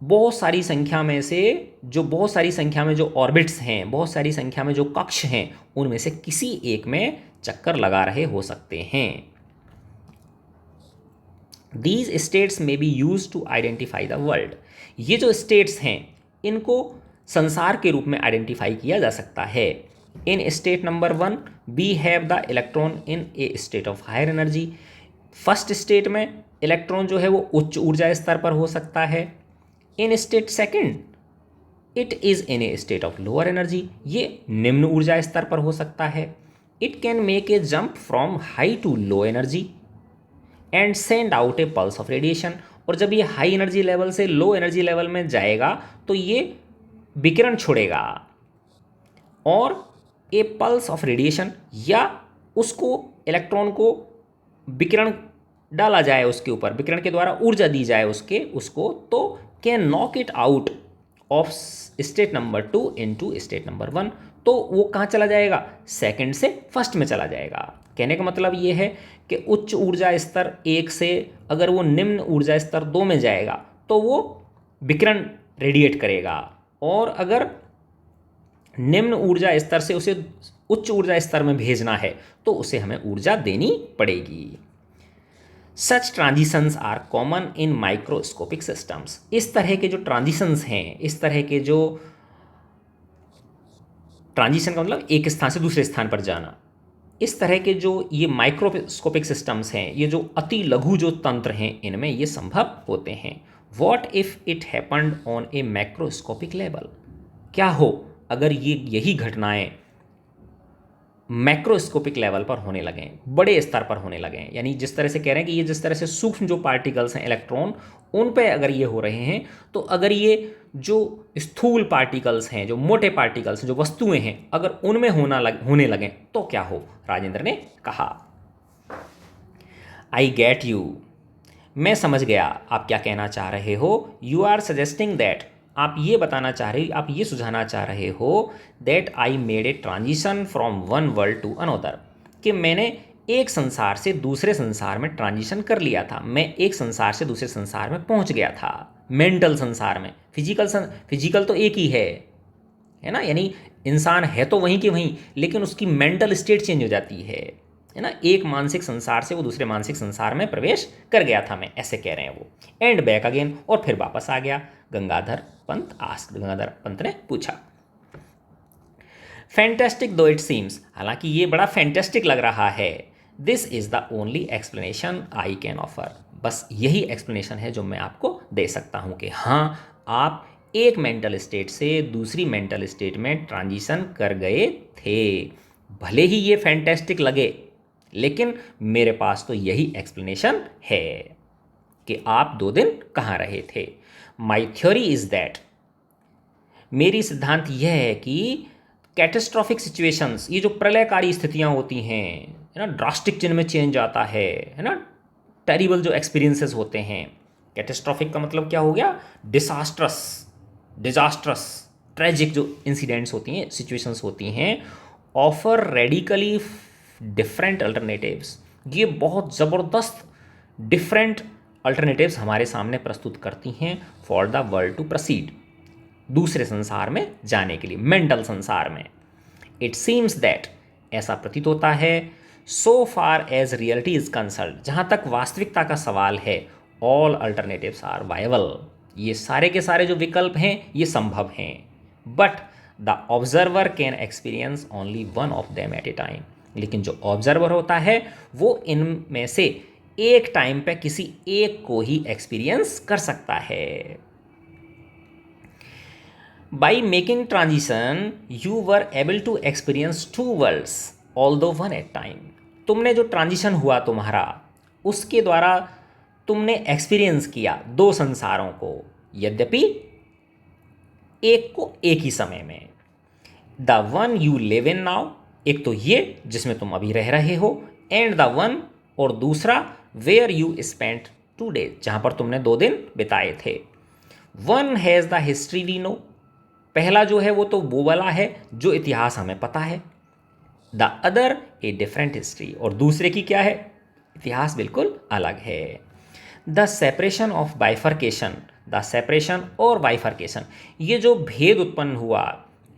बहुत सारी संख्या में से, जो बहुत सारी संख्या में जो ऑर्बिट्स हैं, बहुत सारी संख्या में जो कक्ष हैं, उनमें से किसी एक में चक्कर लगा रहे हो सकते हैं। These states may be used to identify the world, ये जो स्टेट्स हैं इनको संसार के रूप में आइडेंटिफाई किया जा सकता है। In state number 1 we have the electron in a state of higher energy, first state में इलेक्ट्रॉन जो है वो उच्च ऊर्जा स्तर पर हो सकता है। In state second it is in a state of lower energy, ये निम्न ऊर्जा स्तर पर हो सकता है। It can make a jump from high to low energy and send out a pulse of radiation, और जब ये हाई एनर्जी लेवल से लो एनर्जी लेवल में जाएगा तो ये विकिरण छोड़ेगा और ए पल्स ऑफ रेडिएशन, या उसको इलेक्ट्रॉन को विकिरण डाला जाए, उसके ऊपर विकिरण के द्वारा ऊर्जा दी जाए उसको, तो can knock it out of state number 2 into state number 1, तो वो कहाँ चला जाएगा, सेकंड से फर्स्ट में चला जाएगा। कहने का मतलब ये है कि उच्च ऊर्जा स्तर 1 से अगर वो निम्न ऊर्जा स्तर 2 में जाएगा तो वो विकिरण रेडिएट करेगा, और अगर निम्न ऊर्जा स्तर से उसे उच्च ऊर्जा स्तर में भेजना है तो उसे हमें ऊर्जा देनी पड़ेगी। Such transitions are common in microscopic systems, इस तरह के जो ट्रांजिशंस हैं, इस तरह के जो ट्रांजिशन का मतलब एक स्थान से दूसरे स्थान पर जाना, इस तरह के जो ये माइक्रोस्कोपिक सिस्टम्स हैं, ये जो अति लघु जो तंत्र हैं, इनमें ये संभव होते हैं। What if it happened on A macroscopic level, क्या हो अगर यही घटनाएं मैक्रोस्कोपिक लेवल पर होने लगें, बड़े स्तर पर होने लगें, यानी जिस तरह से कह रहे हैं कि ये जिस तरह से सूक्ष्म जो पार्टिकल्स हैं इलेक्ट्रॉन, उन पे अगर ये हो रहे हैं, तो अगर ये जो स्थूल पार्टिकल्स हैं, जो मोटे पार्टिकल्स, जो वस्तुएं हैं, अगर उनमें होने लगें तो क्या हो? राजेंद्र ने कहा, आई गेट यू, मैं समझ गया आप क्या कहना चाह रहे हो। यू आर सजेस्टिंग दैट, आप ये बताना चाह रहे, आप ये सुझाना चाह रहे हो that I made a transition from one world to another, कि मैंने एक संसार से दूसरे संसार में ट्रांजिशन कर लिया था, मैं एक संसार से दूसरे संसार में पहुंच गया था, मेंटल संसार में। फिजिकल तो एक ही है ना, यानी इंसान है तो वहीं के वहीं, लेकिन उसकी मेंटल स्टेट चेंज हो जाती है ना, एक मानसिक संसार से वो दूसरे मानसिक संसार में प्रवेश कर गया था मैं, ऐसे कह रहे हैं वो। एंड बैक अगेन, और फिर वापस आ गया। गंगाधर पंत आस्क्ड, गंगाधर पंत ने पूछा। फैंटेस्टिक दो इट सीम्स, हालांकि ये बड़ा फैंटेस्टिक लग रहा है, this is the only explanation I can offer, बस यही एक्सप्लेनेशन है जो मैं आपको दे सकता हूँ कि हाँ, आप एक मेंटल स्टेट से दूसरी मेंटल स्टेट में ट्रांजिशन कर गए थे। भले ही ये फैंटेस्टिक लगे, लेकिन मेरे पास तो यही एक्सप्लेनेशन है कि आप 2 दिन कहाँ रहे थे। माई थ्योरी इज दैट, मेरी सिद्धांत यह है कि कैटेस्ट्रॉफिक सिचुएशंस, ये जो प्रलयकारी स्थितियाँ होती हैं, है ना, ड्रास्टिक जिनमें चेंज आता है ना, टेरिबल जो एक्सपीरियंसेस होते हैं। कैटेस्ट्रॉफिक का मतलब क्या हो गया? डिजास्ट्रस, ट्रेजिक जो इंसिडेंट्स होती हैं, सिचुएशंस होती हैं, ऑफर रेडिकली डिफरेंट अल्टरनेटिव्स, ये बहुत ज़बरदस्त डिफरेंट अल्टरनेटिव्स हमारे सामने प्रस्तुत करती हैं for the world to proceed, दूसरे संसार में जाने के लिए, मेंटल संसार में। इट सीम्स दैट, ऐसा प्रतीत होता है, so far as reality is concern, जहाँ तक वास्तविकता का सवाल है, ऑल अल्टरनेटिव्स आर वायबल, ये सारे के सारे जो विकल्प हैं ये संभव हैं, but the observer can experience only one of them at A time, लेकिन जो ऑब्जर्वर होता है वो इनमें से एक टाइम पे किसी एक को ही एक्सपीरियंस कर सकता है। By making transition you were able to experience 2 worlds although one at time, तुमने जो ट्रांजिशन हुआ तुम्हारा, उसके द्वारा तुमने एक्सपीरियंस किया 2 संसारों को, यद्यपि एक को एक ही समय में। The one you live in now, एक तो ये जिसमें तुम अभी रह रहे हो, एंड द वन, और दूसरा वेयर यू स्पेंट 2 डेज, जहाँ पर तुमने 2 दिन बिताए थे। One has the history we know, पहला जो है वो तो वो वाला है जो इतिहास हमें पता है, the other a different history, और दूसरे की क्या है? इतिहास बिल्कुल अलग है। The separation of bifurcation, the separation और बाइफर्केशन, ये जो भेद उत्पन्न हुआ,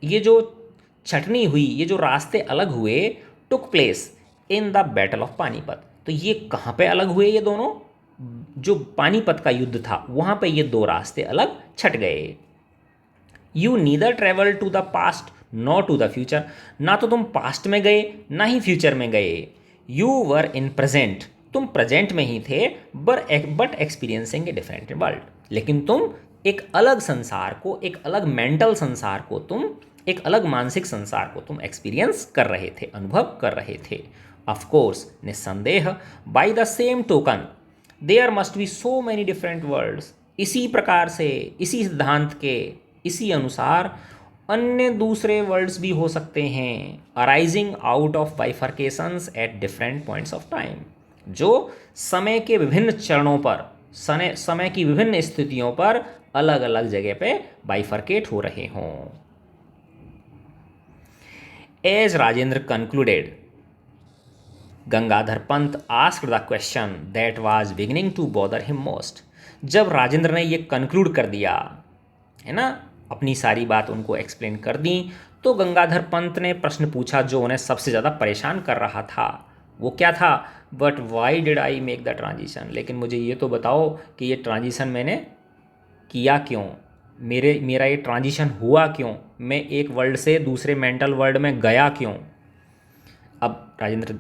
ये जो छटनी हुई, ये जो रास्ते अलग हुए, took place in the battle of Panipat, तो ये कहाँ पे अलग हुए? ये दोनों, जो पानीपत का युद्ध था वहाँ पे ये 2 रास्ते अलग छट गए। You neither travel to the past not to the future, ना तो तुम पास्ट में गए ना ही फ्यूचर में गए। यू वर इन प्रेजेंट, तुम प्रेजेंट में ही थे, but experiencing a different world, लेकिन तुम एक अलग संसार को, एक अलग मेंटल संसार को, तुम एक अलग मानसिक संसार को तुम एक्सपीरियंस कर रहे थे, अनुभव कर रहे थे। ऑफकोर्स, निस्संदेह, by the same token there must be so many different worlds, इसी प्रकार से, इसी सिद्धांत के इसी अनुसार अन्य दूसरे वर्ड्स भी हो सकते हैं, arising out of bifurcations at different points of time, जो समय के विभिन्न चरणों पर, समय की विभिन्न स्थितियों पर अलग अलग जगह पे बाइफर्केट हो रहे हों। As Rajendra concluded, Gangadhar Pant asked the question that was beginning to bother him most, जब राजेंद्र ने ये कंक्लूड कर दिया है ना, अपनी सारी बात उनको एक्सप्लेन कर दी, तो गंगाधर पंत ने प्रश्न पूछा जो उन्हें सबसे ज़्यादा परेशान कर रहा था। वो क्या था? But why did I make the transition, लेकिन मुझे ये तो बताओ कि ये ट्रांजिशन मैंने किया क्यों, मेरा ये ट्रांजिशन हुआ क्यों, मैं एक वर्ल्ड से दूसरे मेंटल वर्ल्ड में गया क्यों। अब राजेंद्र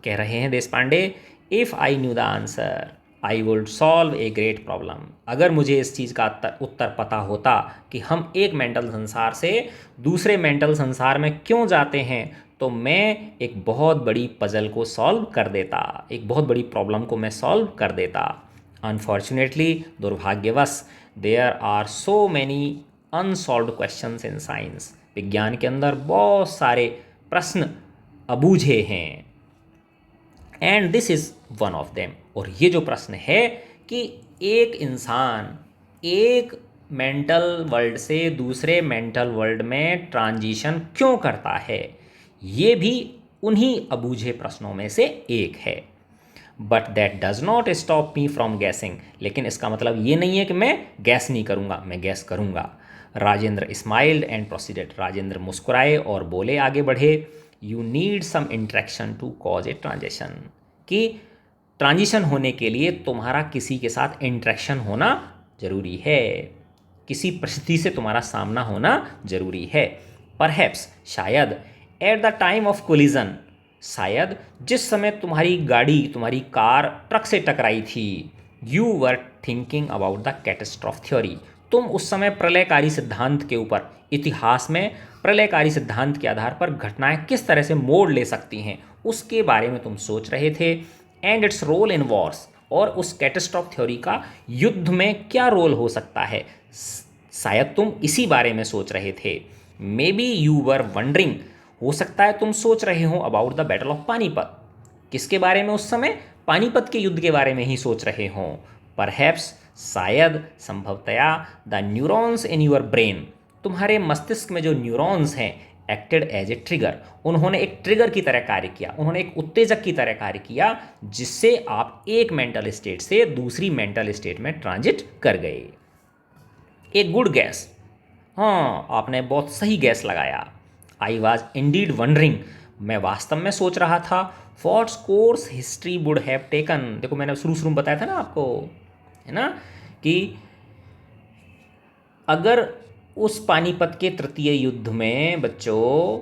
कह रहे हैं Deshpande, if I knew the answer I would solve a great problem, अगर मुझे इस चीज़ का उत्तर पता होता कि हम एक मेंटल संसार से दूसरे मेंटल संसार में क्यों जाते हैं, तो मैं एक बहुत बड़ी पजल को सॉल्व कर देता, एक बहुत बड़ी प्रॉब्लम को मैं सॉल्व कर देता। अनफॉर्चुनेटली, दुर्भाग्यवश, there are so many unsolved questions in science, विज्ञान के अंदर बहुत सारे प्रश्न अबूझे हैं, and this is one of them, और ये जो प्रश्न है कि एक इंसान एक मेंटल वर्ल्ड से दूसरे मेंटल वर्ल्ड में ट्रांजिशन क्यों करता है, ये भी उन्हीं अबूझे प्रश्नों में से एक है। But that does not stop me from guessing, लेकिन इसका मतलब ये नहीं है कि मैं गैस नहीं करूँगा, मैं गैस करूँगा। Rajendra smiled and proceeded, Rajendra मुस्कुराए और बोले, आगे बढ़े, you need some interaction to cause a transition, कि ट्रांजिशन होने के लिए तुम्हारा किसी के साथ इंट्रैक्शन होना जरूरी है। किसी परिस्थिति से तुम्हारा सामना होना जरूरी है। परहैप्स, शायद, at the time of collision, शायद जिस समय तुम्हारी गाड़ी, तुम्हारी कार ट्रक से टकराई थी, you were thinking about the catastrophe theory, तुम उस समय प्रलयकारी सिद्धांत के ऊपर, इतिहास में प्रलयकारी सिद्धांत के आधार पर घटनाएं किस तरह से मोड़ ले सकती हैं उसके बारे में तुम सोच रहे थे। And its role in wars, और उस कैटास्ट्रॉफ थ्योरी का युद्ध में क्या रोल हो सकता है, शायद तुम इसी बारे में सोच रहे थे। May be you were wondering, हो सकता है तुम सोच रहे हो about the battle of Panipat, किसके बारे में उस समय, पानीपत के युद्ध के बारे में ही सोच रहे हो। परहैप्स, शायद, संभवतया, the neurons in your brain, तुम्हारे मस्तिष्क में जो न्यूरॉन्स हैं, एक्टेड एज ए ट्रिगर, उन्होंने एक ट्रिगर की तरह कार्य किया, उन्होंने एक उत्तेजक की तरह कार्य किया, जिससे आप एक मेंटल स्टेट से दूसरी मेंटल स्टेट में ट्रांजिट कर गए। एक गुड गैस, हाँ आपने बहुत सही गैस लगाया। आई वॉज इंडीड वंडरिंग, मैं वास्तव में सोच रहा था। What's course history would have taken, देखो मैंने शुरू शुरू में बताया था ना आपको, है ना, कि अगर उस पानीपत के तृतीय युद्ध में बच्चों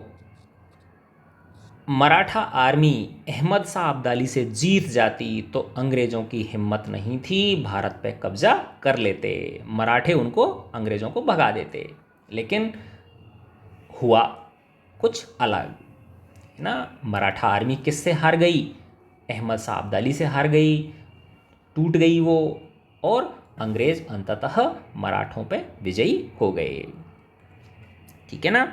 मराठा आर्मी अहमद शाह अब्दाली से जीत जाती तो अंग्रेज़ों की हिम्मत नहीं थी भारत पे कब्जा कर लेते, मराठे उनको, अंग्रेज़ों को भगा देते। लेकिन हुआ कुछ अलग, है ना। मराठा आर्मी किससे हार गई, अहमद शाह अब्दाली से हार गई, टूट गई वो, और अंग्रेज़ अंततः मराठों पे विजयी हो गए। ठीक है ना।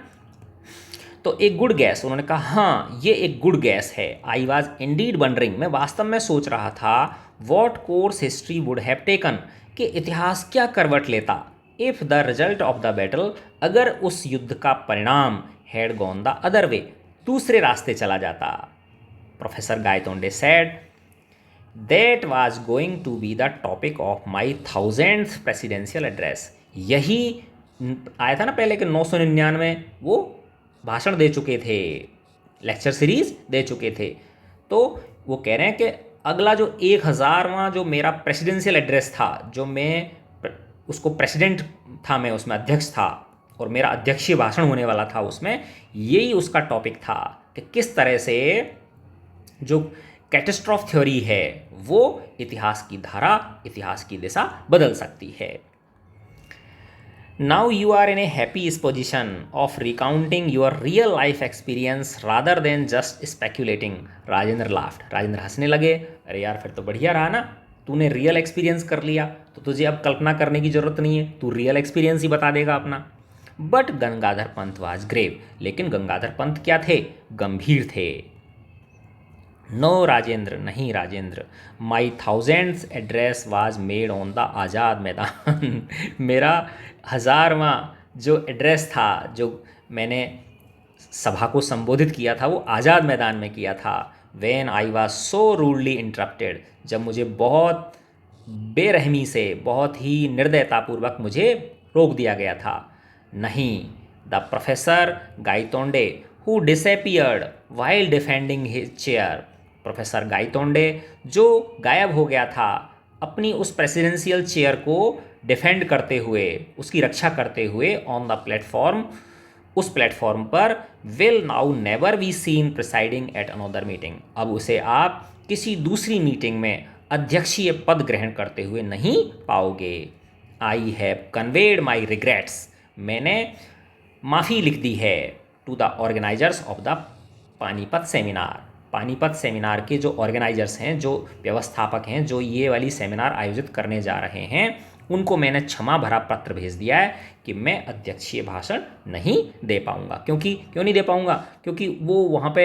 तो एक गुड गैस, उन्होंने कहा हाँ ये एक गुड गैस है। आई वॉज इंडीड वंडरिंग, मैं वास्तव में सोच रहा था, what course history would have taken, कि इतिहास क्या करवट लेता, if the result of the battle, अगर उस युद्ध का परिणाम, had gone the other way, दूसरे रास्ते चला जाता। Professor Gaitonde said, that was going to be the topic of my 1000th presidential address, यही आया था ना पहले कि 999 वो भाषण दे चुके थे, लेक्चर सीरीज दे चुके थे। तो वो कह रहे हैं कि अगला जो 1000वां जो मेरा प्रेसिडेंशियल एड्रेस था, जो मैं उसको प्रेसिडेंट था, मैं उसमें अध्यक्ष था और मेरा अध्यक्षीय भाषण होने वाला था, उसमें यही उसका टॉपिक था कि किस तरह से जो कैटास्ट्रॉफ थ्योरी है वो इतिहास की धारा, इतिहास की दिशा बदल सकती है। Now you are in a happy position of recounting your real life experience rather than just speculating. Rajendra laughed, Rajendra हंसने लगे, अरे यार फिर तो बढ़िया रहा ना, तूने रियल एक्सपीरियंस कर लिया तो तुझे अब कल्पना करने की जरूरत नहीं है, तू रियल एक्सपीरियंस ही बता देगा अपना। But Gangadhar Pant was grave, लेकिन गंगाधर पंत क्या थे, गंभीर थे। नो राजेंद्र, नहीं Rajendra, my 1000th address was made on the Azad Maidan मेरा 1000वां जो एड्रेस था, जो मैंने सभा को संबोधित किया था, वो आज़ाद मैदान में किया था। When I was so rudely interrupted, जब मुझे बहुत बेरहमी से, बहुत ही निर्दयतापूर्वक मुझे रोक दिया गया था। नहीं, the professor Gaitonde who disappeared while defending his chair, professor Gaitonde जो गायब हो गया था अपनी उस प्रेसिडेंशियल चेयर को डिफेंड करते हुए, उसकी रक्षा करते हुए ऑन द प्लेटफॉर्म, उस प्लेटफॉर्म पर, will now never be seen presiding at another meeting, अब उसे आप किसी दूसरी मीटिंग में अध्यक्षीय पद ग्रहण करते हुए नहीं पाओगे। I have conveyed my regrets, मैंने माफ़ी लिख दी है to the organisers of the Panipat seminar, Panipat seminar के जो ऑर्गेनाइजर्स हैं, जो व्यवस्थापक हैं, जो ये वाली सेमिनार आयोजित करने जा रहे हैं, उनको मैंने क्षमा भरा पत्र भेज दिया है कि मैं अध्यक्षीय भाषण नहीं दे पाऊंगा। क्यों नहीं दे पाऊंगा, क्योंकि वो वहाँ पे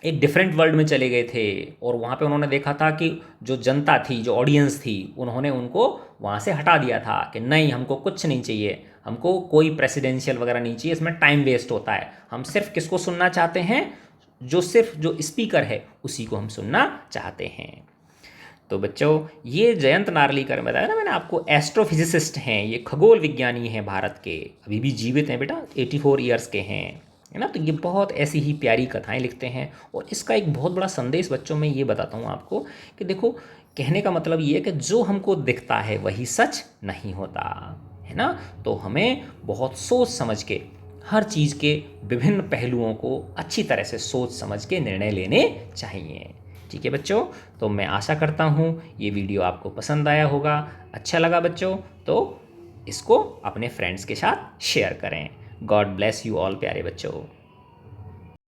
एक डिफरेंट वर्ल्ड में चले गए थे और वहाँ पे उन्होंने देखा था कि जो जनता थी, जो ऑडियंस थी, उन्होंने उनको वहाँ से हटा दिया था कि नहीं हमको कुछ नहीं चाहिए, हमको कोई प्रेसिडेंशियल वगैरह नहीं चाहिए, इसमें टाइम वेस्ट होता है, हम सिर्फ किसको सुनना चाहते हैं, जो सिर्फ जो स्पीकर है उसी को हम सुनना चाहते हैं। तो बच्चों ये जयंत नार्लिकर बताया ना मैंने आपको, एस्ट्रोफिजिसिस्ट हैं, ये खगोल विज्ञानी हैं भारत के, अभी भी जीवित हैं बेटा, 84 ईयर्स के हैं, है ना। तो ये बहुत ऐसी ही प्यारी कथाएं लिखते हैं और इसका एक बहुत बड़ा संदेश बच्चों में ये बताता हूँ आपको कि देखो, कहने का मतलब ये है कि जो हमको दिखता है वही सच नहीं होता, है ना। तो हमें बहुत सोच समझ के हर चीज़ के विभिन्न पहलुओं को अच्छी तरह से सोच समझ के निर्णय लेने चाहिए। ठीक है बच्चों, तो मैं आशा करता हूँ ये वीडियो आपको पसंद आया होगा, अच्छा लगा बच्चों, तो इसको अपने फ्रेंड्स के साथ शेयर करें। गॉड ब्लेस यू ऑल प्यारे बच्चों।